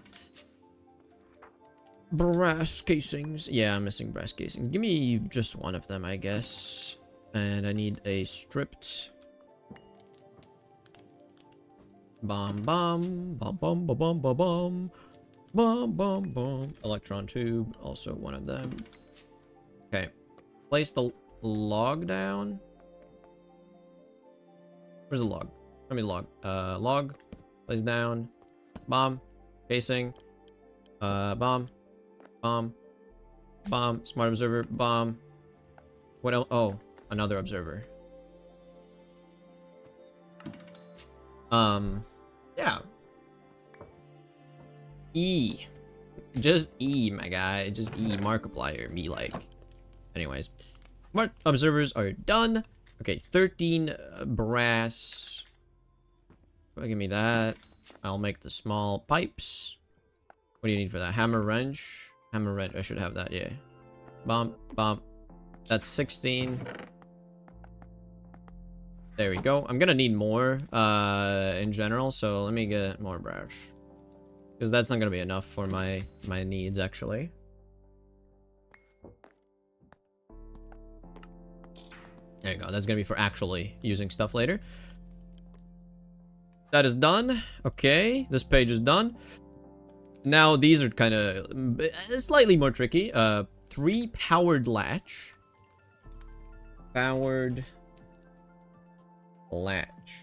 Brass casings. Yeah, I'm missing brass casings. Give me just one of them, I guess. And I need a stripped. Bomb, bomb, bomb, bomb, bomb, bomb, bomb, bomb, bomb, bomb, bomb. Electron tube, also one of them. Okay, place the log down. Where's the log? Let me log. Log, place down. Bomb, casing. Bomb, bomb, bomb. Smart observer, bomb. What else? Oh, another observer. Yeah. E. Just E, my guy. Just E. Markiplier. Me like. Anyways. Smart observers are done. Okay, 13 brass. Give me that. I'll make the small pipes. What do you need for that? Hammer wrench. Hammer wrench. I should have that, yeah. Bomb. Bomb. That's 16. There we go. I'm gonna need more in general, so let me get more brass. Because that's not gonna be enough for my needs, actually. There you go. That's gonna be for actually using stuff later. That is done. Okay, this page is done. Now these are kind of slightly more tricky. 3 powered latch. Powered latch.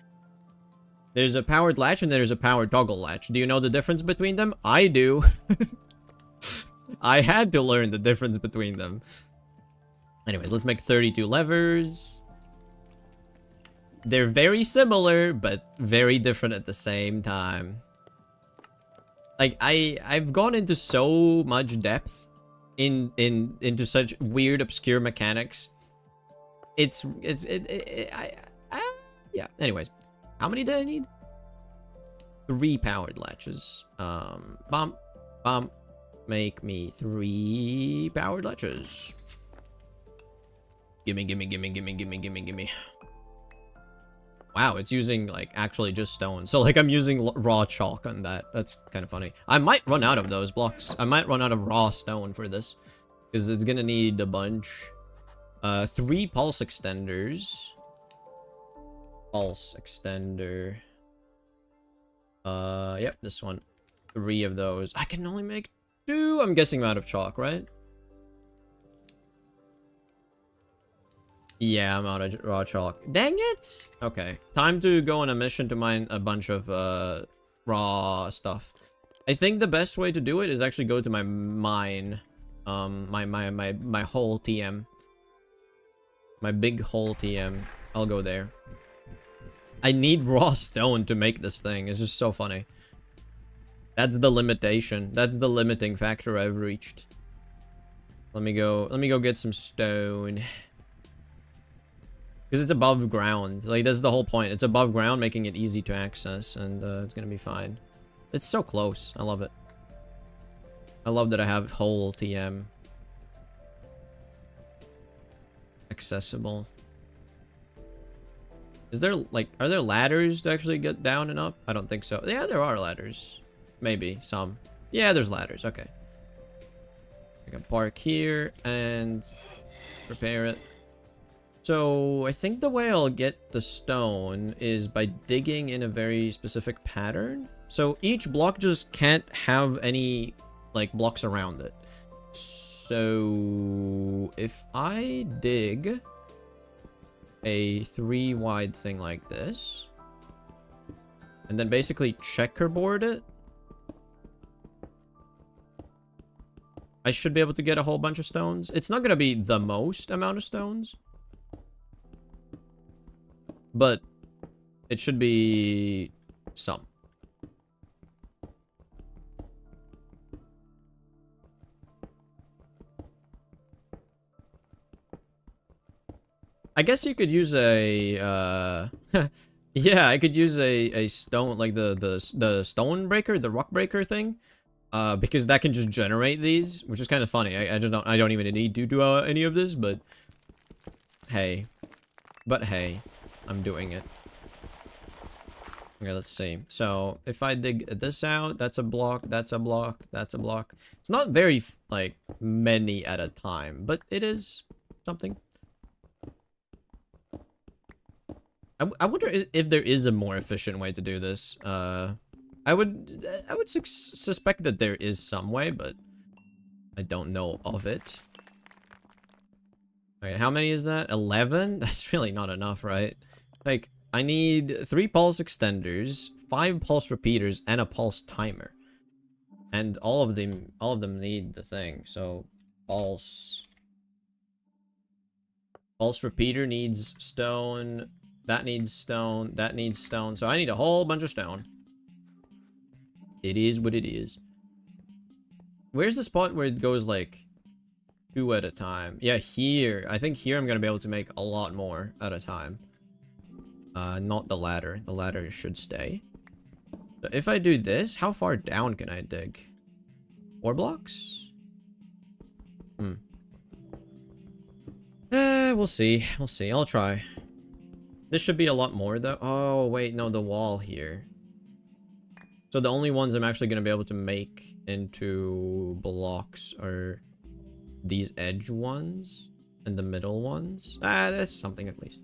There's a powered latch and there's a powered toggle latch. Do you know the difference between them? I do. I had to learn the difference between them. Anyways, let's make 32 levers. They're very similar, but very different at the same time. Like, I've gone into so much depth into such weird, obscure mechanics. Yeah. Anyways, how many do I need? 3 powered latches. Bomb. Make me 3 powered latches. Gimme. Wow, it's using, like, actually just stone. So, like, I'm using raw chalk on that. That's kind of funny. I might run out of those blocks. I might run out of raw stone for this. Because it's gonna need a bunch. 3 pulse extenders. Pulse extender. Yep, this one. 3 of those. I can only make 2. I'm guessing I'm out of chalk, right? Yeah, I'm out of raw chalk. Dang it! Okay, time to go on a mission to mine a bunch of raw stuff. I think the best way to do it is actually go to my mine. My whole TM. My big hole TM. I'll go there. I need raw stone to make this thing. It's just so funny. That's the limitation. That's the limiting factor I've reached. Let me go get some stone. Because it's above ground. Like, that's the whole point. It's above ground, making it easy to access. And it's gonna be fine. It's so close. I love it. I love that I have whole TM. Accessible. Is there, like, are there ladders to actually get down and up? I don't think so. Yeah, there are ladders. Maybe, some. Yeah, there's ladders. Okay. I can park here and prepare it. So, I think the way I'll get the stone is by digging in a very specific pattern. So, each block just can't have any, like, blocks around it. So, if I dig a 3 wide thing like this, and then basically checkerboard it, I should be able to get a whole bunch of stones. It's not going to be the most amount of stones, but it should be some. I guess you could use a yeah, I could use a stone, like the stone breaker, the rock breaker thing, because that can just generate these, which is kind of funny. I don't even need to do any of this, but hey, I'm doing it. Okay, let's see. So if I dig this out, that's a block, that's a block, that's a block. It's not very, like, many at a time, but it is something. I wonder if there is a more efficient way to do this. I would suspect that there is some way, but I don't know of it. Okay, how many is that? 11? That's really not enough, right? Like, I need 3 pulse extenders, 5 pulse repeaters, and a pulse timer. And all of them need the thing. So, pulse repeater needs stone. That needs stone. That needs stone. So I need a whole bunch of stone. It is what it is. Where's the spot where it goes like 2 at a time? Yeah, here. I think here I'm gonna be able to make a lot more at a time. Not the ladder. The ladder should stay. So if I do this, how far down can I dig? 4 blocks? We'll see. We'll see. I'll try. This should be a lot more, though. Oh, wait. No, the wall here. So the only ones I'm actually going to be able to make into blocks are these edge ones and the middle ones. That's something at least.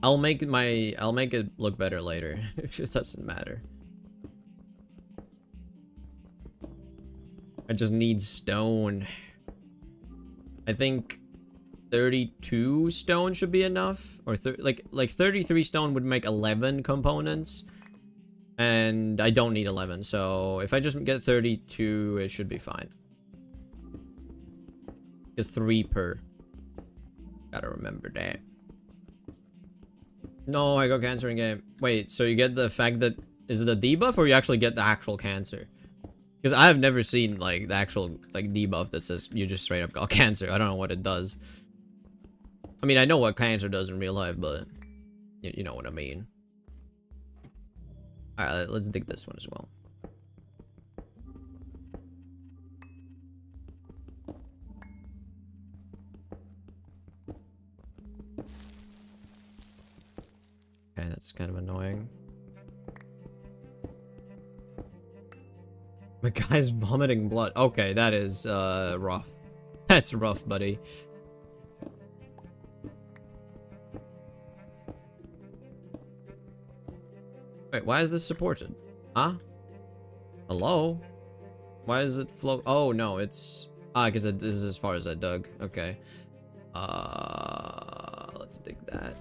I'll make it look better later. It doesn't matter. I just need stone. I think 32 stone should be enough, or like 33 stone would make 11 components, and I don't need 11. So if I just get 32, it should be fine. It's 3 per. Gotta remember that. No, I got cancer in game. Wait, so you get the fact that is it a debuff, or you actually get the actual cancer? Because I have never seen like the actual like debuff that says you just straight up got cancer. I don't know what it does. I mean, I know what cancer does in real life, but you know what I mean. Alright, let's dig this one as well. Okay, that's kind of annoying. My guy's vomiting blood. Okay, that is rough. That's rough, buddy. Wait, why is this supported? Huh? Hello? Why is it flow? Oh, no, it's... because this is as far as I dug. Okay. Let's dig that.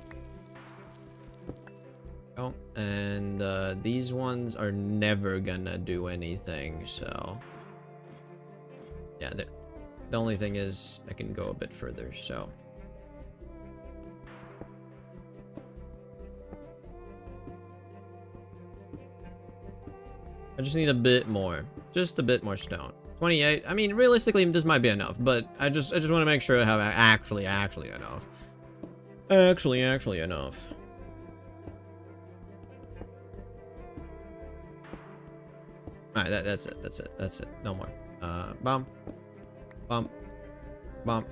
Oh, and these ones are never gonna do anything, so... Yeah, the only thing is I can go a bit further, so... I just need a bit more. Just a bit more stone. 28. I mean, realistically, this might be enough, but I just want to make sure I have actually enough. Actually enough. Alright, that's it. No more. Bump. Bump. Bump.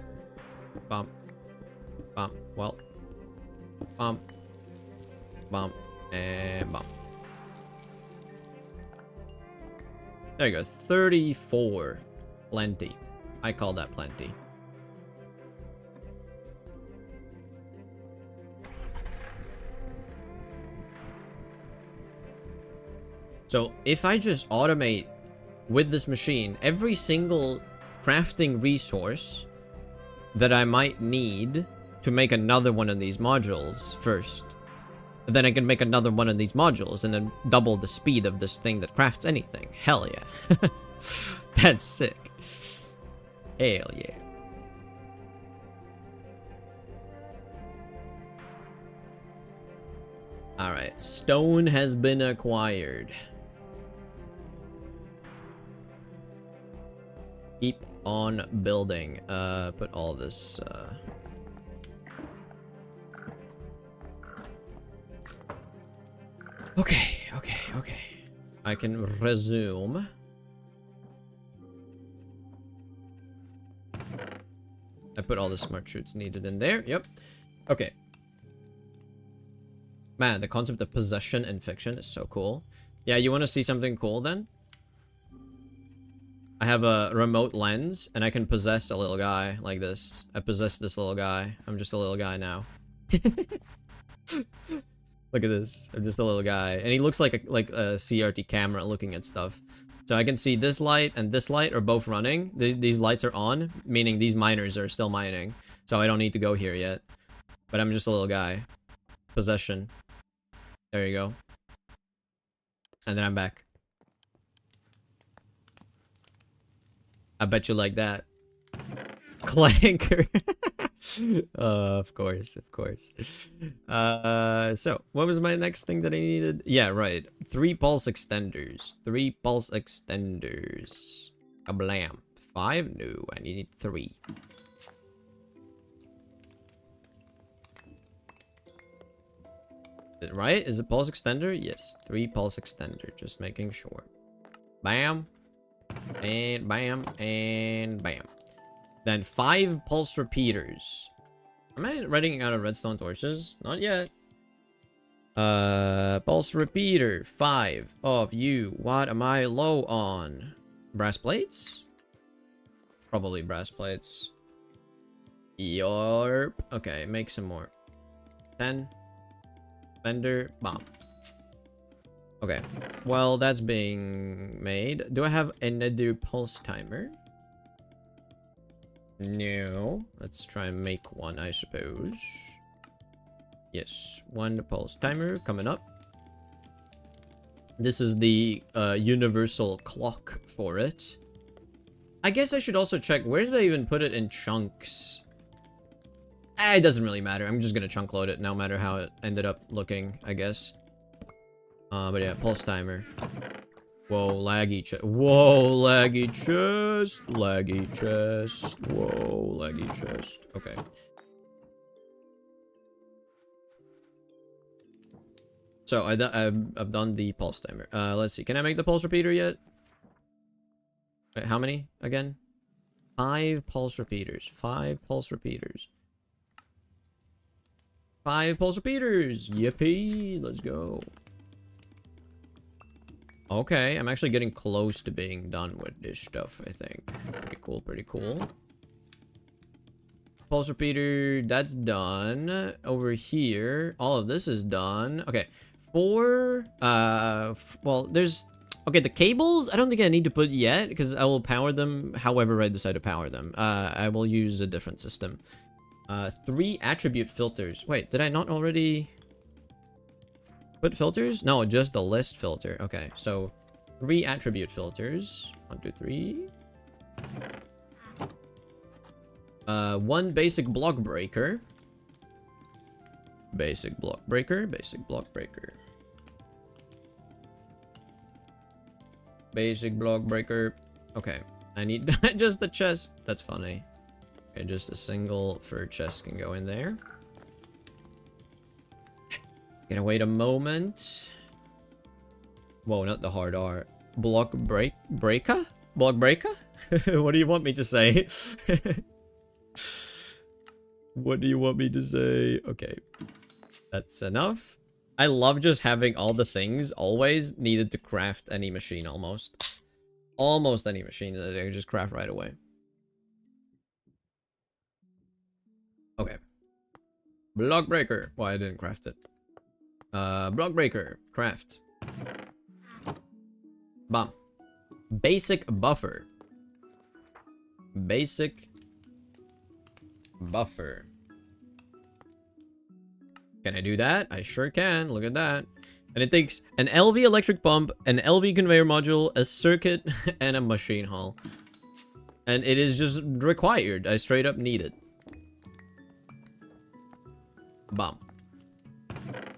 Bump. Bump. Well. Bump. Bump. And bump. There you go. 34. Plenty. I call that plenty. So if I just automate with this machine every single crafting resource that I might need to make another one of these modules first, then I can make another one of these modules and then double the speed of this thing that crafts anything. Hell yeah. That's sick. Hell yeah. Alright, stone has been acquired. Keep on building. Put all this, Okay. I can resume. I put all the smart shoots needed in there. Yep. Okay. Man, the concept of possession and fiction is so cool. Yeah, you want to see something cool then? I have a remote lens, and I can possess a little guy like this. I possess this little guy. I'm just a little guy now. Look at this. I'm just a little guy. And he looks like a CRT camera looking at stuff. So I can see this light and this light are both running. These lights are on, meaning these miners are still mining. So I don't need to go here yet. But I'm just a little guy. Possession. There you go. And then I'm back. I bet you like that. Clanker. Of course, of course. So, what was my next thing that I needed? Yeah, right. 3 pulse extenders. 3 pulse extenders. Kablam. 5? No, I need 3. Right? Is it pulse extender? Yes. 3 pulse extender. Just making sure. Bam. And bam. And bam. Then 5 pulse repeaters. Am I running out of redstone torches? Not yet. Pulse repeater. 5 of you. What am I low on? Brass plates? Probably brass plates. Yarp. Okay, make some more. 10. Fender bomb. Okay. Well, that's being made. Do I have another pulse timer? No. Let's try and make one, I suppose. Yes. 1 pulse timer coming up. This is the universal clock for it. I guess I should also check. Where did I even put it in chunks? It doesn't really matter. I'm just gonna chunk load it no matter how it ended up looking, I guess. But yeah, pulse timer. Whoa, laggy chest. Whoa, laggy chest. Laggy chest. Whoa, laggy chest. Okay. So I've done the pulse timer. Let's see. Can I make the pulse repeater yet? Wait, how many again? 5 pulse repeaters. 5 pulse repeaters. 5 pulse repeaters. Yippee. Let's go. Okay, I'm actually getting close to being done with this stuff, I think. Pretty cool, pretty cool. Pulse repeater, that's done. Over here, all of this is done. Okay, 4, well, there's... Okay, the cables, I don't think I need to put yet, because I will power them however I decide to power them. I will use a different system. 3 attribute filters. Wait, did I not already... put filters? No, just the list filter. Okay, so 3 attribute filters. 1, 2, 3. 1 basic block breaker. Basic block breaker. Basic block breaker. Basic block breaker. Okay, I need just the chest. That's funny. Okay, just a single for chest can go in there. Gonna wait a moment. Whoa, not the hard R. Block breaker? Block breaker? What do you want me to say? What do you want me to say? Okay. That's enough. I love just having all the things always needed to craft any machine almost. Almost any machine that I can just craft right away. Okay. Block breaker. Well, I didn't craft it. Block breaker. Craft. Bam. Basic buffer. Basic buffer. Can I do that? I sure can. Look at that. And it takes an LV electric pump, an LV conveyor module, a circuit, and a machine hull. And it is just required. I straight up need it. Bam.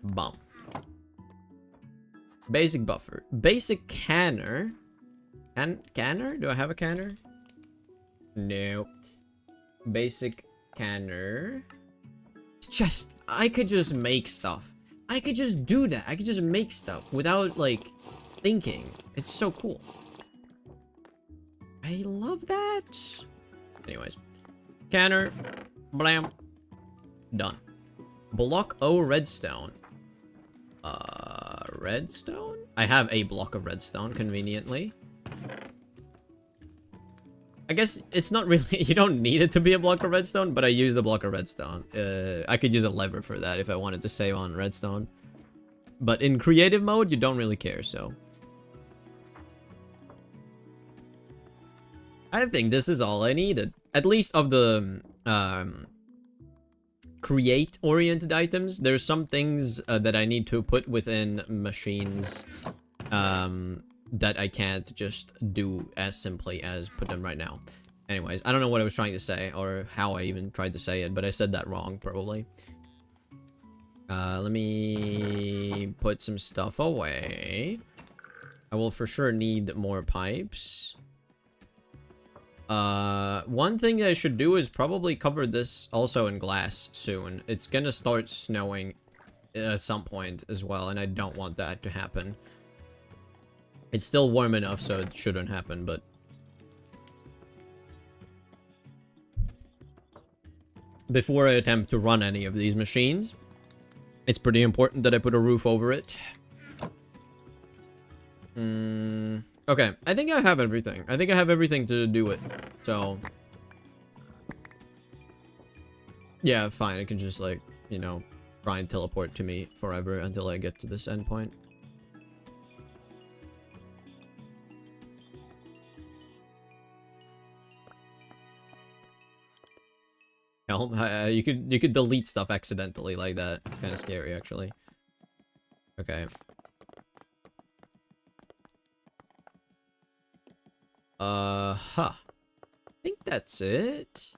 Bam. Basic buffer. Basic canner. Canner? Do I have a canner? No. Basic canner. Just, I could just make stuff. I could just do that. I could just make stuff without, like, thinking. It's so cool. I love that. Anyways. Canner. Blam. Done. Block O redstone. Redstone? I have a block of redstone, conveniently. I guess it's not really... You don't need it to be a block of redstone, but I use the block of redstone. I could use a lever for that if I wanted to save on redstone. But in creative mode, you don't really care, so... I think this is all I needed. At least of the... create-oriented items. There's some things that I need to put within machines that I can't just do as simply as put them right now. Anyways, I don't know what I was trying to say or how I even tried to say it, but I said that wrong, probably. Let me put some stuff away. I will for sure need more pipes. One thing that I should do is probably cover this also in glass soon. It's gonna start snowing at some point as well, and I don't want that to happen. It's still warm enough, so it shouldn't happen, but... Before I attempt to run any of these machines, it's pretty important that I put a roof over it. Okay, I think I have everything. I think I have everything to do it. So... Yeah, fine. It can just, like, you know, try and teleport to me forever until I get to this endpoint. You could delete stuff accidentally like that. It's kind of scary, actually. Okay. I think that's it.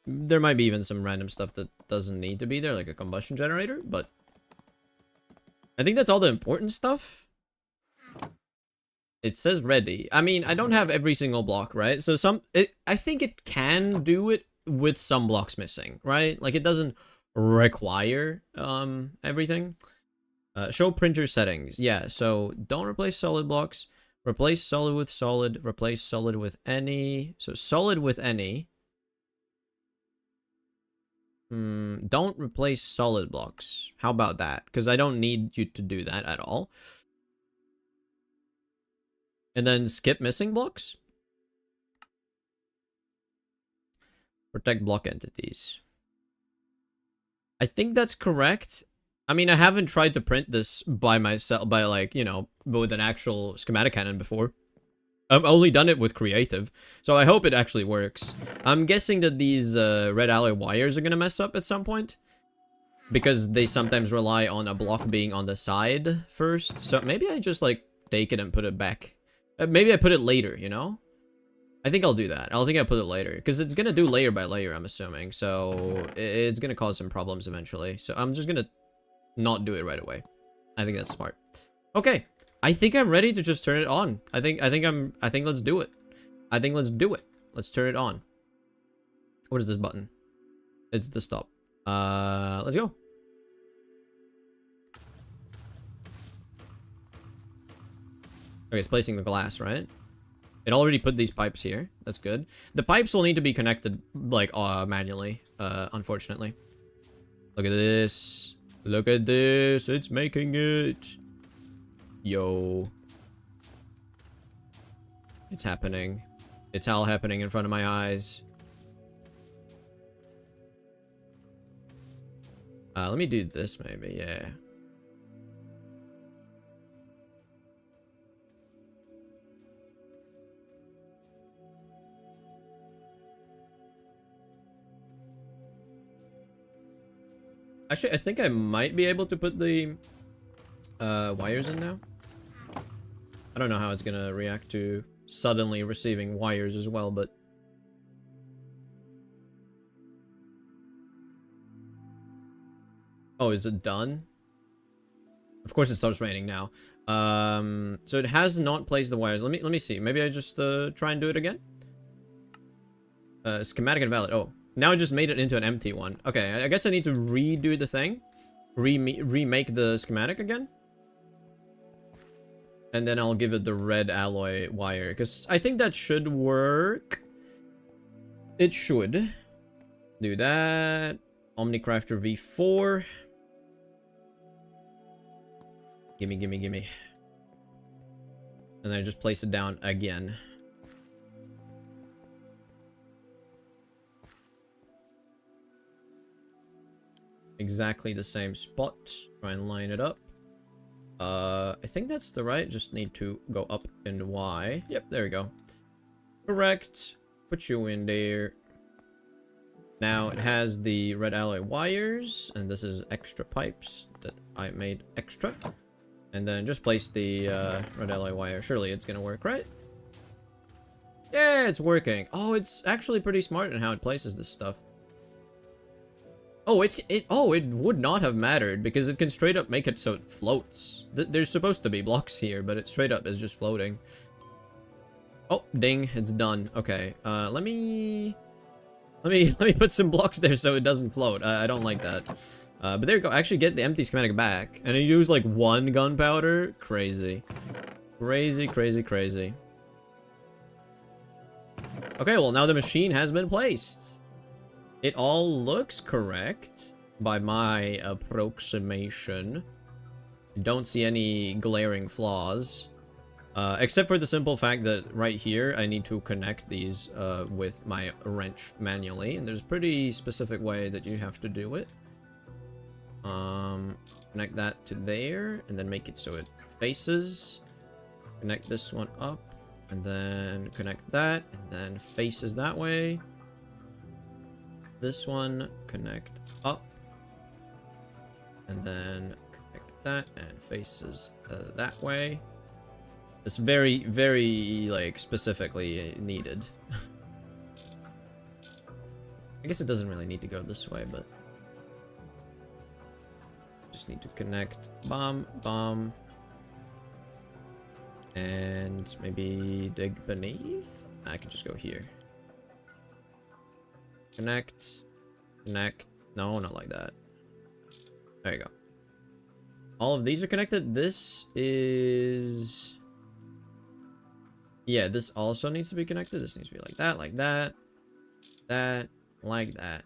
There might be even some random stuff that doesn't need to be there, like a combustion generator, but I think that's all the important stuff. It says ready. I mean, I don't have every single block, right? So I think it can do it with some blocks missing, right? Like, it doesn't require everything. Show printer settings. Yeah, so don't replace solid blocks. Replace solid with solid. Replace solid with any. So solid with any. Don't replace solid blocks. How about that? Because I don't need you to do that at all. And then skip missing blocks. Protect block entities. I think that's correct. I mean, I haven't tried to print this by myself, by, like, you know, with an actual schematic cannon before. I've only done it with creative, so I hope it actually works. I'm guessing that these red alloy wires are gonna mess up at some point, because they sometimes rely on a block being on the side first. So maybe I just, like, take it and put it back. Maybe I put it later, you know? I think I'll do that. I think I'll put it later, because it's gonna do layer by layer, I'm assuming. So it's gonna cause some problems eventually. So I'm just gonna not do it right away. I think that's smart. Okay, I think I'm ready to just turn it on. I think let's do it. I think let's do it. Let's turn it on. What is this button? It's the stop. Let's go. Okay, it's placing the glass, right? It already put these pipes here. That's good. The pipes will need to be connected, like, manually, unfortunately. Look at this. Look at this. It's making it. Yo. It's happening. It's all happening in front of my eyes. Let me do this, maybe. Yeah. Actually, I think I might be able to put the wires in now. I don't know how it's gonna react to suddenly receiving wires as well, but... Oh, is it done? Of course it starts raining now. So it has not placed the wires. Let me see. Maybe I just try and do it again? Schematic invalid. Oh. Now I just made it into an empty one. Okay, I guess I need to redo the thing. Remake the schematic again. And then I'll give it the red alloy wire. Because I think that should work. It should. Do that. OMNICRAFTER V4. Gimme, gimme, gimme. And then just place it down again. Exactly the same spot. Try and line it up. I think that's the right. Just need to go up in Y. Yep, there we go. Correct. Put you in there. Now it has the red alloy wires, and this is extra pipes that I made extra. And then just place the red alloy wire. Surely it's gonna work, right? Yeah, it's working. Oh, it's actually pretty smart in how it places this stuff. Oh, it would not have mattered because it can straight up make it so it floats. There's supposed to be blocks here, but it straight up is just floating. Oh, ding, it's done. Okay, let me put some blocks there so it doesn't float. I don't like that. But there you go. Actually get the empty schematic back. And I use like 1 gunpowder. Crazy. Crazy, crazy, crazy. Okay, well now the machine has been placed. It all looks correct by my approximation. Don't see any glaring flaws. Except for the simple fact that right here, I need to connect these with my wrench manually. And there's a pretty specific way that you have to do it. Connect that to there, and then make it so it faces. Connect this one up, and then connect that, and then faces that way. This one, connect up, and then connect that, and faces that way. It's very, very, like, specifically needed. I guess it doesn't really need to go this way, but... just need to connect bomb, bomb. And maybe dig beneath? I can just go here. Connect. Connect. No, not like that. There you go. All of these are connected. This is... yeah, this also needs to be connected. This needs to be like that, like that. That, like that.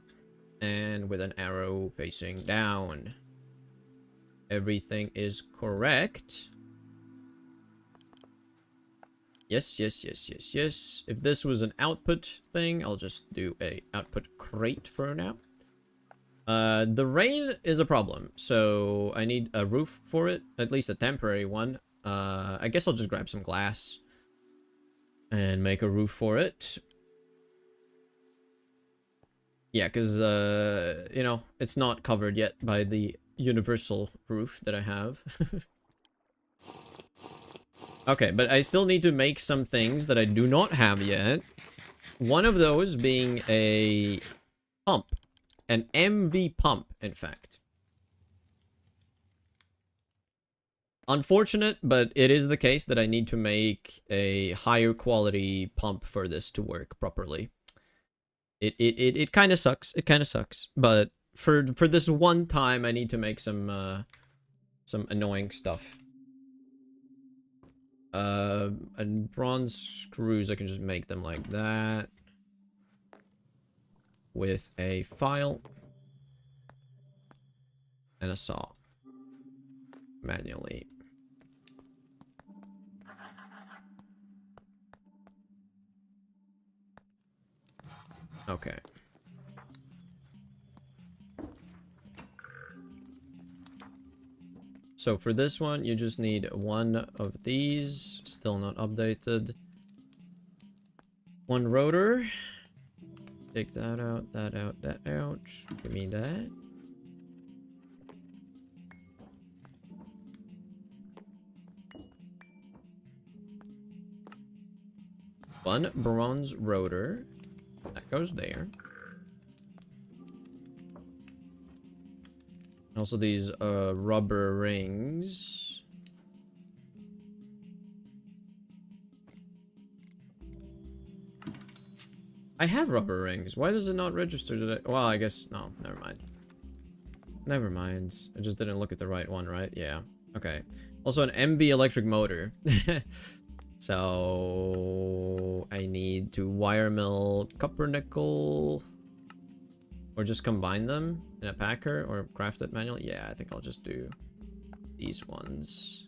And with an arrow facing down. Everything is correct. Yes, yes, yes, yes, yes. If this was an output thing, I'll just do a output crate for now. The rain is a problem, so I need a roof for it, at least a temporary one. I guess I'll just grab some glass and make a roof for it. Yeah, because, you know, it's not covered yet by the universal roof that I have. Okay, but I still need to make some things that I do not have yet. One of those being a pump. An MV pump, in fact. Unfortunate, but it is the case that I need to make a higher quality pump for this to work properly. It kind of sucks. It kind of sucks. But for this one time, I need to make some annoying stuff. And bronze screws, I can just make them like that. With a file. And a saw. Manually. Okay. So for this one, you just need one of these. Still not updated. One rotor. Take that out, that out, that out. Give me that. One bronze rotor. That goes there. Also these rubber rings. I have rubber rings. Why does it not register today? Well, I guess no, never mind. Never mind. I just didn't look at the right one, right? Yeah. Okay. Also an MV electric motor. So I need to wire mill copper nickel. Or just combine them in a packer or craft it manually. Yeah, I think I'll just do these ones.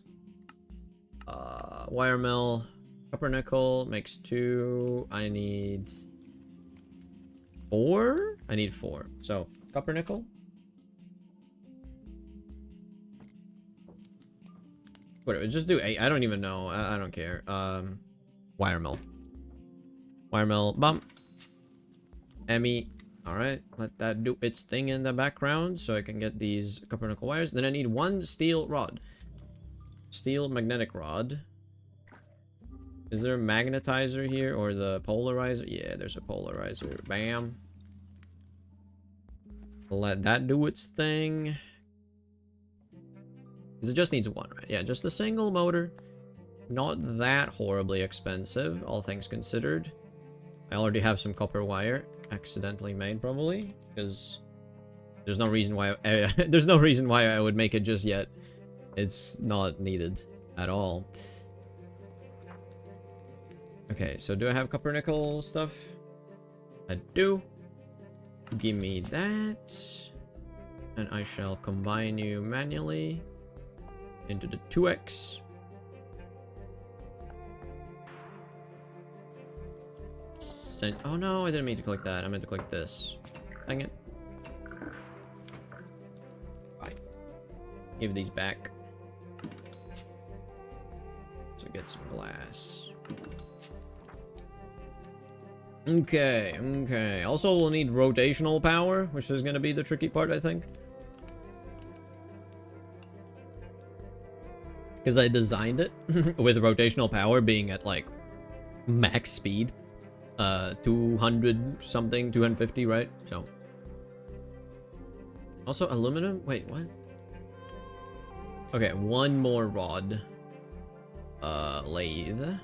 Wire mill, copper nickel makes 2. I need 4. I need 4. So copper nickel. Whatever, just do 8. I don't even know. I don't care. Wire mill. Wire mill, bump. Emmy. Alright, let that do its thing in the background so I can get these copper nickel wires. Then I need 1 steel rod. Steel magnetic rod. Is there a magnetizer here or the polarizer? Yeah, there's a polarizer. Bam. Let that do its thing. Because it just needs 1, right? Yeah, just a single motor. Not that horribly expensive, all things considered. I already have some copper wire. Accidentally made, probably. Because there's no reason why there's no reason why I would make it just yet. It's not needed at all. Okay, so do I have copper nickel stuff? I do. Give me that. And I shall combine you manually into the 2x. Oh no, I didn't mean to click that. I meant to click this. Dang it. Right. Give these back. So get some glass. Okay, okay. Also, we'll need rotational power, which is going to be the tricky part, I think. Because I designed it with rotational power being at, like, max speed. 200 something, 250, right? So. Also, aluminum? Wait, what? Okay, 1 more rod. Lathe.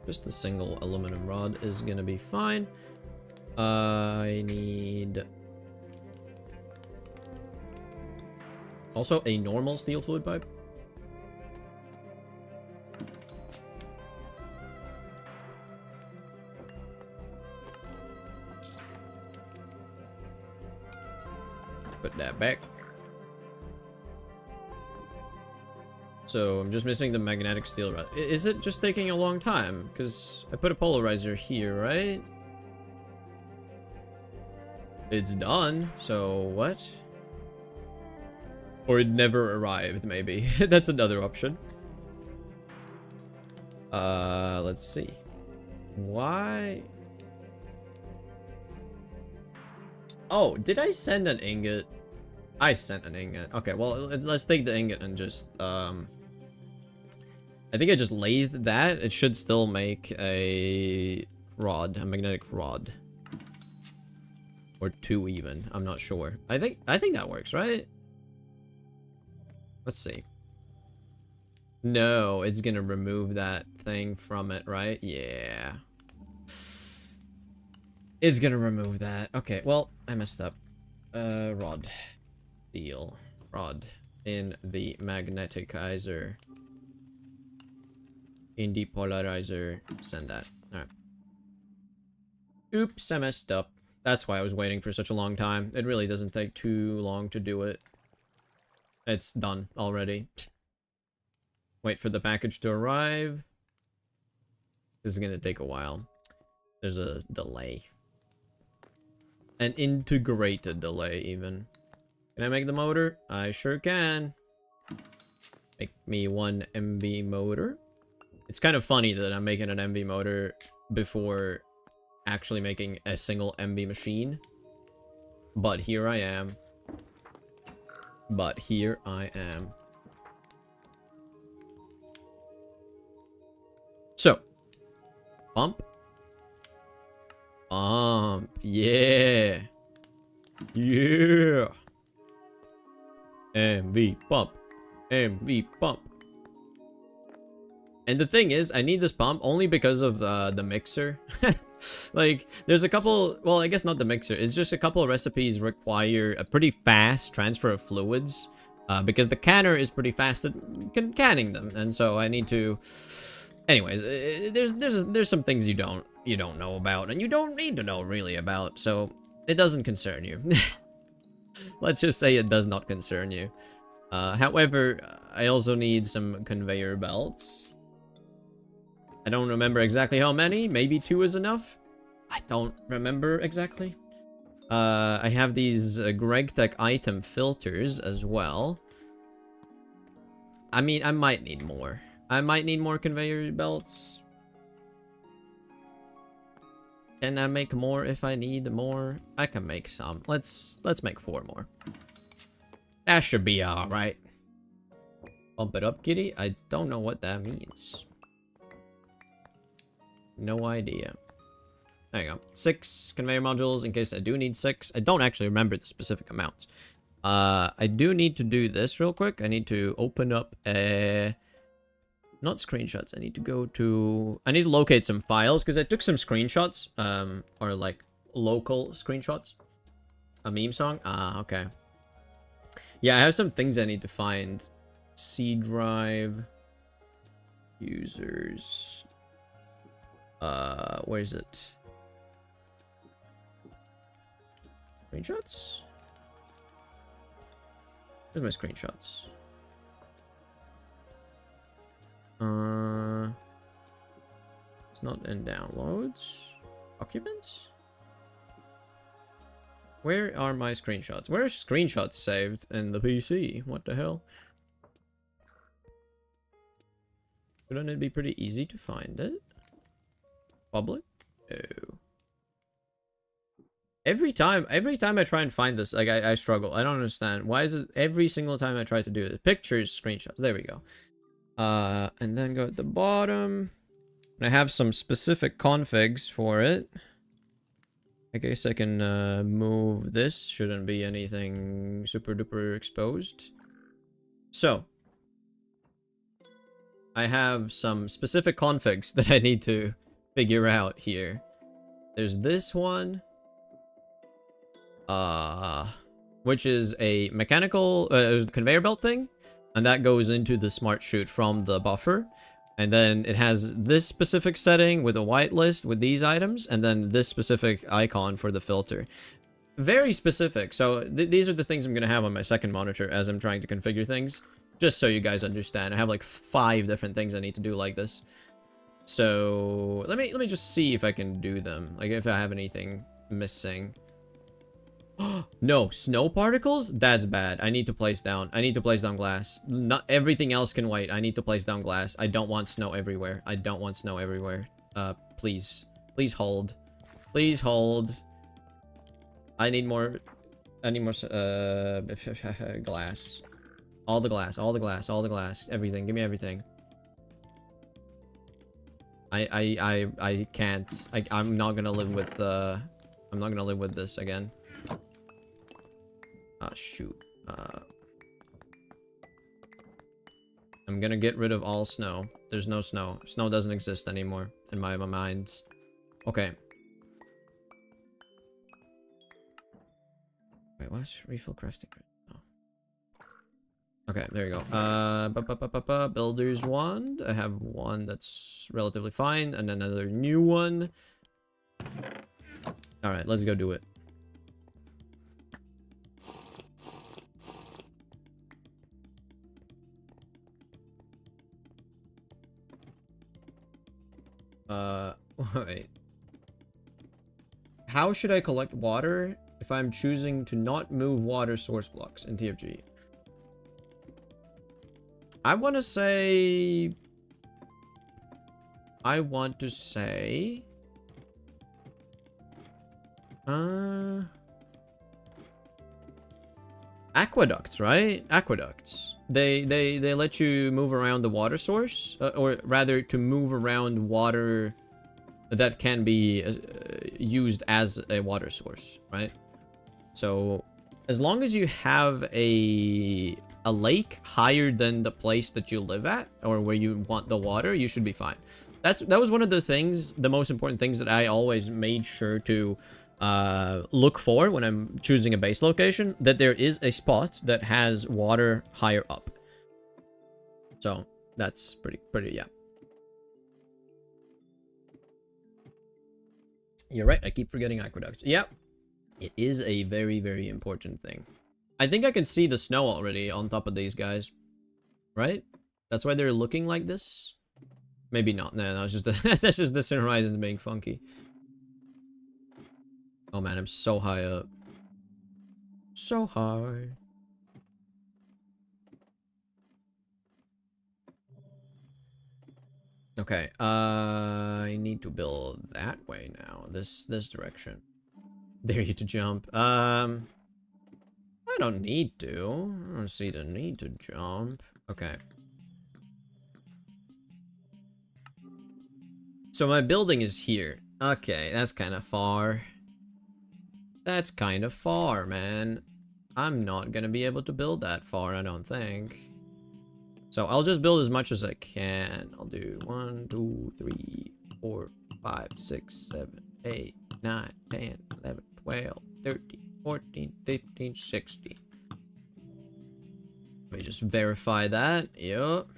Just a single aluminum rod is gonna be fine. I need... also a normal steel fluid pipe. Put that back. So I'm just missing the magnetic steel rod. Is it just taking a long time? Because I put a polarizer here, right? It's done. So what? Or it never arrived, maybe. That's another option. Let's see. Why? Oh, did I send an ingot? I sent an ingot. Okay, well, let's take the ingot and just, I think I just lathed that. It should still make a rod, a magnetic rod. Or 2 even. I'm not sure. I think that works, right? Let's see. No, it's gonna remove that thing from it, right? Yeah. It's gonna remove that. Okay, well, I messed up. Rod. Steel. Rod. In the magnetizer. In the polarizer. Send that. Alright. Oops, I messed up. That's why I was waiting for such a long time. It really doesn't take too long to do it. It's done already. Wait for the package to arrive. This is gonna take a while. There's a delay. An integrated delay, even. Can I make the motor? I sure can. Make me 1 MV motor. It's kind of funny that I'm making an MV motor before actually making a single MV machine. But here I am. But here I am. So. Pump. Pump. Yeah. Yeah. MV pump. MV pump. And the thing is, I need this pump only because of the mixer. Like, there's a couple... well, I guess not the mixer. It's just a couple of recipes require a pretty fast transfer of fluids. Because the canner is pretty fast at canning them. And so I need to... anyways, there's some things you don't know about. And you don't need to know, really, about. So, it doesn't concern you. Let's just say it does not concern you. However, I also need some conveyor belts. I don't remember exactly how many. Maybe 2 is enough. I don't remember exactly. I have these GregTech item filters as well. I mean, I might need more. I might need more conveyor belts. Can I make more if I need more? I can make some. Let's make 4 more. That should be alright. Bump it up, kitty? I don't know what that means. No idea. There you go. 6 conveyor modules in case I do need 6. I don't actually remember the specific amounts. I do need to do this real quick. I need to open up a... Not screenshots. I need to go to... I need to locate some files because I took some screenshots. Or like local screenshots. A meme song? Ah, okay. Yeah, I have some things I need to find. C drive. Users. Where is it? Screenshots? Where's my screenshots? It's not in downloads. Documents? Where are my screenshots? Where are screenshots saved in the PC? What the hell? Shouldn't it be pretty easy to find it? Public? Oh. Every time I try and find this, like I struggle. I don't understand. Why is it every single time I try to do it? Pictures, screenshots. There we go. And then go at the bottom. And I have some specific configs for it. I guess I can move this. Shouldn't be anything super duper exposed. So, I have some specific configs that I need to figure out here. There's this one. Which is a mechanical conveyor belt thing. And that goes into the smart chute from the buffer. And then it has this specific setting with a whitelist with these items. And then this specific icon for the filter. Very specific. So these are the things I'm going to have on my second monitor as I'm trying to configure things. Just so you guys understand. I have like 5 different things I need to do like this. So let me just see if I can do them. Like if I have anything missing. No, snow particles? That's bad. I need to place down. I need to place down glass. Not everything else can wait. I need to place down glass. I don't want snow everywhere. I don't want snow everywhere. Please. Please hold. Please hold. I need more glass. All the glass, all the glass, all the glass. Everything. Give me everything. I can't. I'm not gonna live with I'm not gonna live with this again. Ah, shoot. I'm gonna get rid of all snow. There's no snow. Snow doesn't exist anymore in my mind. Okay. Wait, what? Refill crafting. Oh. Okay, there you go. Builder's wand. I have one that's relatively fine, and another new one. Alright, let's go do it. Wait. How should I collect water if I'm choosing to not move water source blocks in TFG? I want to say... aqueducts, right? Aqueducts. They let you move around the water source, or rather to move around water that can be used as a water source, right? So as long as you have a lake higher than the place that you live at or where you want the water, you should be fine. That was one of the things, the most important things that I always made sure to look for when I'm choosing a base location, that there is a spot that has water higher up. So that's pretty, yeah. You're right, I keep forgetting aqueducts. Yep, it is a very, very important thing. I think I can see the snow already on top of these guys. Right? That's why they're looking like this? Maybe not. No, it's just that's just Distant Horizons being funky. Oh man, I'm so high up. So high. Okay, I need to build that way now. This direction. Dare you to jump. I don't need to. I don't see the need to jump. Okay. So my building is here. Okay, that's kind of far. That's kind of far, man. I'm not gonna be able to build that far, I don't think. So I'll just build as much as I can. I'll do 1, 2, 3, 4, 5, 6, 7, 8, 9, 10, 11, 12, 13, 14, 15, 16. Let me just verify that. Yup.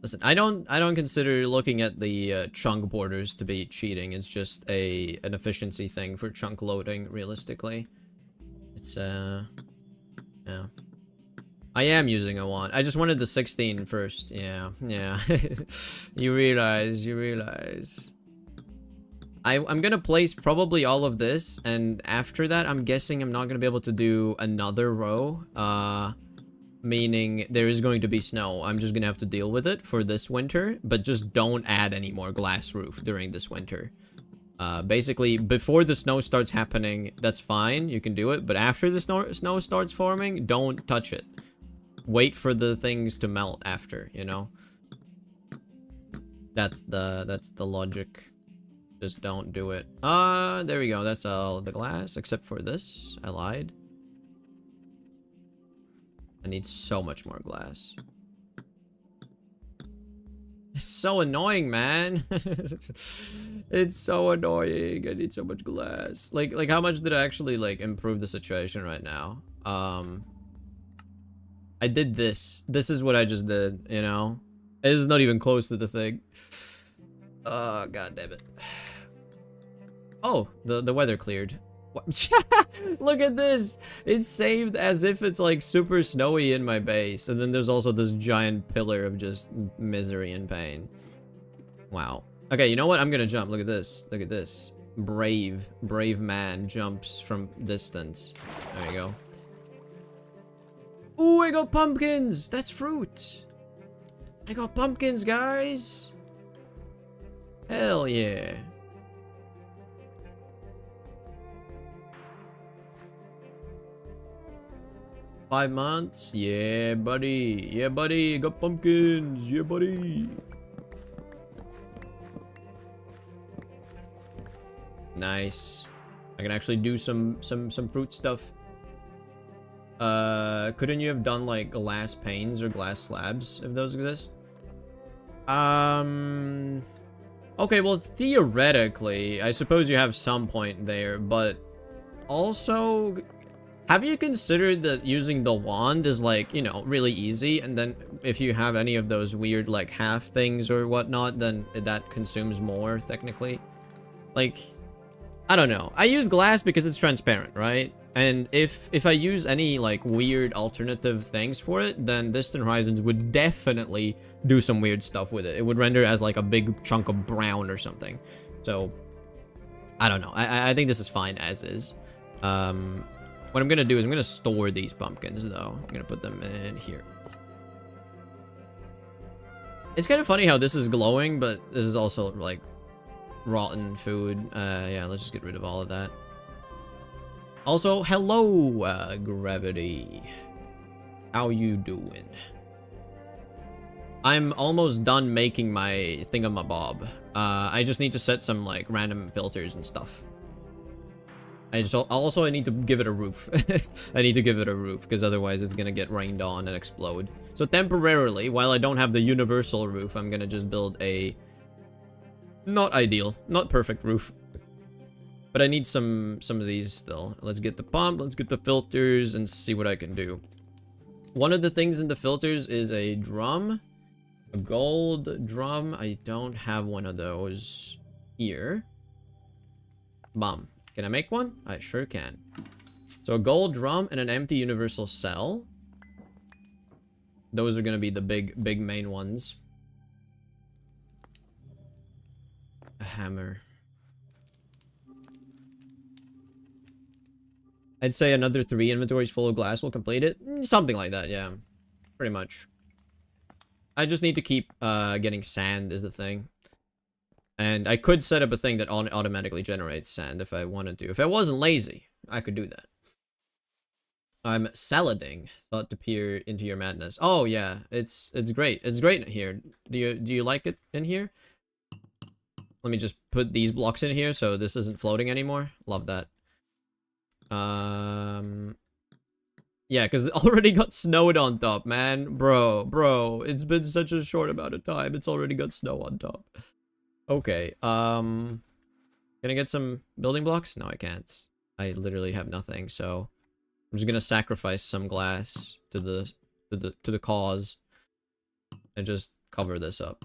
Listen, I don't consider looking at the chunk borders to be cheating. It's just an efficiency thing for chunk loading, realistically. It's yeah. I am using a wand. I just wanted the 16 first. Yeah. You realize. I'm gonna place probably all of this, and after that, I'm guessing I'm not gonna be able to do another row. Meaning there is going to be snow. I'm just gonna have to deal with it for this winter, but just don't add any more glass roof during this winter. Basically, before the snow starts happening, that's fine. You can do it, but after the snow starts forming, don't touch it. Wait for the things to melt after, you know? That's the logic. Just don't do it. There we go. That's all the glass, except for this. I lied. I need so much more glass. It's so annoying, man. It's so annoying. I need so much glass. Like how much did I actually like improve the situation right now? I did this. This is what I just did, you know? It is not even close to the thing. Oh, god damn it. Oh, the weather cleared. Look at this. It's saved as if it's like super snowy in my base, and then there's also this giant pillar of just misery and pain. Wow. Okay, you know what? I'm gonna jump. Look at this. Look at this. Brave man jumps from distance. There you go. Ooh, I got pumpkins. That's fruit. I got pumpkins, guys. Hell yeah. $5 months? Yeah, buddy. Yeah, buddy. Got pumpkins. Yeah, buddy. Nice. I can actually do some fruit stuff. Couldn't you have done like glass panes or glass slabs if those exist? Okay, well, theoretically, I suppose you have some point there, but also, have you considered that using the wand is like, you know, really easy, and then if you have any of those weird like half things or whatnot, then that consumes more technically? Like, I don't know. I use glass because it's transparent, right? And if I use any like weird alternative things for it, then Distant Horizons would definitely do some weird stuff with it. It would render as like a big chunk of brown or something. So I don't know. I think this is fine as is. What I'm gonna do is I'm gonna store these pumpkins though. I'm gonna put them in here. It's kind of funny how this is glowing, but this is also like rotten food. Yeah, let's just get rid of all of that. Also, hello, Gravity. How you doing? I'm almost done making my thingamabob. I just need to set some, like, random filters and stuff. I need to give it a roof. I need to give it a roof, because otherwise it's gonna get rained on and explode. So temporarily, while I don't have the universal roof, I'm gonna just build a not ideal, not perfect roof. But I need some of these still. Let's get the pump, let's get the filters, and see what I can do. One of the things in the filters is a drum. A gold drum. I don't have one of those here. Bum. Can I make one? I sure can. So a gold drum and an empty universal cell. Those are gonna be the big main ones. A hammer. I'd say another 3 inventories full of glass will complete it. Something like that, yeah. Pretty much. I just need to keep getting sand is the thing. And I could set up a thing that automatically generates sand if I wanted to. If I wasn't lazy, I could do that. I'm salading. Thought to peer into your madness. Oh yeah, it's great. It's great in here. Do you like it in here? Let me just put these blocks in here so this isn't floating anymore. Love that. Yeah, because it already got snowed on top, man. Bro, it's been such a short amount of time. It's already got snow on top. Okay, can I get some building blocks? No, I can't. I literally have nothing, so I'm just gonna sacrifice some glass to the cause and just cover this up.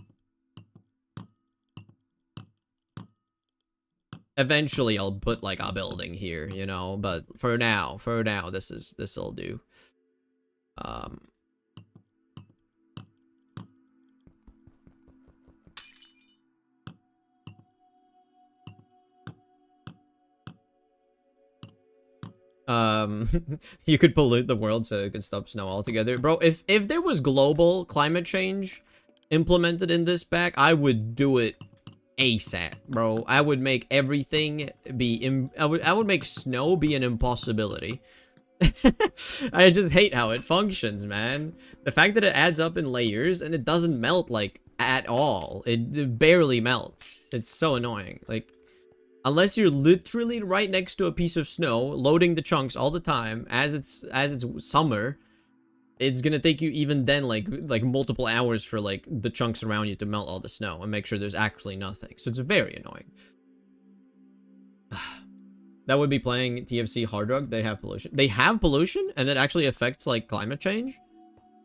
Eventually, I'll put like a building here, you know. But for now, this'll do. You could pollute the world so it could stop snow altogether, bro. If there was global climate change implemented in this pack, I would do it ASAP, bro. I would make everything be I would make snow be an impossibility. I just hate how it functions, man. The fact that it adds up in layers and it doesn't melt like at all. It barely melts. It's so annoying. Like, unless you're literally right next to a piece of snow, loading the chunks all the time as it's summer, it's gonna take you even then like multiple hours for like the chunks around you to melt all the snow and make sure there's actually nothing. So it's very annoying. That would be playing TFC Hard Rock. They have pollution. They have pollution, and it actually affects like climate change,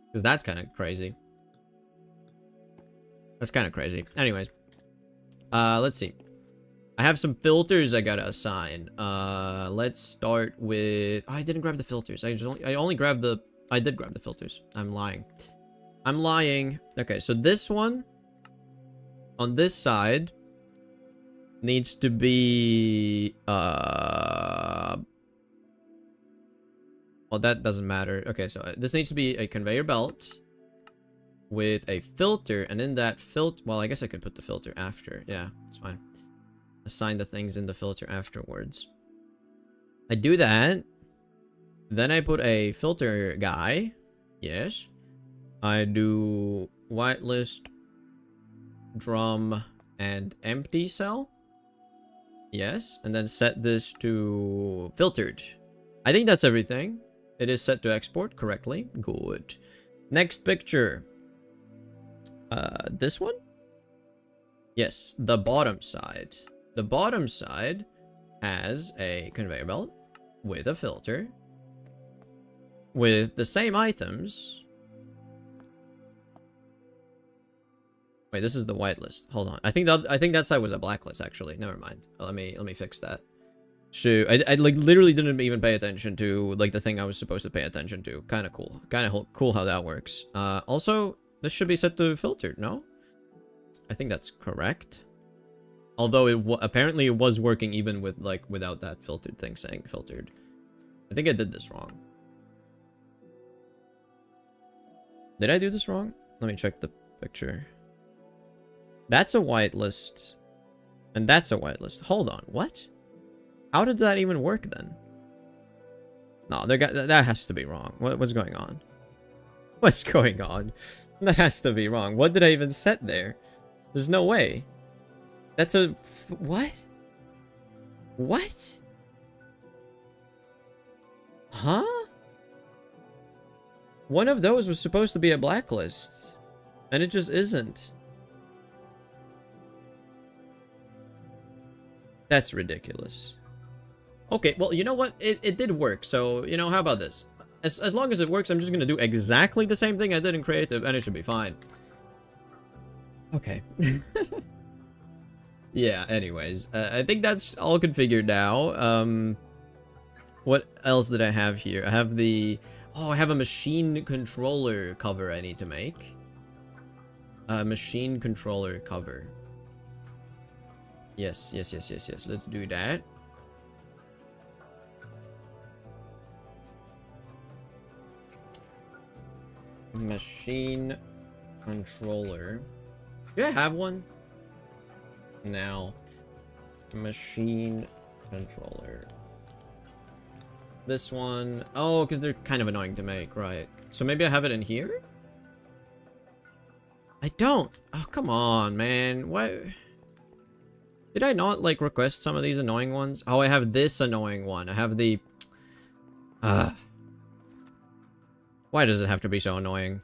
because that's kind of crazy. That's kind of crazy. Anyways, let's see. I have some filters I gotta assign. Let's start with. Oh, I didn't grab the filters. I only grabbed the. I did grab the filters. I'm lying. I'm lying. Okay, so this one on this side needs to be well, that doesn't matter. Okay, so this needs to be a conveyor belt with a filter, and in that filter, well, I guess I could put the filter after. Yeah, it's fine. Assign the things in the filter afterwards. I do that. Then I put a filter guy. Yes. I do whitelist, drum, and empty cell. Yes. And then set this to filtered. I think that's everything. It is set to export correctly. Good. Next picture. This one? Yes, the bottom side. The bottom side has a conveyor belt with a filter with the same items. Wait, this is the whitelist. Hold on. I think that side was a blacklist actually. Never mind. Let me fix that. So I like literally didn't even pay attention to like the thing I was supposed to pay attention to. Kind of cool. Kind of cool how that works. Also, this should be set to filtered, no? I think that's correct. Although apparently it was working even with like without that filtered thing saying filtered. I think I did this wrong. Did I do this wrong? Let me check the picture. That's a whitelist. And that's a whitelist. Hold on, what? How did that even work then? No, that has to be wrong. What's going on? What's going on? That has to be wrong. What did I even set there? There's no way. That's a... What? What? Huh? One of those was supposed to be a blacklist. And it just isn't. That's ridiculous. Okay, well, you know what? It did work. So, you know, how about this? As long as it works, I'm just going to do exactly the same thing I did in creative, and it should be fine. Okay. Yeah, anyways. I think that's all configured now. What else did I have here? I have the... Oh, I have a machine controller cover I need to make. A machine controller cover. Yes. Let's do that. Machine controller. Do I have one? Now. Machine controller. This one. Oh, because they're kind of annoying to make, right? So maybe I have it in here? I don't. Oh, come on, man. Why? Did I not, like, request some of these annoying ones? Oh, I have this annoying one. I have the... Why does it have to be so annoying?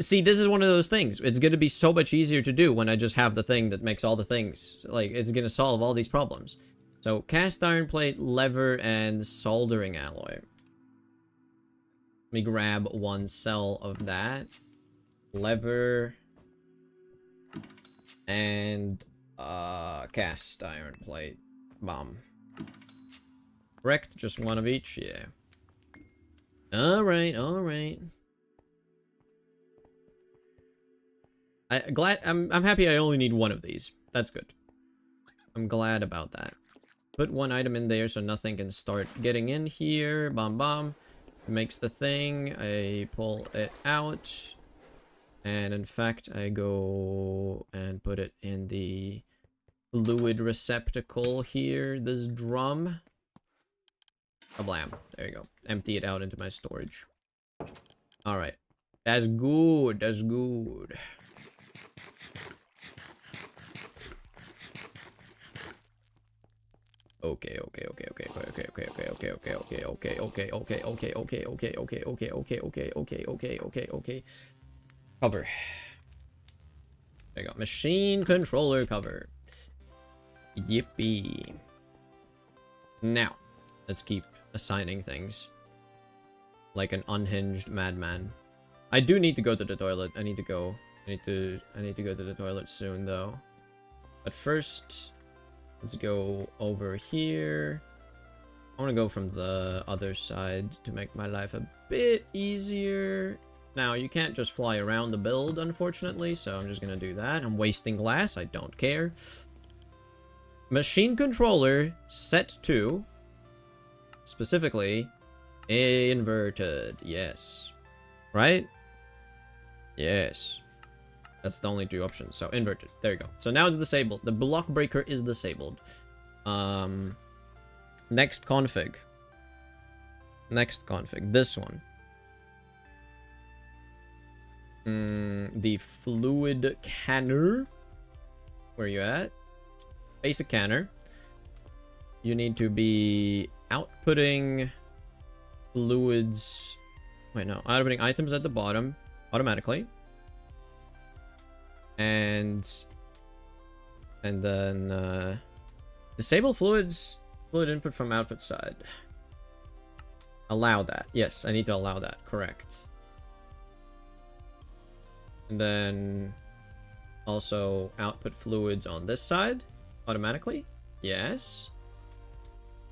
See, this is one of those things. It's going to be so much easier to do when I just have the thing that makes all the things. Like, it's going to solve all these problems. So, cast iron plate, lever, and soldering alloy. Let me grab one cell of that. Lever. And, cast iron plate. Bomb. Correct? Just one of each? Yeah. Alright. I'm happy I only need one of these. That's good. I'm glad about that. Put one item in there so nothing can start getting in here. Bomb. Makes the thing. I pull it out. And in fact, I go and put it in the fluid receptacle here. This drum. Kablam. There you go. Empty it out into my storage. Alright. That's good. Okay. Cover. There you go. Machine controller cover. Yippee. Now, let's keep assigning things. Like an unhinged madman. I do need to go to the toilet. I need to go to the toilet soon though. But first, let's go over here. I want to go from the other side to make my life a bit easier. Now, you can't just fly around the build, unfortunately, so I'm just going to do that. I'm wasting glass. I don't care. Machine controller set to, specifically, inverted. Yes. Right? Yes. That's the only two options. So, inverted. There you go. So, now it's disabled. The block breaker is disabled. Next config. This one. The fluid canner. Where are you at? Basic canner. You need to be outputting fluids. Wait, no. Outputting items at the bottom automatically. And then disable fluids. Fluid input from output side. Allow that. Yes, I need to allow that. Correct. And then also output fluids on this side automatically. Yes.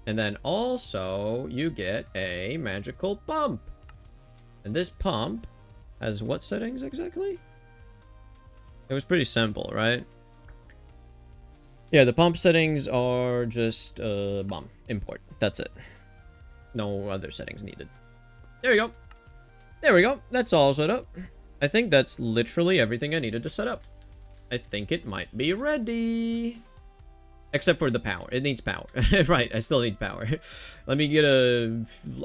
And then also you get a magical pump. And this pump has what settings exactly? It was pretty simple, right? Yeah, the pump settings are just bomb import. That's it. No other settings needed. There we go. There we go. That's all set up. I think that's literally everything I needed to set up. I think it might be ready. Except for the power. It needs power. Right, I still need power. Let me get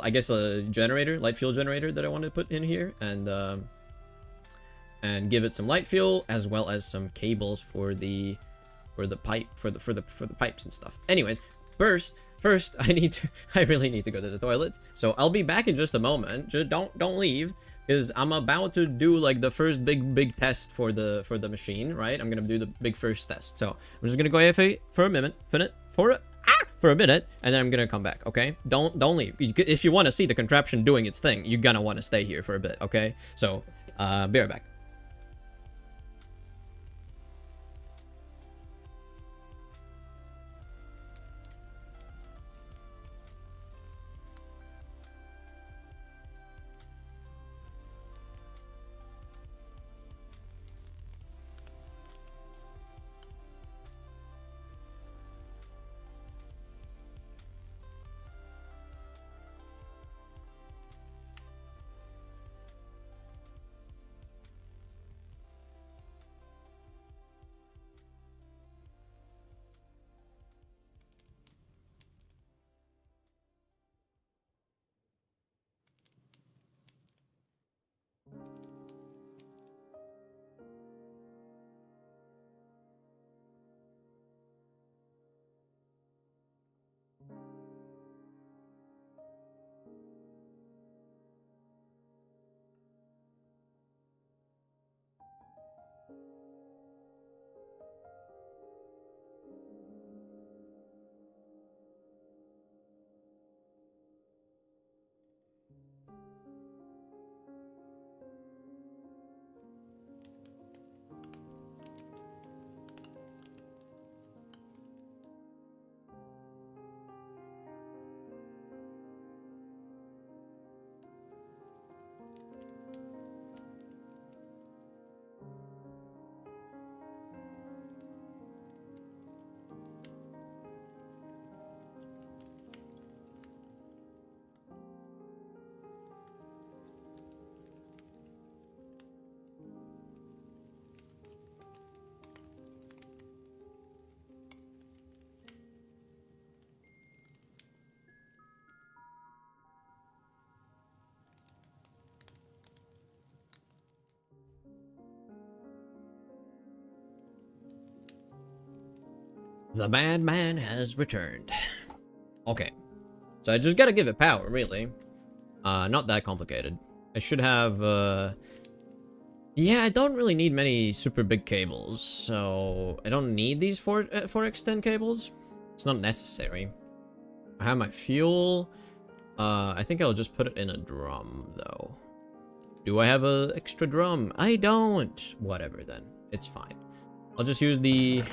I guess a generator, light fuel generator that I want to put in here. And give it some light fuel as well as some cables for the pipes and stuff. Anyways, first I really need to go to the toilet. So I'll be back in just a moment. Just don't leave, because I'm about to do like the first big test for the machine, right? I'm gonna do the big first test. So I'm just gonna go AFK for a minute, for a minute, and then I'm gonna come back. Okay? Don't leave. If you want to see the contraption doing its thing, you're gonna want to stay here for a bit. Okay? So be right back. The madman has returned. Okay. So I just gotta give it power, really. Not that complicated. I should have, yeah, I don't really need many super big cables, so I don't need these 4x10 cables. It's not necessary. I have my fuel. I think I'll just put it in a drum, though. Do I have an extra drum? I don't. Whatever, then. It's fine. I'll just use the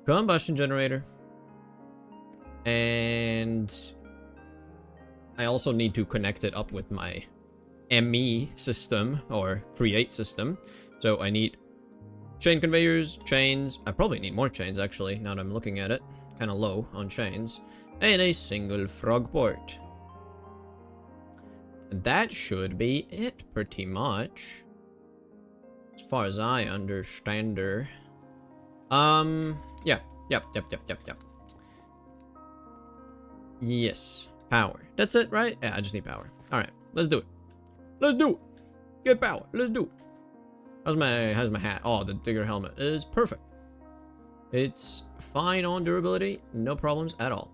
combustion generator. And I also need to connect it up with my ME system, or create system. So I need chain conveyors, chains. I probably need more chains, actually, now that I'm looking at it. Kind of low on chains. And a single frog port. And that should be it, pretty much. As far as I understand her. Yeah. Yep. Yes. Power. That's it, right? Yeah, I just need power. Alright, let's do it. Let's do it. Get power. Let's do it. How's my hat? Oh, the digger helmet is perfect. It's fine on durability. No problems at all.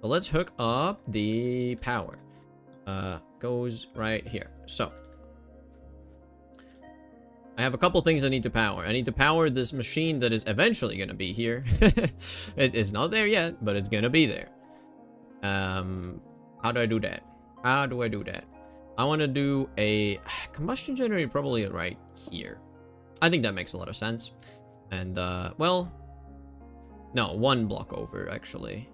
So let's hook up the power. Goes right here. So I have a couple things I need to power. I need to power this machine that is eventually going to be here. It is not there yet, but it's going to be there. How do I do that? How do I do that? I want to do a combustion generator probably right here. I think that makes a lot of sense. And, well, no, one block over, actually.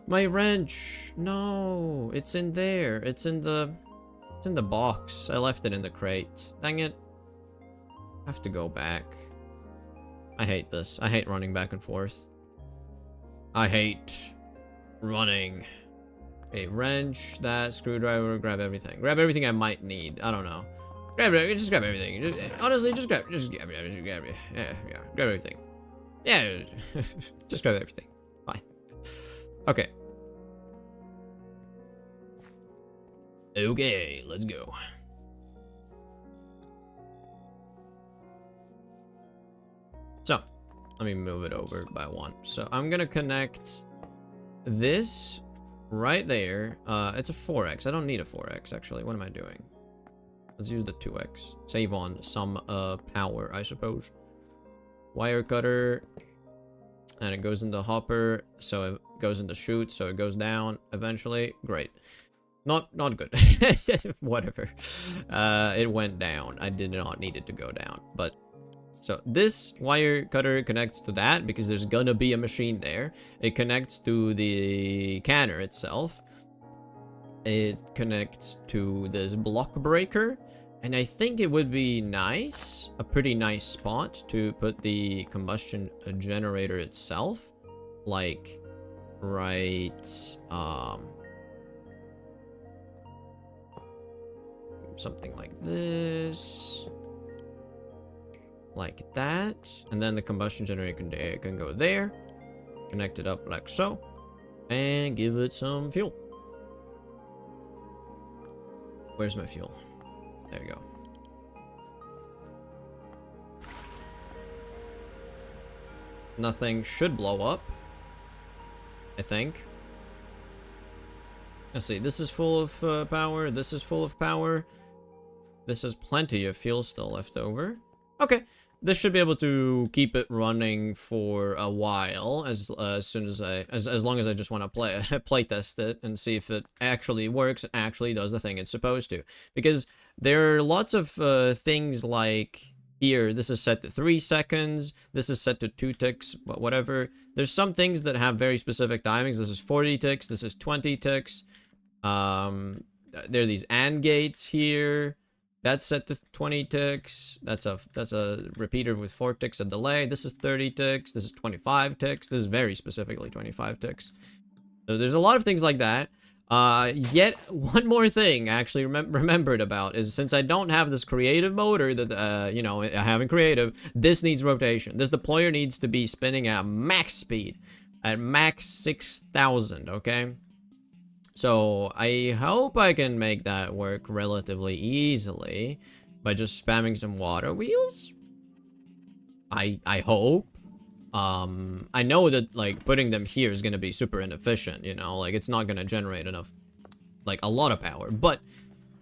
My wrench! No, it's in there. It's in the box. I left it in the crate. Dang it. I have to go back. I hate this. I hate running back and forth. I hate running. A wrench, that screwdriver, grab everything. Grab everything I might need. I don't know. Just grab everything. Honestly, just grab everything. Yeah, grab everything. Yeah, just grab everything. Fine. Okay. Okay, let's go. So, let me move it over by one. So, I'm gonna connect this right there. It's a 4x. I don't need a 4x, actually. What am I doing? Let's use the 2x. Save on some power, I suppose. Wire cutter. And it goes in the hopper. So it goes in the chute. So it goes down eventually. Great. Not good. Whatever. It went down. I did not need it to go down. But so this wire cutter connects to that because there's gonna be a machine there. It connects to the canner itself. It connects to this block breaker. And I think it would be nice, a pretty nice spot to put the combustion generator itself. Like, right, something like this. Like that. And then the combustion generator can go there. Connect it up like so. And give it some fuel. Where's my fuel? There you go. Nothing should blow up, I think. Let's see. This is full of power. This is full of power. This has plenty of fuel still left over. Okay. This should be able to keep it running for a while, as soon as as long as I just want to play test it and see if it actually works and actually does the thing it's supposed to. Because there are lots of things like here. This is set to 3 seconds. This is set to 2 ticks, but whatever. There's some things that have very specific timings. This is 40 ticks. This is 20 ticks. There are these AND gates here. That's set to 20 ticks. That's a repeater with 4 ticks of delay. This is 30 ticks. This is 25 ticks. This is very specifically 25 ticks. So there's a lot of things like that. Yet one more thing I actually remembered about is, since I don't have this creative motor that, you know, I have in creative, this needs rotation. This deployer needs to be spinning at max speed, at max 6,000, okay? So I hope I can make that work relatively easily by just spamming some water wheels. I hope. I know that, like, putting them here is gonna be super inefficient, you know? Like, it's not gonna generate enough, like, a lot of power, but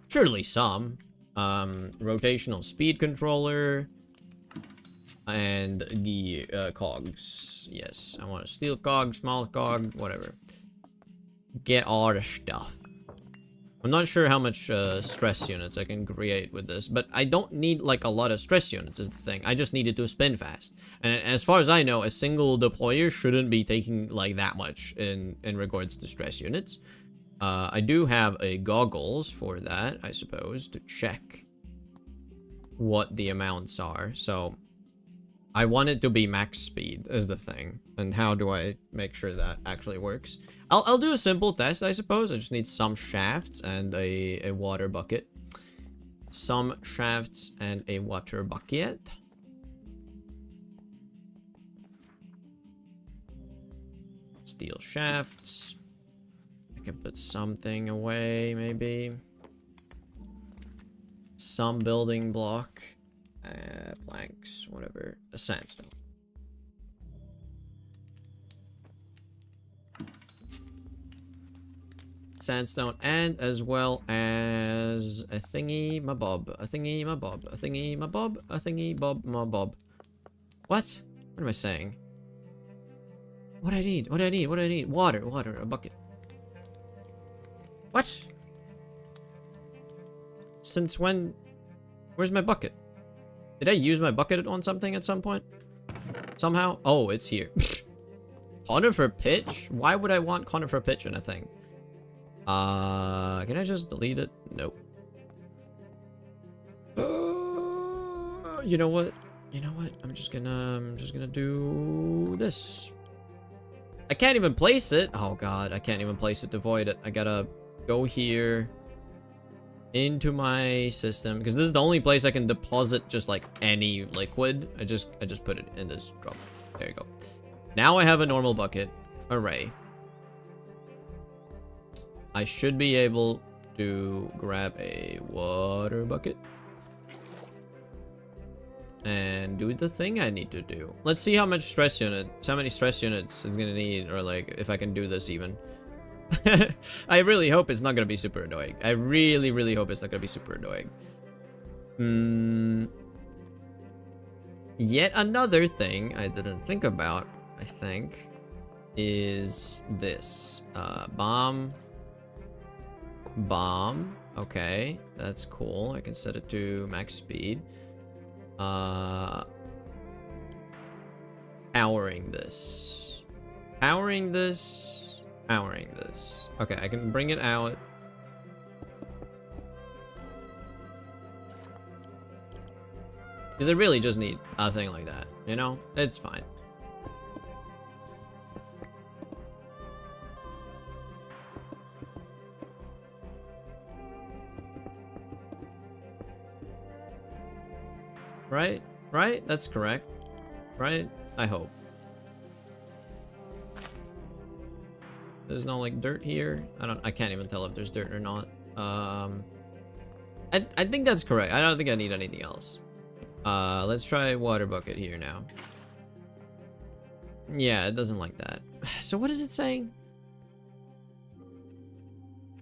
surely some. Rotational speed controller. And the cogs. Yes, I want a steel cog, small cog, whatever. Get all the stuff. I'm not sure how much stress units I can create with this, but I don't need like a lot of stress units is the thing. I just need it to spin fast. And as far as I know, a single deployer shouldn't be taking like that much in regards to stress units. I do have a goggles for that, I suppose, to check what the amounts are. So I want it to be max speed is the thing. And how do I make sure that actually works? I'll do a simple test, I suppose. I just need some shafts and a water bucket. Some shafts and a water bucket. Steel shafts. I can put something away, maybe. Some building block. Planks, whatever. A sandstone. Sandstone, and as well as a thingy my bob, a thingy my bob, a thingy my bob, a thingy bob my bob. What am I saying? What do I need? What do I need? What do I need? Water, water, a bucket. What? Since when? Where's my bucket? Did I use my bucket on something at some point? Somehow? Oh, it's here. Conifer pitch? Why would I want conifer pitch in a thing? Can I just delete it? Nope. You know what? You know what? I'm just gonna do this. I can't even place it. Oh god, I can't even place it to void it. I gotta go here into my system because this is the only place I can deposit just like any liquid. I just put it in this drum. There you go. Now I have a normal bucket. Hooray. I should be able to grab a water bucket and do the thing I need to do. Let's see how much stress units, how many stress units it's gonna need, or like if I can do this even. I really hope it's not gonna be super annoying. I really, really hope it's not gonna be super annoying. Yet another thing I didn't think about, I think, is this. Bomb. Okay, that's cool. I can set it to max speed. Powering this. Powering this. Powering this. Okay, I can bring it out. Because I really just need a thing like that, you know? It's fine. Right? Right? That's correct. Right? I hope. There's no like dirt here. I can't even tell if there's dirt or not. I think that's correct. I don't think I need anything else. Let's try water bucket here now. Yeah, it doesn't like that. So what is it saying?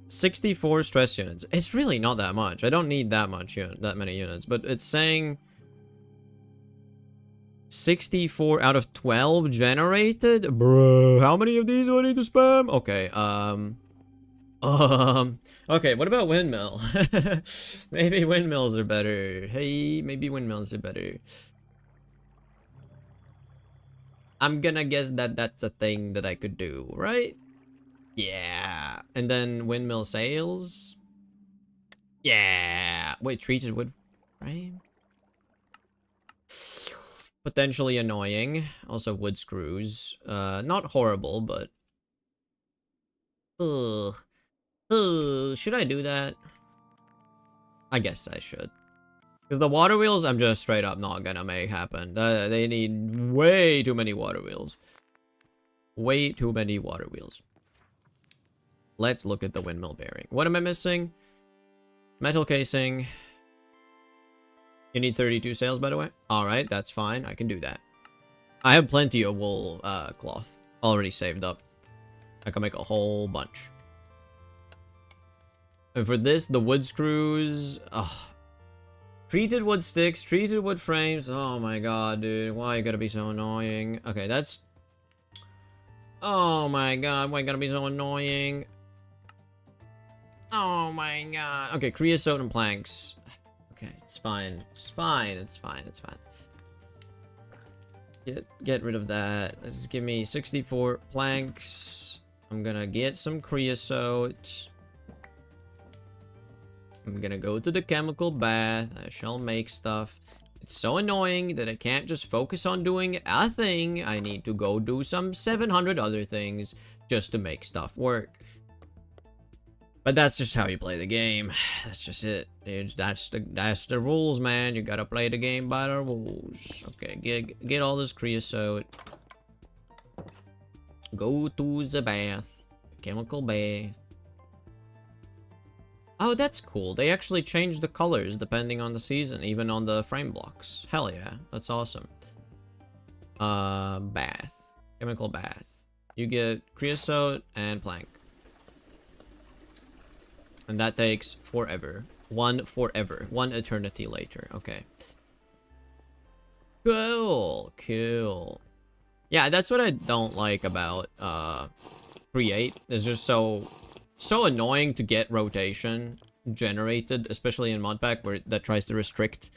64 stress units. It's really not that much. I don't need that many units, but it's saying 64 out of 12 generated? Bruh, how many of these do I need to spam? Okay, okay, what about windmill? Maybe windmills are better. Hey, maybe windmills are better. I'm gonna guess that that's a thing that I could do, right? Yeah. And then windmill sails? Yeah. Wait, treated wood frame? Potentially annoying. Also wood screws. Not horrible, but... Ugh. Ugh. Should I do that? I guess I should. Because the water wheels, I'm just straight up not gonna make happen. They need way too many water wheels. Way too many water wheels. Let's look at the windmill bearing. What am I missing? Metal casing. You need 32 sails, by the way? Alright, that's fine. I can do that. I have plenty of wool cloth already saved up. I can make a whole bunch. And for this, the wood screws... treated wood sticks, treated wood frames. Oh my god, dude. Why you gotta be so annoying? Okay, that's... Oh my god, why you gotta be so annoying? Oh my god. Okay, creosote and planks. Okay, it's fine. It's fine. It's fine. It's fine. Get rid of that. Let's give me 64 planks. I'm gonna get some creosote. I'm gonna go to the chemical bath. I shall make stuff. It's so annoying that I can't just focus on doing a thing. I need to go do some 700 other things just to make stuff work. But that's just how you play the game. That's just it. That's the rules, man. You gotta play the game by the rules. Okay, get all this creosote. Go to the bath. Chemical bath. Oh, that's cool. They actually change the colors depending on the season, even on the frame blocks. Hell yeah, that's awesome. Bath. Chemical bath. You get creosote and plank. And that takes forever. One eternity later. Okay. Cool. Cool. Yeah, that's what I don't like about Create. It's just so annoying to get rotation generated, especially in modpack where that tries to restrict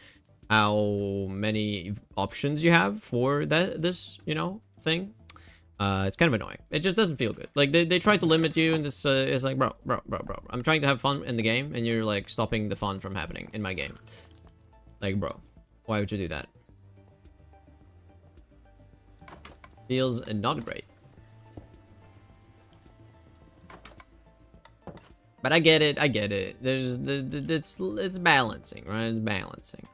how many options you have for this, you know, thing. It's kind of annoying. It just doesn't feel good. Like, they try to limit you, and this is like, bro. I'm trying to have fun in the game, and you're, like, stopping the fun from happening in my game. Like, bro, why would you do that? Feels not great. But I get it. There's it's balancing, right? It's balancing.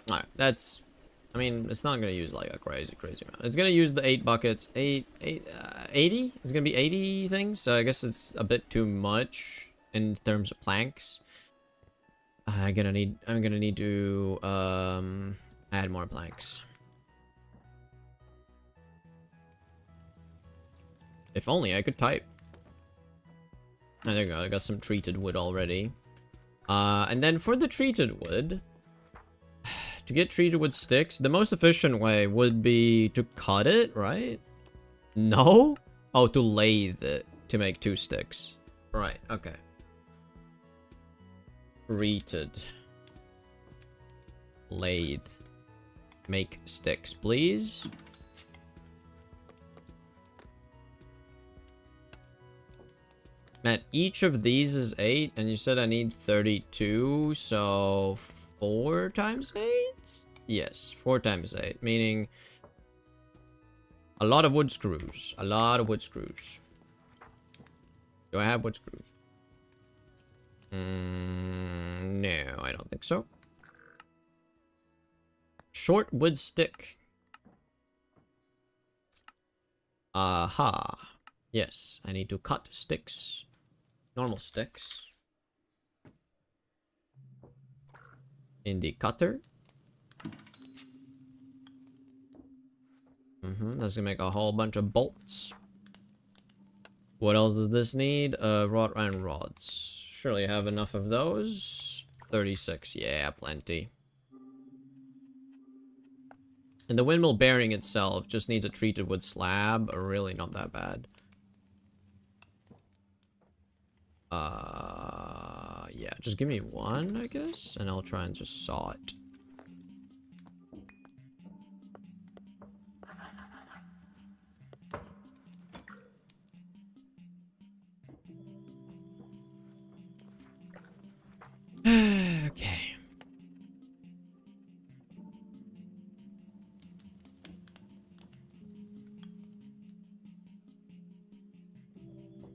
Alright, that's... I mean, it's not gonna use like a crazy amount. It's gonna use the 8 buckets. 80? It's gonna be 80 things, so I guess it's a bit too much in terms of planks. I'm gonna need to add more planks. If only I could type. Oh, there you go. I got some treated wood already. And then for the treated wood, to get treated wood sticks, the most efficient way would be to cut it, right? No? Oh, to lathe it to make 2 sticks. Right, okay. Treated. Lathe. Make sticks, please. Man, each of these is 8, and you said I need 32, so 4 times 8? Yes, 4 times 8, meaning a lot of wood screws. A lot of wood screws. Do I have wood screws? No, I don't think so. Short wood stick. Aha. Yes, I need to cut sticks. Normal sticks. In the cutter. That's gonna make a whole bunch of bolts. What else does this need? Wrought iron rods. Surely I have enough of those. 36, yeah, plenty. And the windmill bearing itself just needs a treated wood slab. Really not that bad. Yeah, just give me 1, I guess, and I'll try and just saw it. Okay.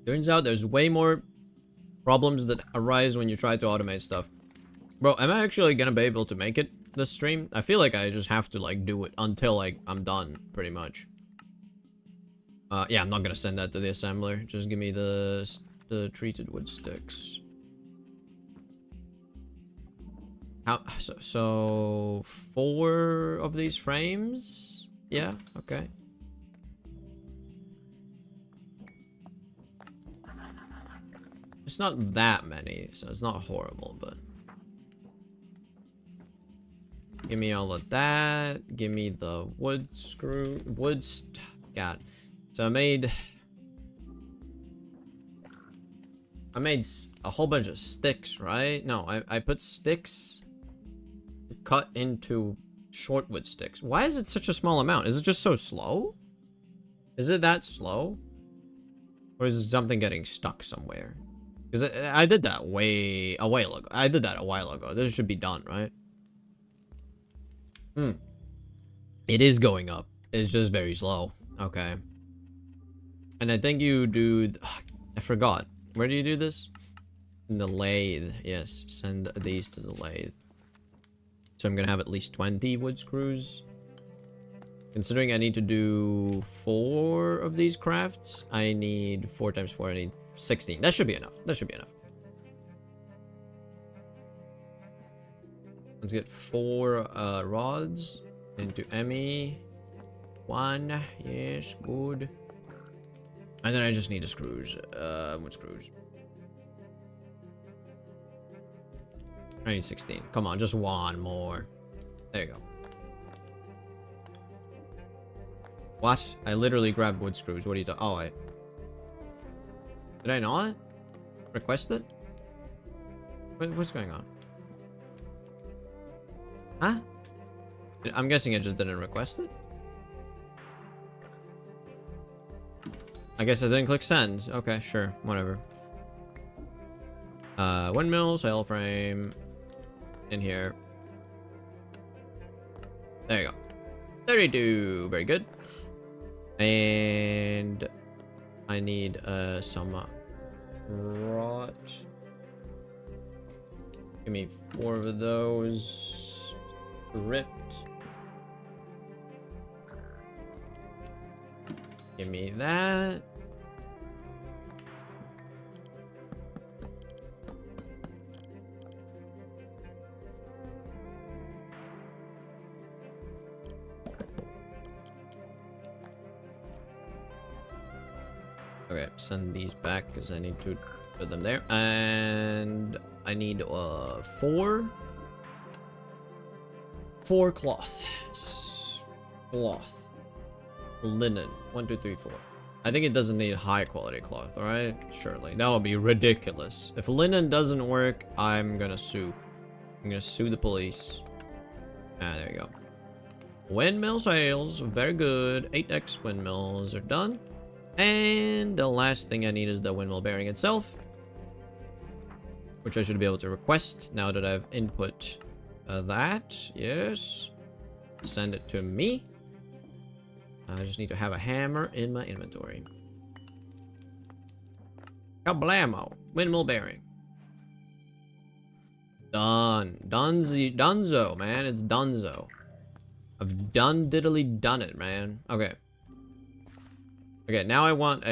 Turns out there's way more problems that arise when you try to automate stuff. Bro, am I actually gonna be able to make it this stream? I feel like I just have to like do it until like I'm done, pretty much. Yeah, I'm not gonna send that to the assembler. Just give me the the treated wood sticks. How so 4 of these frames? Yeah, okay. It's not that many, so it's not horrible, but give me all of that. Give me the wood screw God. So I made a whole bunch of sticks, right? No, I put sticks cut into short wood sticks. Why is it such a small amount? Is it just so slow? Is it that slow? Or is something getting stuck somewhere? Because I did that a while ago. I did that a while ago. This should be done, right? It is going up. It's just very slow. Okay. And I think you do... I forgot. Where do you do this? In the lathe. Yes. Send these to the lathe. So I'm gonna have at least 20 wood screws. Considering I need to do 4 of these crafts, I need 4 times 4. I need 16. That should be enough. That should be enough. Let's get 4 rods into Emmy. 1. Yes, good. And then I just need the screws. What screws? I need 16. Come on, just 1 more. There you go. What? I literally grabbed wood screws. What are you talking? Oh, did I not request it? What's going on? Huh? I'm guessing I just didn't request it. I guess I didn't click send. Okay, sure, whatever. Windmill, sail frame, in here. There you go. 32, very good. And I need some rot. Give me 4 of those. Ripped. Give me that. Okay, send these back because I need to put them there. And I need 4 cloth. Cloth. Linen. 1, 2, 3, 4. I think it doesn't need high quality cloth, alright? Surely. That would be ridiculous. If linen doesn't work, I'm gonna sue. I'm gonna sue the police. Ah, there you go. Windmill sails. Very good. 8x windmills are done. And the last thing I need is the windmill bearing itself, which I should be able to request now that I've input that. Yes. Send it to me. I just need to have a hammer in my inventory. Kablamo. Windmill bearing. Done. Dunzo, man. It's dunzo. I've done diddly done it, man. Okay. Okay, now I want what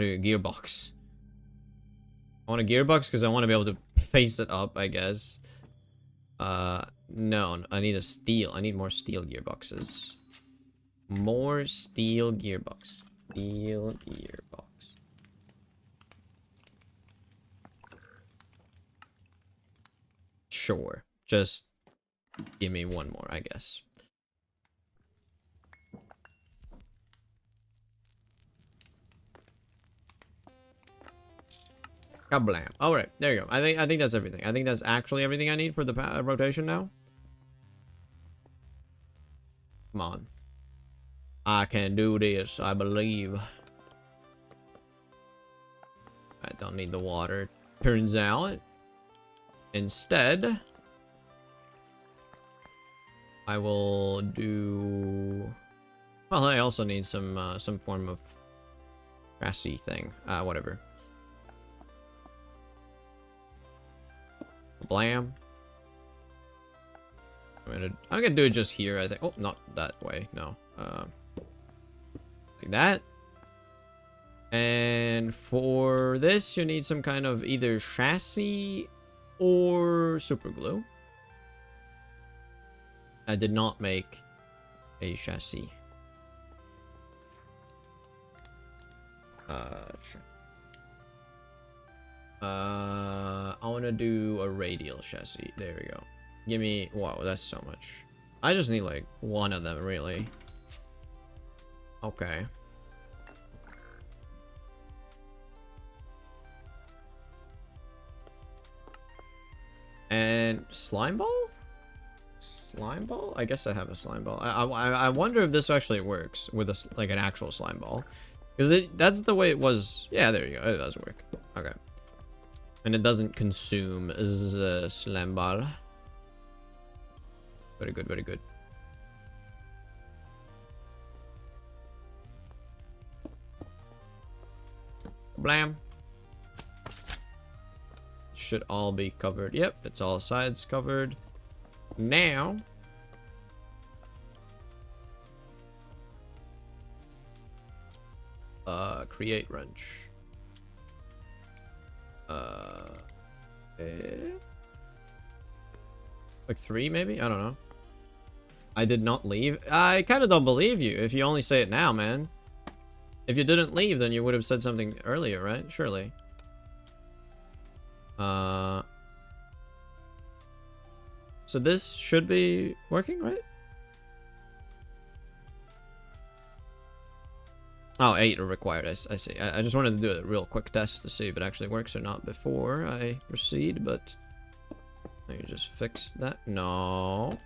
a gearbox. I want a gearbox because I want to be able to face it up, I guess. No, I need a steel. I need more steel gearboxes. More steel gearbox. Steel gearbox. Sure. Just give me 1 more, I guess. Kablam. All right, there you go. I think that's everything. I think that's actually everything I need for the rotation now. Come on. I can do this, I believe. I don't need the water. Turns out. Instead, I will do... Well, I also need some form of grassy thing. Whatever. Blam. I'm gonna do it just here, I think. Oh, not that way. No. Like that. And for this, you need some kind of either chassis or super glue. I did not make a chassis. I want to do a radial chassis. There we go. Give me... Wow, that's so much. I just need, like, one of them, really. Okay. And slime ball? Slime ball? I guess I have a slime ball. I wonder if this actually works with a, like an actual slime ball. Because that's the way it was. Yeah, there you go. It does work. Okay. And it doesn't consume the slime ball. Very good, very good. Blam. Should all be covered. Yep, it's all sides covered. Now, create wrench. Like 3 maybe? I don't know. I did not leave. I kind of don't believe you if you only say it now, man. If you didn't leave, then you would have said something earlier, right? Surely. So this should be working, right? Oh, 8 are required. I see. I just wanted to do a real quick test to see if it actually works or not before I proceed, but let me just fix that. No.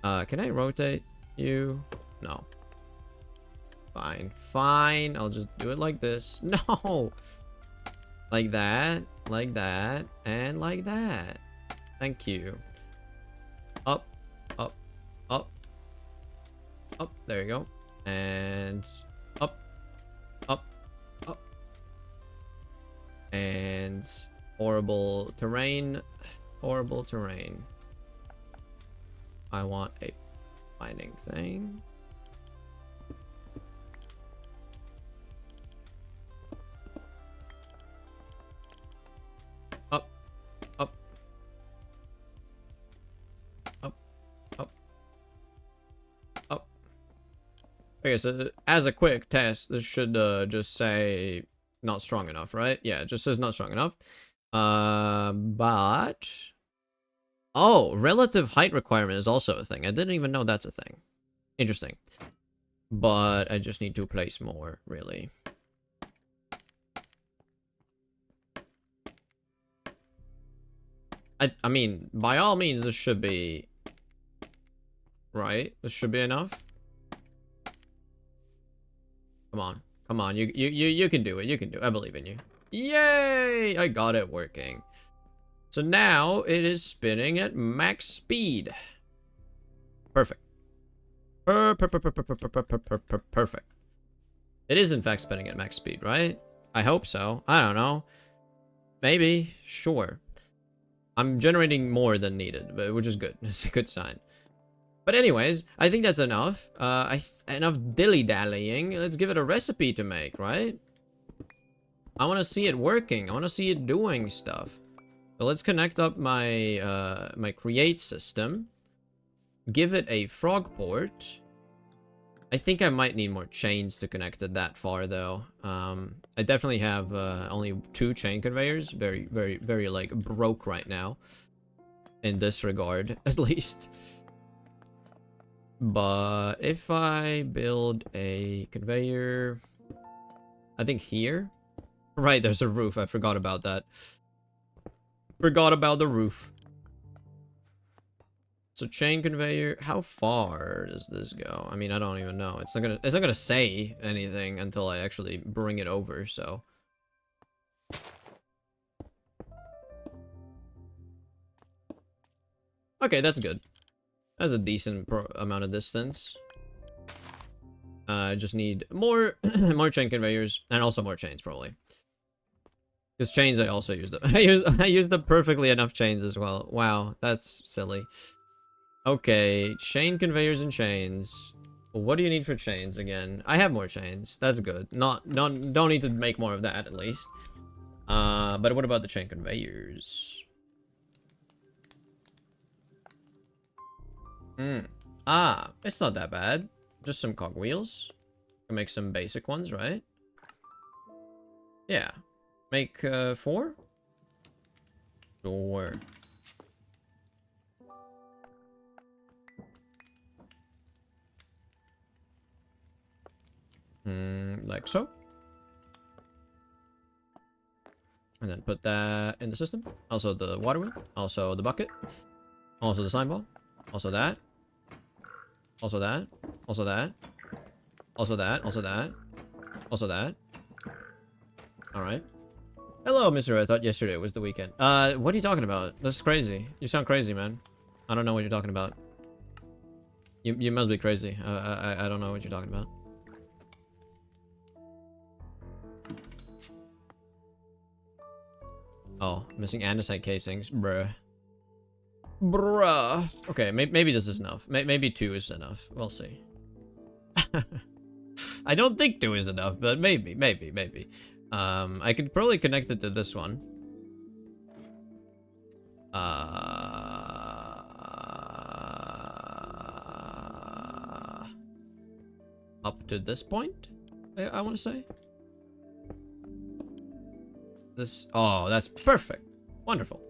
Can I rotate you? No. Fine. Fine. I'll just do it like this. No! Like that, and like that. Thank you. Up, up, up, up. There you go. And up, up, up. And horrible terrain. Horrible terrain. I want a mining thing. Up, up, up, up, up. Okay, so as a quick test, this should just say not strong enough, right? Yeah, it just says not strong enough. But oh, relative height requirement is also a thing. I didn't even know that's a thing. Interesting. But I just need to place more, really. I mean, by all means, this should be... Right? This should be enough. Come on. Come on. You can do it. You can do it. I believe in you. Yay! I got it working. So now it is spinning at max speed. Perfect. Perfect. It is in fact spinning at max speed, right? I hope so. I don't know. Maybe. Sure. I'm generating more than needed, which is good. It's a good sign. But anyways, I think that's enough. Enough dilly-dallying. Let's give it a recipe to make, right? I want to see it working. I want to see it doing stuff. So let's connect up my my create system. Give it a frog port. I think I might need more chains to connect it that far, though. I definitely have only 2 chain conveyors. Very like broke right now. In this regard, at least. But if I build a conveyor, I think here. Right, there's a roof. I forgot about that. Forgot about the roof. So chain conveyor, how far does this go? I mean, I don't even know. It's not gonna say anything until I actually bring it over, so. Okay, that's good. That's a decent amount of distance. I just need more more chain conveyors and also more chains probably. Because chains I also use them. I use the perfectly enough chains as well. Wow, that's silly. Okay, chain conveyors and chains. What do you need for chains again? I have more chains. That's good. Don't need to make more of that at least. But what about the chain conveyors? It's not that bad. Just some cogwheels. Can make some basic ones, right? Yeah. Make 4? Sure. Like so. And then put that in the system. Also the water wheel. Also the bucket. Also the slime ball. Also that. Also that. Also that. Also that. Also that. Also that. Alright. Hello, Mr. I thought yesterday was the weekend. What are you talking about? That's crazy. You sound crazy, man. I don't know what you're talking about. You must be crazy. I don't know what you're talking about. Oh, missing andesite casings. Bruh. Bruh. Okay, maybe this is enough. Maybe 2 is enough. We'll see. I don't think 2 is enough, but maybe. I could probably connect it to this one. Up to this point, I want to say. This, oh, that's perfect. Wonderful.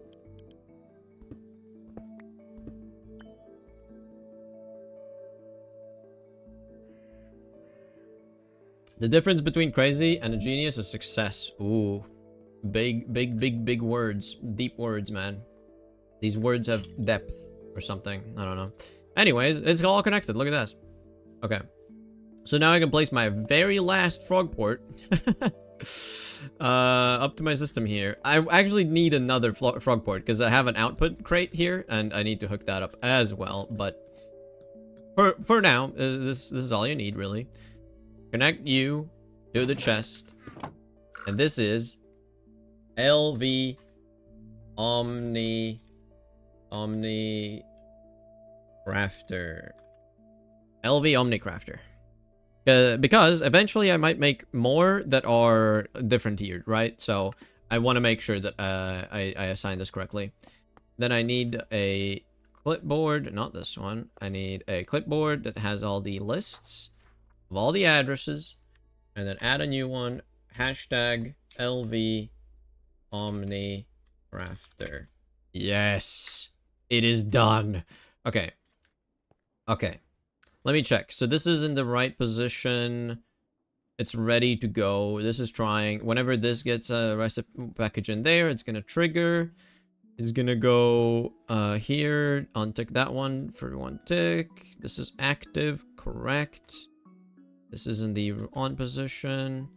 The difference between crazy and a genius is success. Ooh. Big words. Deep words, man. These words have depth or something. I don't know. Anyways, it's all connected. Look at this. Okay. So now I can place my very last frog port up to my system here. I actually need another frog port because I have an output crate here and I need to hook that up as well. But for now, this is all you need, really. Connect you to the chest. And this is LV OMNICRAFTER. LV OMNICRAFTER. Because eventually I might make more that are different tiered, right? So I want to make sure that I assign this correctly. Then I need a clipboard, not this one. I need a clipboard that has all the lists of all the addresses. And then add a new one. Hashtag LV OMNICRAFTER. Yes, it is done. Okay. Okay. Let me check. So this is in the right position. It's ready to go. This is trying. Whenever this gets a recipe package in there, it's going to trigger. It's going to go here. Untick that one for 1 tick. This is active. Correct. This is in the on position.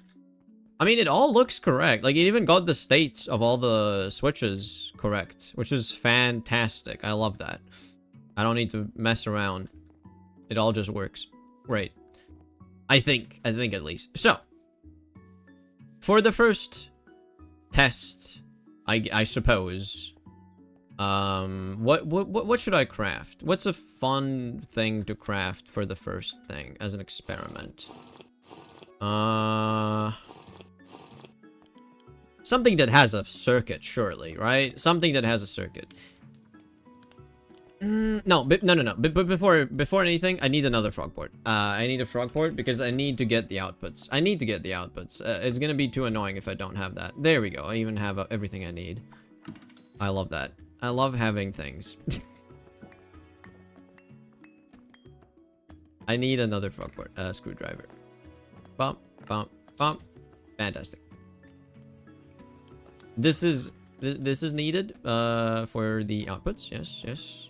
I mean, it all looks correct. Like, it even got the states of all the switches correct, which is fantastic. I love that. I don't need to mess around. It all just works. Great. I think at least. So, for the first test, I suppose, what should I craft? What's a fun thing to craft for the first thing as an experiment? Something that has a circuit, surely, right? Something that has a circuit. No. But before anything, I need another frog port. I need a frog port because I need to get the outputs. It's gonna be too annoying if I don't have that. There we go. I even have everything I need. I love that. I love having things. I need another frog port. Screwdriver. Bump. Fantastic. This is needed for the outputs. Yes.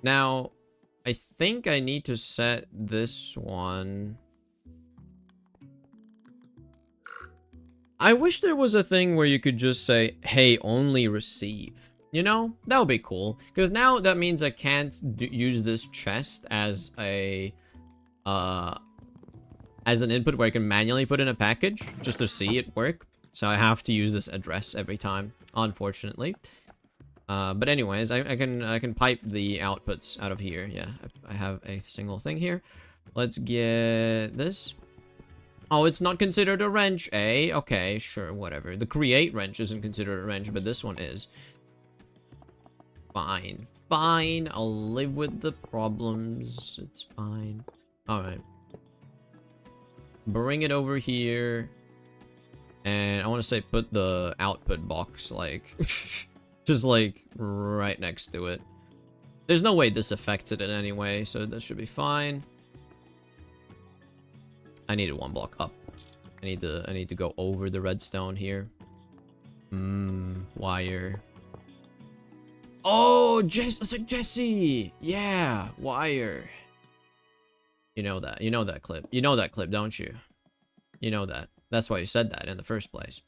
Now, I think I need to set this one. I wish there was a thing where you could just say, hey, only receive. You know? That would be cool. Because now that means I can't use this chest as a... as an input where I can manually put in a package just to see it work. So I have to use this address every time, unfortunately. But anyways, I can pipe the outputs out of here. Yeah, I have a single thing here. Let's get this. Oh, it's not considered a wrench, eh? Okay, sure, whatever. The create wrench isn't considered a wrench, but this one is. Fine. Fine, I'll live with the problems. It's fine. Alright. Bring it over here. And I want to say put the output box, like, just, like, right next to it. There's no way this affects it in any way, so that should be fine. I needed one block up. I need to go over the redstone here. Wire. Oh, Jesse! Yeah, wire. You know that. You know that clip. You know that clip, don't you? You know that. That's why you said that in the first place.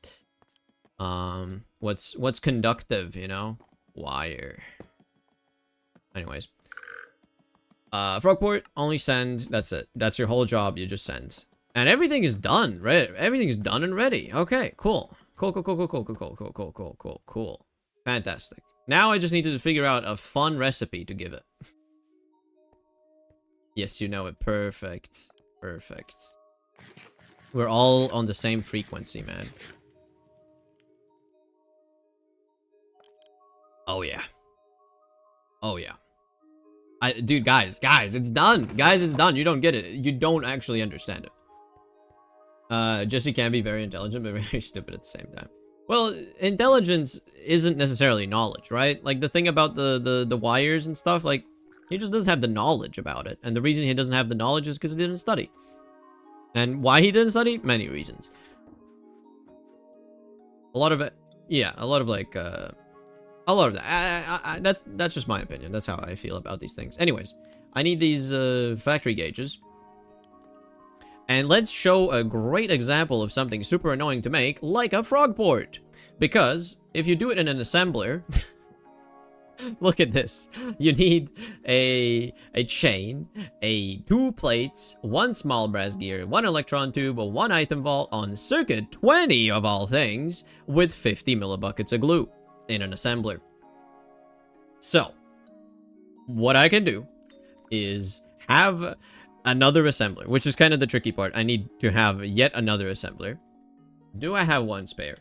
What's conductive, you know? Wire. Anyways. Frogport, only send. That's it. That's your whole job. You just send. And everything is done, right? Everything is done and ready. Okay, cool. Cool. Fantastic. Now I just needed to figure out a fun recipe to give it. Yes, you know it. Perfect. Perfect. We're all on the same frequency, man. Oh, yeah. Oh, yeah. Dude, guys, it's done. Guys, it's done. You don't get it. You don't actually understand it. Jesse can be very intelligent, but very stupid at the same time. Well, intelligence isn't necessarily knowledge, right? Like, the thing about the wires and stuff, like, he just doesn't have the knowledge about it. And the reason he doesn't have the knowledge is because he didn't study. And why he didn't study? Many reasons. A lot of it, yeah, a lot of, like, a lot of that. That's just my opinion. That's how I feel about these things. Anyways, I need these factory gauges. And let's show a great example of something super annoying to make, like a frogport. Because if you do it in an assembler, look at this. You need a chain, 2 plates, 1 small brass gear, 1 electron tube, 1 item vault on circuit 20 of all things, with 50 millibuckets of glue in an assembler. So, what I can do is have another assembler, which is kind of the tricky part. I need to have yet another assembler. Do I have one spare?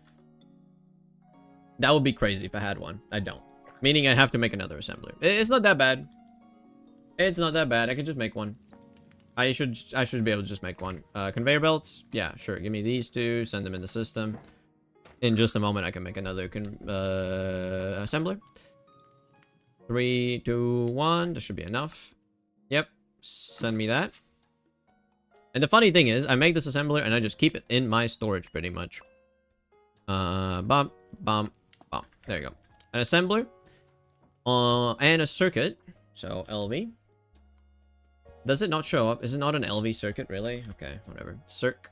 That would be crazy if I had one. I don't. Meaning I have to make another assembler. It's not that bad. It's not that bad. I can just make one. I should be able to just make one. Conveyor belts? Yeah, sure. Give me these 2. Send them in the system. In just a moment, I can make another assembler. 3, 2, 1. This should be enough. Yep. Send me that. And the funny thing is, I make this assembler and I just keep it in my storage pretty much. Bump. There you go. An assembler. And a circuit. So, LV. Does it not show up? Is it not an LV circuit, really? Okay, whatever. Circ.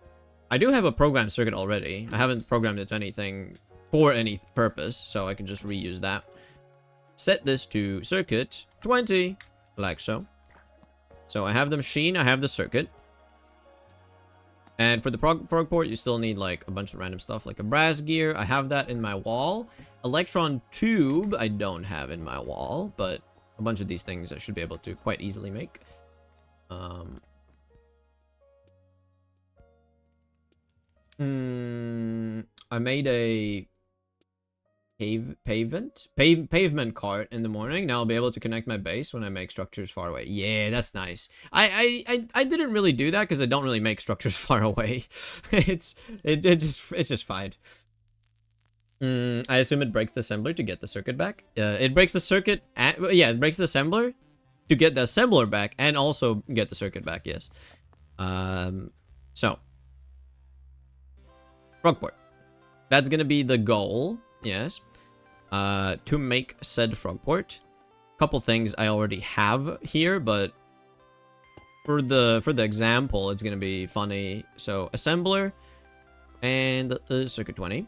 I do have a programmed circuit already. I haven't programmed it to anything for any purpose, so I can just reuse that. Set this to circuit 20, like so. So I have the machine, I have the circuit. And for the frog port, you still need like a bunch of random stuff, like a brass gear. I have that in my wall. Electron tube, I don't have in my wall, but a bunch of these things I should be able to quite easily make. I made a pavement cart in the morning. Now I'll be able to connect my base when I make structures far away. Yeah, that's nice. I didn't really do that because I don't really make structures far away. it's just fine. I assume it breaks the assembler to get the circuit back. It breaks the circuit and yeah, it breaks the assembler to get the assembler back and also get the circuit back. Yes. So frogport. That's gonna be the goal. Yes. To make said frogport. Couple things I already have here, but for the example, it's gonna be funny. So assembler and circuit 20.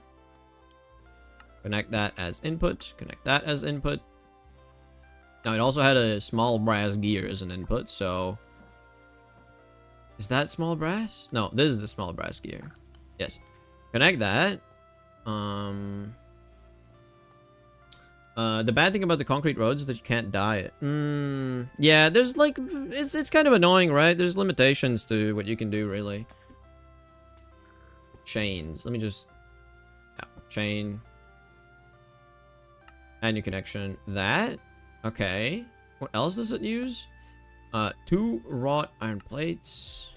Connect that as input. Connect that as input. Now it also had a small brass gear as an input. So is that small brass? No, this is the small brass gear. Yes. Connect that. The bad thing about the concrete roads is that you can't dye it. Yeah, there's like, it's kind of annoying, right? There's limitations to what you can do, really. Chains. Let me just... Yeah, chain. Add new connection. That? Okay. What else does it use? 2 wrought iron plates.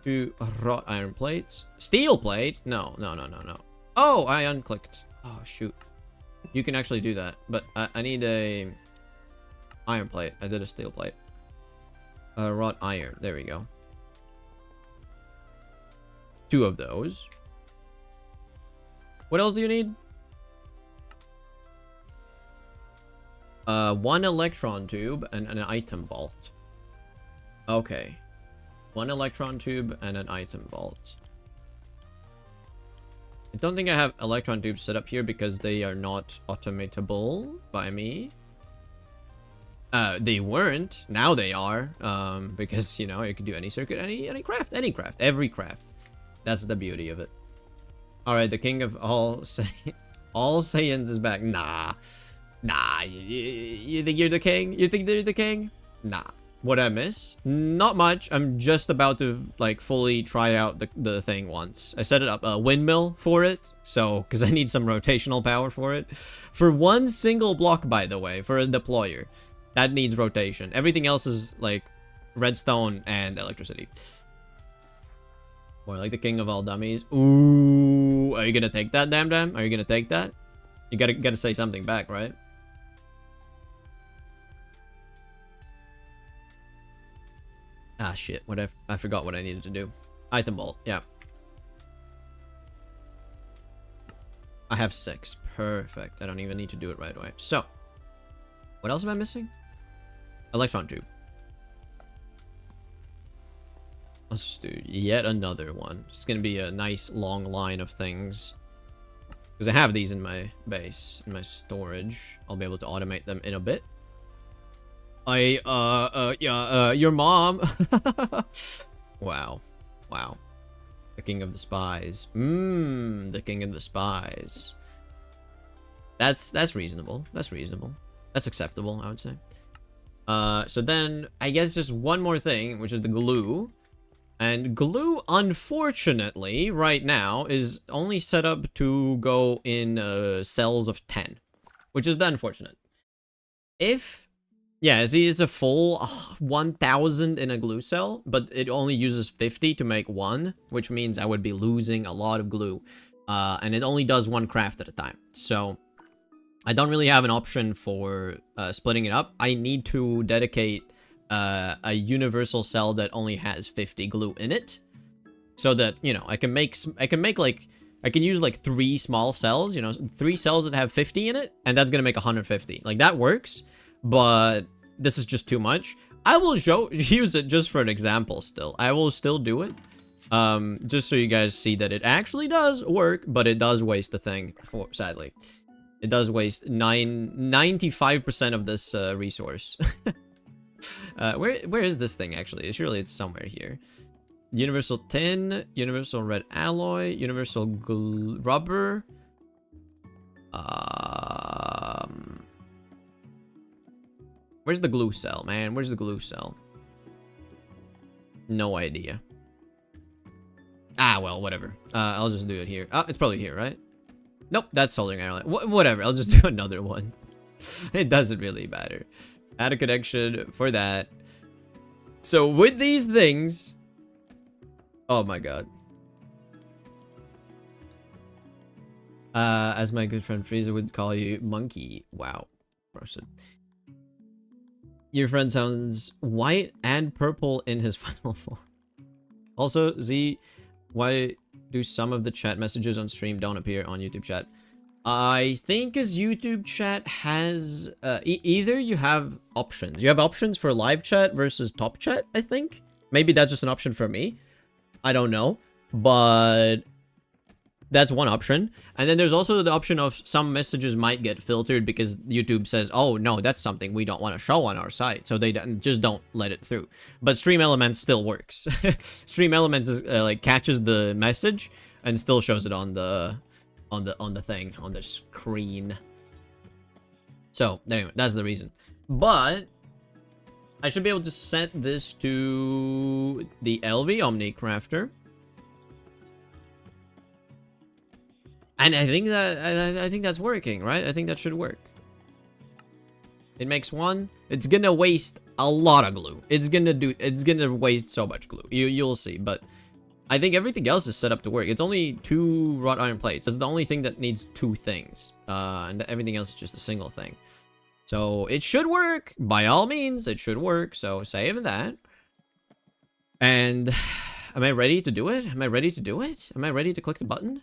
2 wrought iron plates. Steel plate? No. Oh, I unclicked. Oh, shoot. You can actually do that. But I need a iron plate. I did a steel plate. Wrought iron. There we go. 2 of those. What else do you need? 1 electron tube and an item vault. Okay. 1 electron tube and an item vault. I don't think I have electron tubes set up here because they are not automatable by me. They weren't. Now they are. Because, you know, you can do any circuit, any craft, every craft. That's the beauty of it. Alright, the king of all Saiyans is back. Nah. You think you're the king? You think they're the king? Nah. What I miss? Not much. I'm just about to like fully try out the thing once. I set it up a windmill for it, so because I need some rotational power for it. For 1 single block, by the way, for a deployer, that needs rotation. Everything else is like redstone and electricity. More like the king of all dummies. Ooh, are you gonna take that, damn? Are you gonna take that? You gotta say something back, right? Ah, shit. What I forgot what I needed to do. Item vault. Yeah. I have 6. Perfect. I don't even need to do it right away. So, what else am I missing? Electron tube. Let's just do yet another one. It's gonna be a nice long line of things. Because I have these in my base, in my storage. I'll be able to automate them in a bit. Your mom. Wow. The king of the spies. The king of the spies. That's reasonable. That's acceptable, I would say. So then, I guess just one more thing, which is the glue. And glue, unfortunately, right now, is only set up to go in cells of 10. Which is unfortunate. Yeah, see, it's a full 1,000 in a glue cell, but it only uses 50 to make 1, which means I would be losing a lot of glue. And it only does 1 craft at a time. So, I don't really have an option for splitting it up. I need to dedicate a universal cell that only has 50 glue in it. So that, you know, I can use like 3 small cells, you know, 3 cells that have 50 in it, and that's gonna make 150. Like, that works. But this is just too much. I will use it just for an example still. I will still do it. Just so you guys see that it actually does work, but it does waste the thing, sadly. It does waste 95% of this resource. Where is this thing actually? Surely it's somewhere here. Universal tin, universal red alloy, universal rubber. Where's the glue cell, man? Where's the glue cell? No idea. Ah, well, whatever. I'll just do it here. Oh, it's probably here, right? Nope, that's soldering iron. Whatever, I'll just do another one. It doesn't really matter. Add a connection for that. So with these things... Oh my god. As my good friend Frieza would call you, monkey. Wow. Roasted. Your friend sounds white and purple in his final form. Also, Z, why do some of the chat messages on stream don't appear on YouTube chat? I think because YouTube chat has... either you have options. You have options for live chat versus top chat, I think. Maybe that's just an option for me. I don't know. But... that's one option. And then there's also the option of some messages might get filtered because YouTube says, oh, no, that's something we don't want to show on our site. So they just don't let it through. But Stream Elements still works. Stream Elements is, like catches the message and still shows it on the on the thing, on the screen. So anyway, that's the reason. But I should be able to set this to the LV OMNICRAFTER. And I think that's working, right? I think that should work. It makes one. It's gonna waste a lot of glue. It's gonna waste so much glue. You'll see, but I think everything else is set up to work. It's only 2 wrought iron plates. It's the only thing that needs 2 things. And everything else is just a single thing. So it should work. By all means, it should work. So save that. And am I ready to do it? Am I ready to do it? Am I ready to click the button?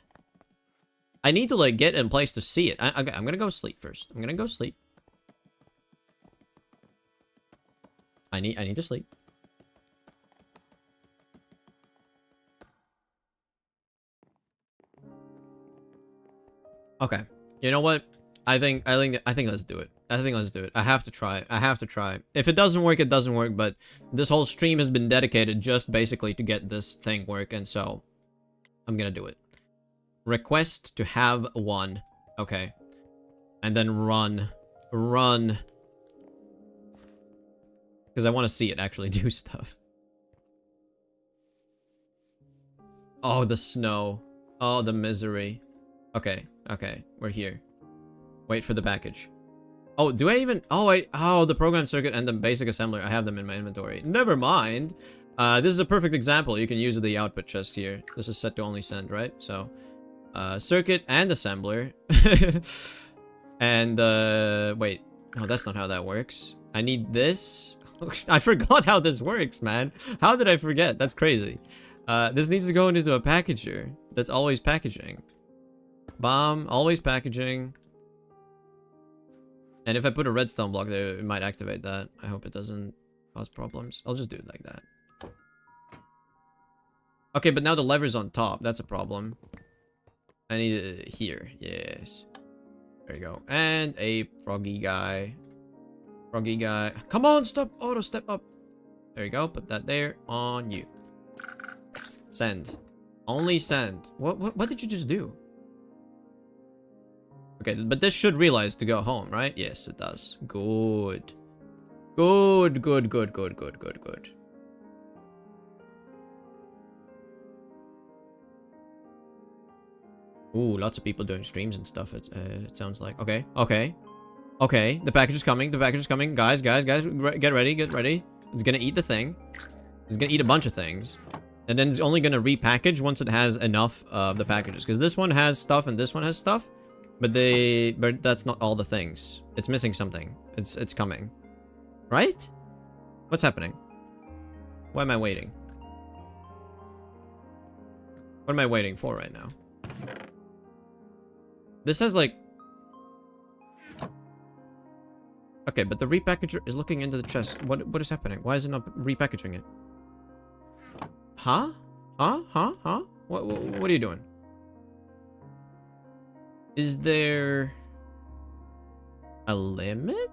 I need to like get in place to see it. I'm gonna go sleep first. I'm gonna go sleep. I need to sleep. Okay. You know what? I think let's do it. I think let's do it. I have to try. I have to try. If it doesn't work, it doesn't work, but this whole stream has been dedicated just basically to get this thing working, so I'm gonna do it. Request to have one. Okay. And then run. Run. Because I want to see it actually do stuff. Oh, the snow. Oh, the misery. Okay, okay, we're here. Wait for the package. Oh, do I even... Oh, the program circuit and the basic assembler. I have them in my inventory. Never mind. This is a perfect example. You can use the output chest here. This is set to only send, right? So, circuit and assembler. And, wait. No, that's not how that works. I need this. I forgot how this works, man. How did I forget? That's crazy. This needs to go into a packager that's always packaging. Bomb, always packaging. And if I put a redstone block there, it might activate that. I hope it doesn't cause problems. I'll just do it like that. Okay, but now the lever's on top. That's a problem. I need it here. Yes. There you go. And a froggy guy. Froggy guy. Come on, stop. Auto step up. There you go. Put that there on you. Send. Only send. What did you just do? Okay, but this should realize to go home, right? Yes, it does. Good. Good, good, good, good, good, good, good. Ooh, lots of people doing streams and stuff. It sounds like. Okay, okay. Okay, the package is coming. The package is coming. Guys, guys, guys, get ready, get ready. It's gonna eat the thing. It's gonna eat a bunch of things. And then it's only gonna repackage once it has enough of the packages. Because this one has stuff and this one has stuff. But that's not all the things. It's missing something. It's coming. Right? What's happening? Why am I waiting? What am I waiting for right now? This has like... Okay, but the repackager is looking into the chest. What is happening? Why is it not repackaging it? Huh? Huh? Huh? Huh? What are you doing? Is there a limit?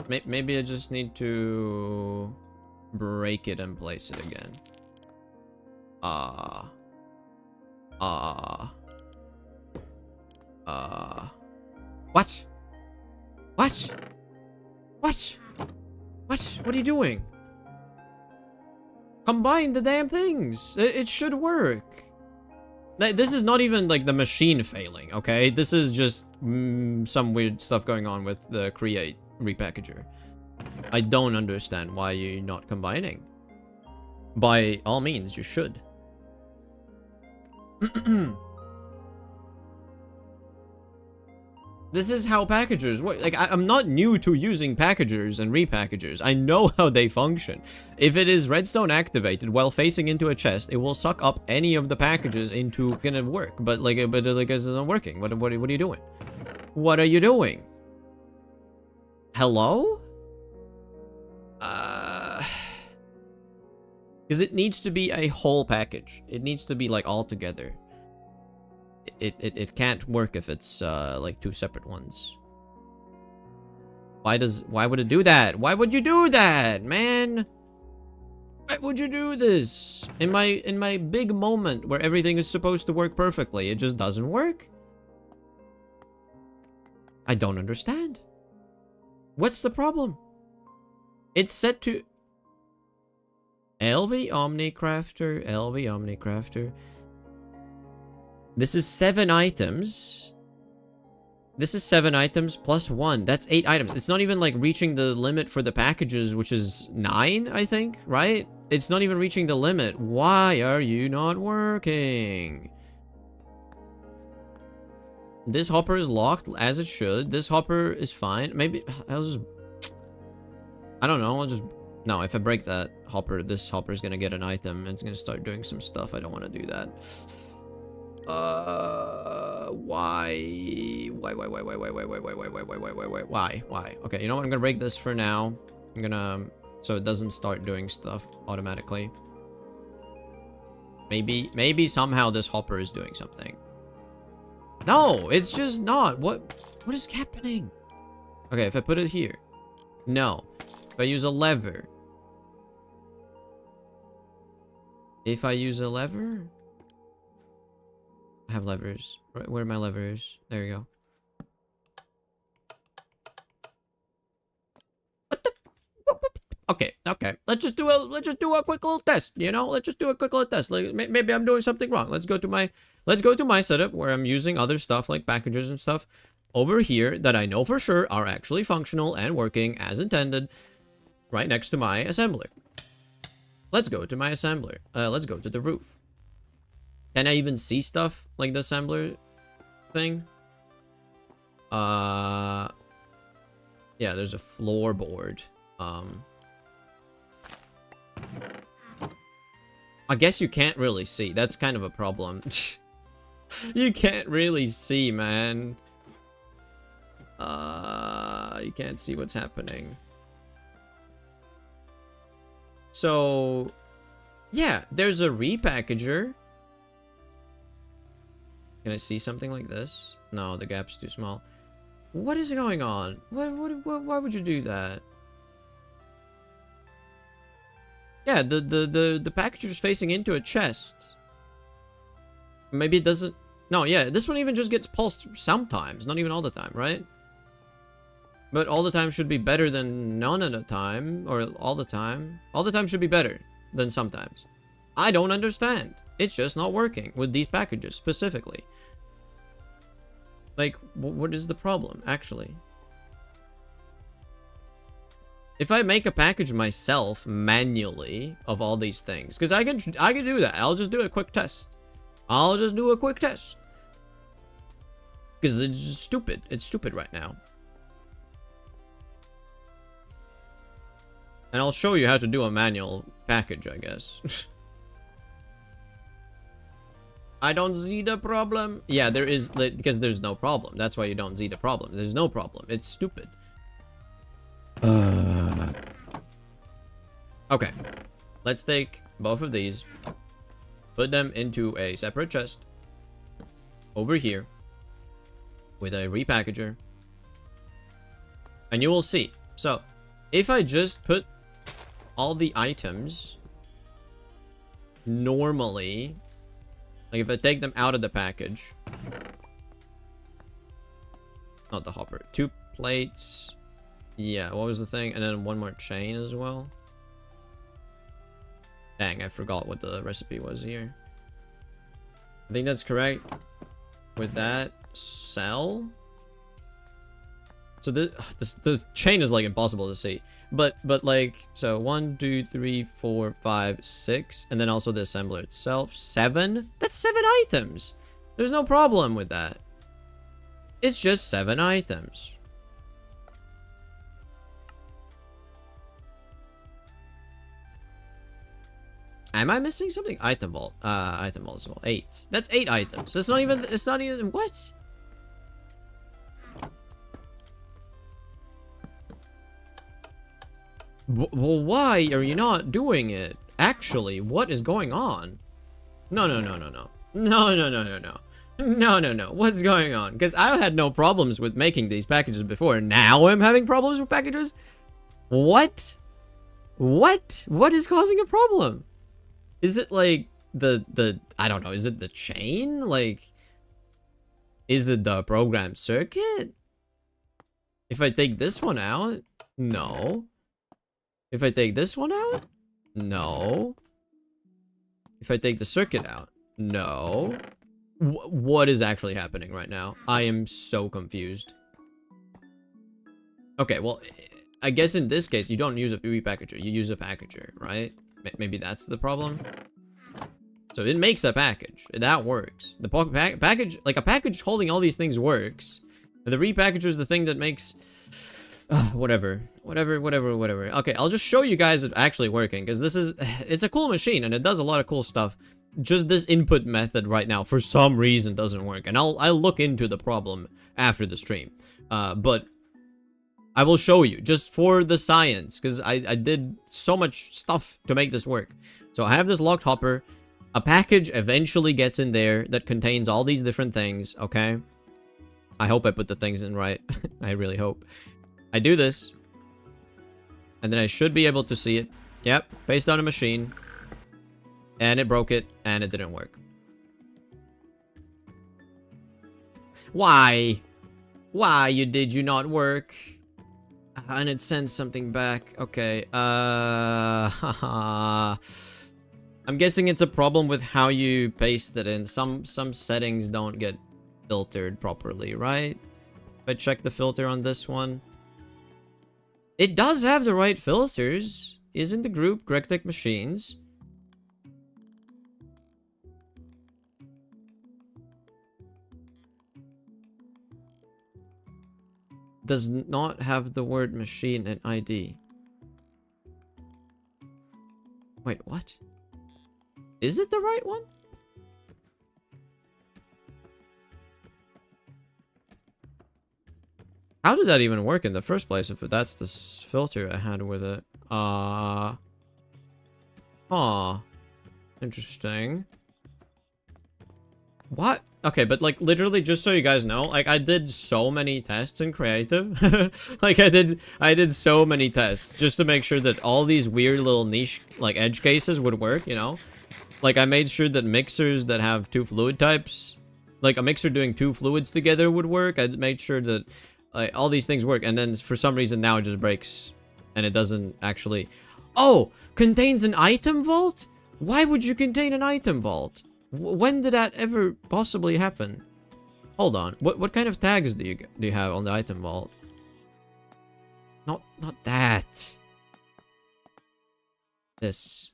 Maybe I just need to break it and place it again. What? What? What? What? What are you doing? Combine the damn things. It should work. This is not even like the machine failing, okay? This is just some weird stuff going on with the create repackager. I don't understand why you're not combining. By all means, you should. This is how packagers work. Like, I'm not new to using packagers and repackagers. I know how they function. If it is redstone activated while facing into a chest, it will suck up any of the packages into gonna work. But it's not working. What are you doing? What are you doing? Hello? Because it needs to be a whole package. It needs to be like all together. It can't work if it's like 2 separate ones. Why would it do that? Why would you do that, man? Why would you do this? In my big moment where everything is supposed to work perfectly, it just doesn't work. I don't understand. What's the problem? It's set to LV OMNICRAFTER, LV OMNICRAFTER. This is 7 items. This is 7 items plus 1. That's 8 items. It's not even like reaching the limit for the packages, which is 9, I think, right? It's not even reaching the limit. Why are you not working? This hopper is locked as it should. This hopper is fine. Maybe I'll just... I don't know. I'll just... No, if I break that hopper, this hopper is gonna get an item. It's gonna start doing some stuff. I don't want to do that. Why? Why? Okay, you know what? I'm gonna break this for now. I'm gonna... So it doesn't start doing stuff automatically. Maybe somehow this hopper is doing something. No, it's just not. What is happening? Okay, if I put it here. No. If I use a lever. If I use a lever? I have levers. Where are my levers? There you go. What the? Okay. Let's just do a quick little test. You know, let's just do a quick little test. Like maybe I'm doing something wrong. Let's go to my setup where I'm using other stuff like packages and stuff over here that I know for sure are actually functional and working as intended. Right next to my assembler. Let's go to my assembler. Let's go to the roof. Can I even see stuff like the assembler thing? Yeah, there's a floorboard. I guess you can't really see. That's kind of a problem. You can't really see, man. You can't see what's happening. So, yeah, there's a repackager. Can I see something like this? No, the gap's too small. What is going on? Why would you do that? Yeah, the packager's facing into a chest. Maybe it doesn't... No, yeah, this one even just gets pulsed sometimes. Not even all the time, right? But all the time should be better than none of the time. Or all the time. All the time should be better than sometimes. I don't understand. It's just not working with these packages specifically. Like, what is the problem, actually? If I make a package myself manually of all these things, because I can do that. I'll just do a quick test. Because it's just stupid. It's stupid right now. And I'll show you how to do a manual package, I guess. I don't see the problem. Yeah, there is, because there's no problem. That's why you don't see the problem. There's no problem. It's stupid. Okay. Let's take both of these. Put them into a separate chest. Over here. With a repackager. And you will see. So, if I just put all the items normally, like if I take them out of the package, not the hopper, 2 plates, yeah, what was the thing, and then 1 more chain as well. Dang, I forgot what the recipe was here. I think that's correct. With that, sell. So the chain is like impossible to see. But like, so 1, 2, 3, 4, 5, 6, and then also the assembler itself. 7? That's 7 items. There's no problem with that. It's just 7 items. Am I missing something? Item vault. Item vault as well. 8. That's 8 items. It's not even, what? Well, why are you not doing it? Actually, what is going on? No. What's going on? Because I had no problems with making these packages before. Now I'm having problems with packages? What? What is causing a problem? Is it like the I don't know, is it the chain? Like, is it the program circuit? If I take this one out, no. If I take this one out, no. If I take the circuit out, no. What is actually happening right now? I am so confused. Okay, well, I guess in this case, you don't use a repackager. You use a packager, right? Maybe that's the problem. So it makes a package. That works. The package, like a package holding all these things works. The repackager is the thing that makes... whatever. Okay, I'll just show you guys it actually working. Because this is... It's a cool machine and it does a lot of cool stuff. Just this input method right now, for some reason, doesn't work. And I'll look into the problem after the stream. But... I will show you, just for the science. Because I did so much stuff to make this work. So I have this locked hopper. A package eventually gets in there that contains all these different things, okay? I hope I put the things in right. I really hope. I do this. And then I should be able to see it. Yep, based on a machine. And it broke it, and it didn't work. Why? Why did you not work? And it sends something back. Okay, haha. I'm guessing it's a problem with how you paste it in. Some settings don't get filtered properly, right? If I check the filter on this one. It does have the right filters. Isn't the group Gregtech Machines? Does not have the word machine and ID. Wait, what? Is it the right one? How did that even work in the first place if that's the filter I had with it? Interesting. What? Okay, but like literally just so you guys know, like I did so many tests in creative. Like I did so many tests just to make sure that all these weird little niche like edge cases would work, you know? Like I made sure that mixers that have two fluid types, like a mixer doing two fluids together would work. I made sure that all these things work, and then for some reason now it just breaks and it doesn't actually... Oh, contains an item vault? Why would you contain an item vault? When did that ever possibly happen? Hold on. What kind of tags do you have on the item vault? Not that. This.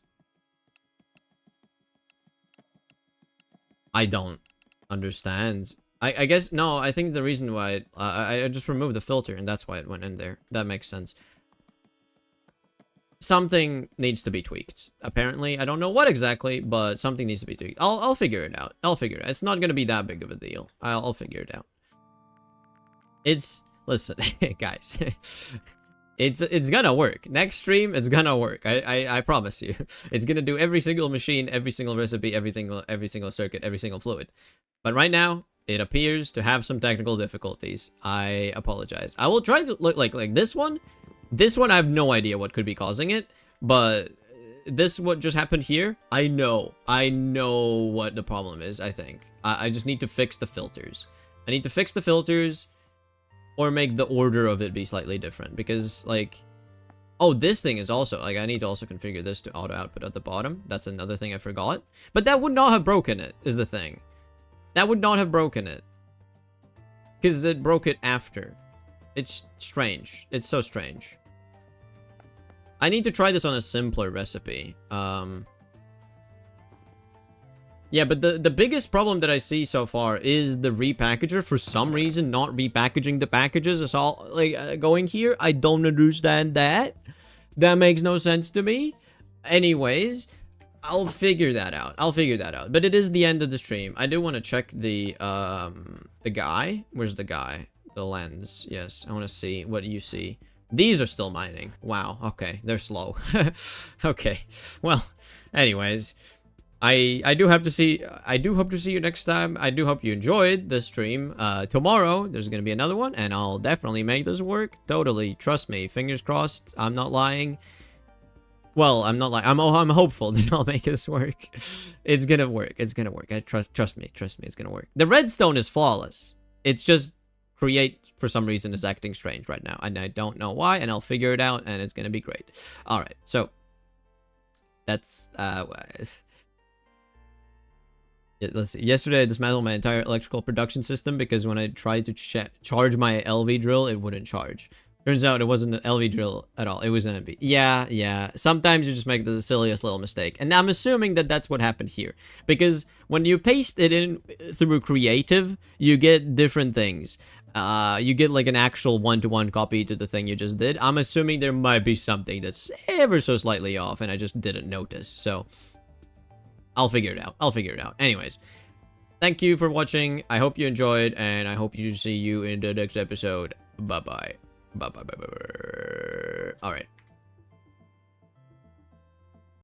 I don't understand. I guess no. I think the reason why I just removed the filter and that's why it went in there. That makes sense. Something needs to be tweaked. Apparently, I don't know what exactly, but something needs to be tweaked. I'll figure it out. I'll figure it out. It's not gonna be that big of a deal. I'll figure it out. Listen, guys. It's gonna work. Next stream, it's gonna work. I promise you. It's gonna do every single machine, every single recipe, every single circuit, every single fluid. But right now, it appears to have some technical difficulties. I apologize. I will try to look like this one. This one, I have no idea what could be causing it, but this, what just happened here, I know what the problem is, I think. I just need to fix the filters. I need to fix the filters or make the order of it be slightly different because, like, oh, this thing is also, like, I need to also configure this to auto output at the bottom. That's another thing I forgot. But that would not have broken it, is the thing. That would not have broken it. Because it broke it after. It's strange. It's so strange. I need to try this on a simpler recipe. Yeah, but the biggest problem that I see so far is the repackager. For some reason, not repackaging the packages is all like going here. I don't understand that. That makes no sense to me. Anyways, I'll figure that out. But it is the end of the stream. I do want to check the guy. Where's the guy? The lens. Yes, I want to see what you see. These are still mining. Wow. Okay, they're slow. Okay. Well, anyways, I do hope to see you next time. I do hope you enjoyed the stream. Tomorrow there's gonna be another one, and I'll definitely make this work. Totally, trust me. Fingers crossed. I'm not lying. Well, I'm not lying. I'm hopeful that I'll make this work. It's gonna work. It's gonna work. Trust me. It's gonna work. The redstone is flawless. It's just create for some reason is acting strange right now, and I don't know why, and I'll figure it out, and it's gonna be great. All right, so that's let's see. Yesterday I dismantled my entire electrical production system because when I tried to charge my LV drill, it wouldn't charge. Turns out it wasn't an LV drill at all. It was an MV. Yeah. Sometimes you just make the silliest little mistake. And I'm assuming that that's what happened here. Because when you paste it in through creative, you get different things. You get like an actual one-to-one copy to the thing you just did. I'm assuming there might be something that's ever so slightly off and I just didn't notice. So I'll figure it out. Anyways, thank you for watching. I hope you enjoyed, and I hope to see you in the next episode. Bye-bye. Bye. All right.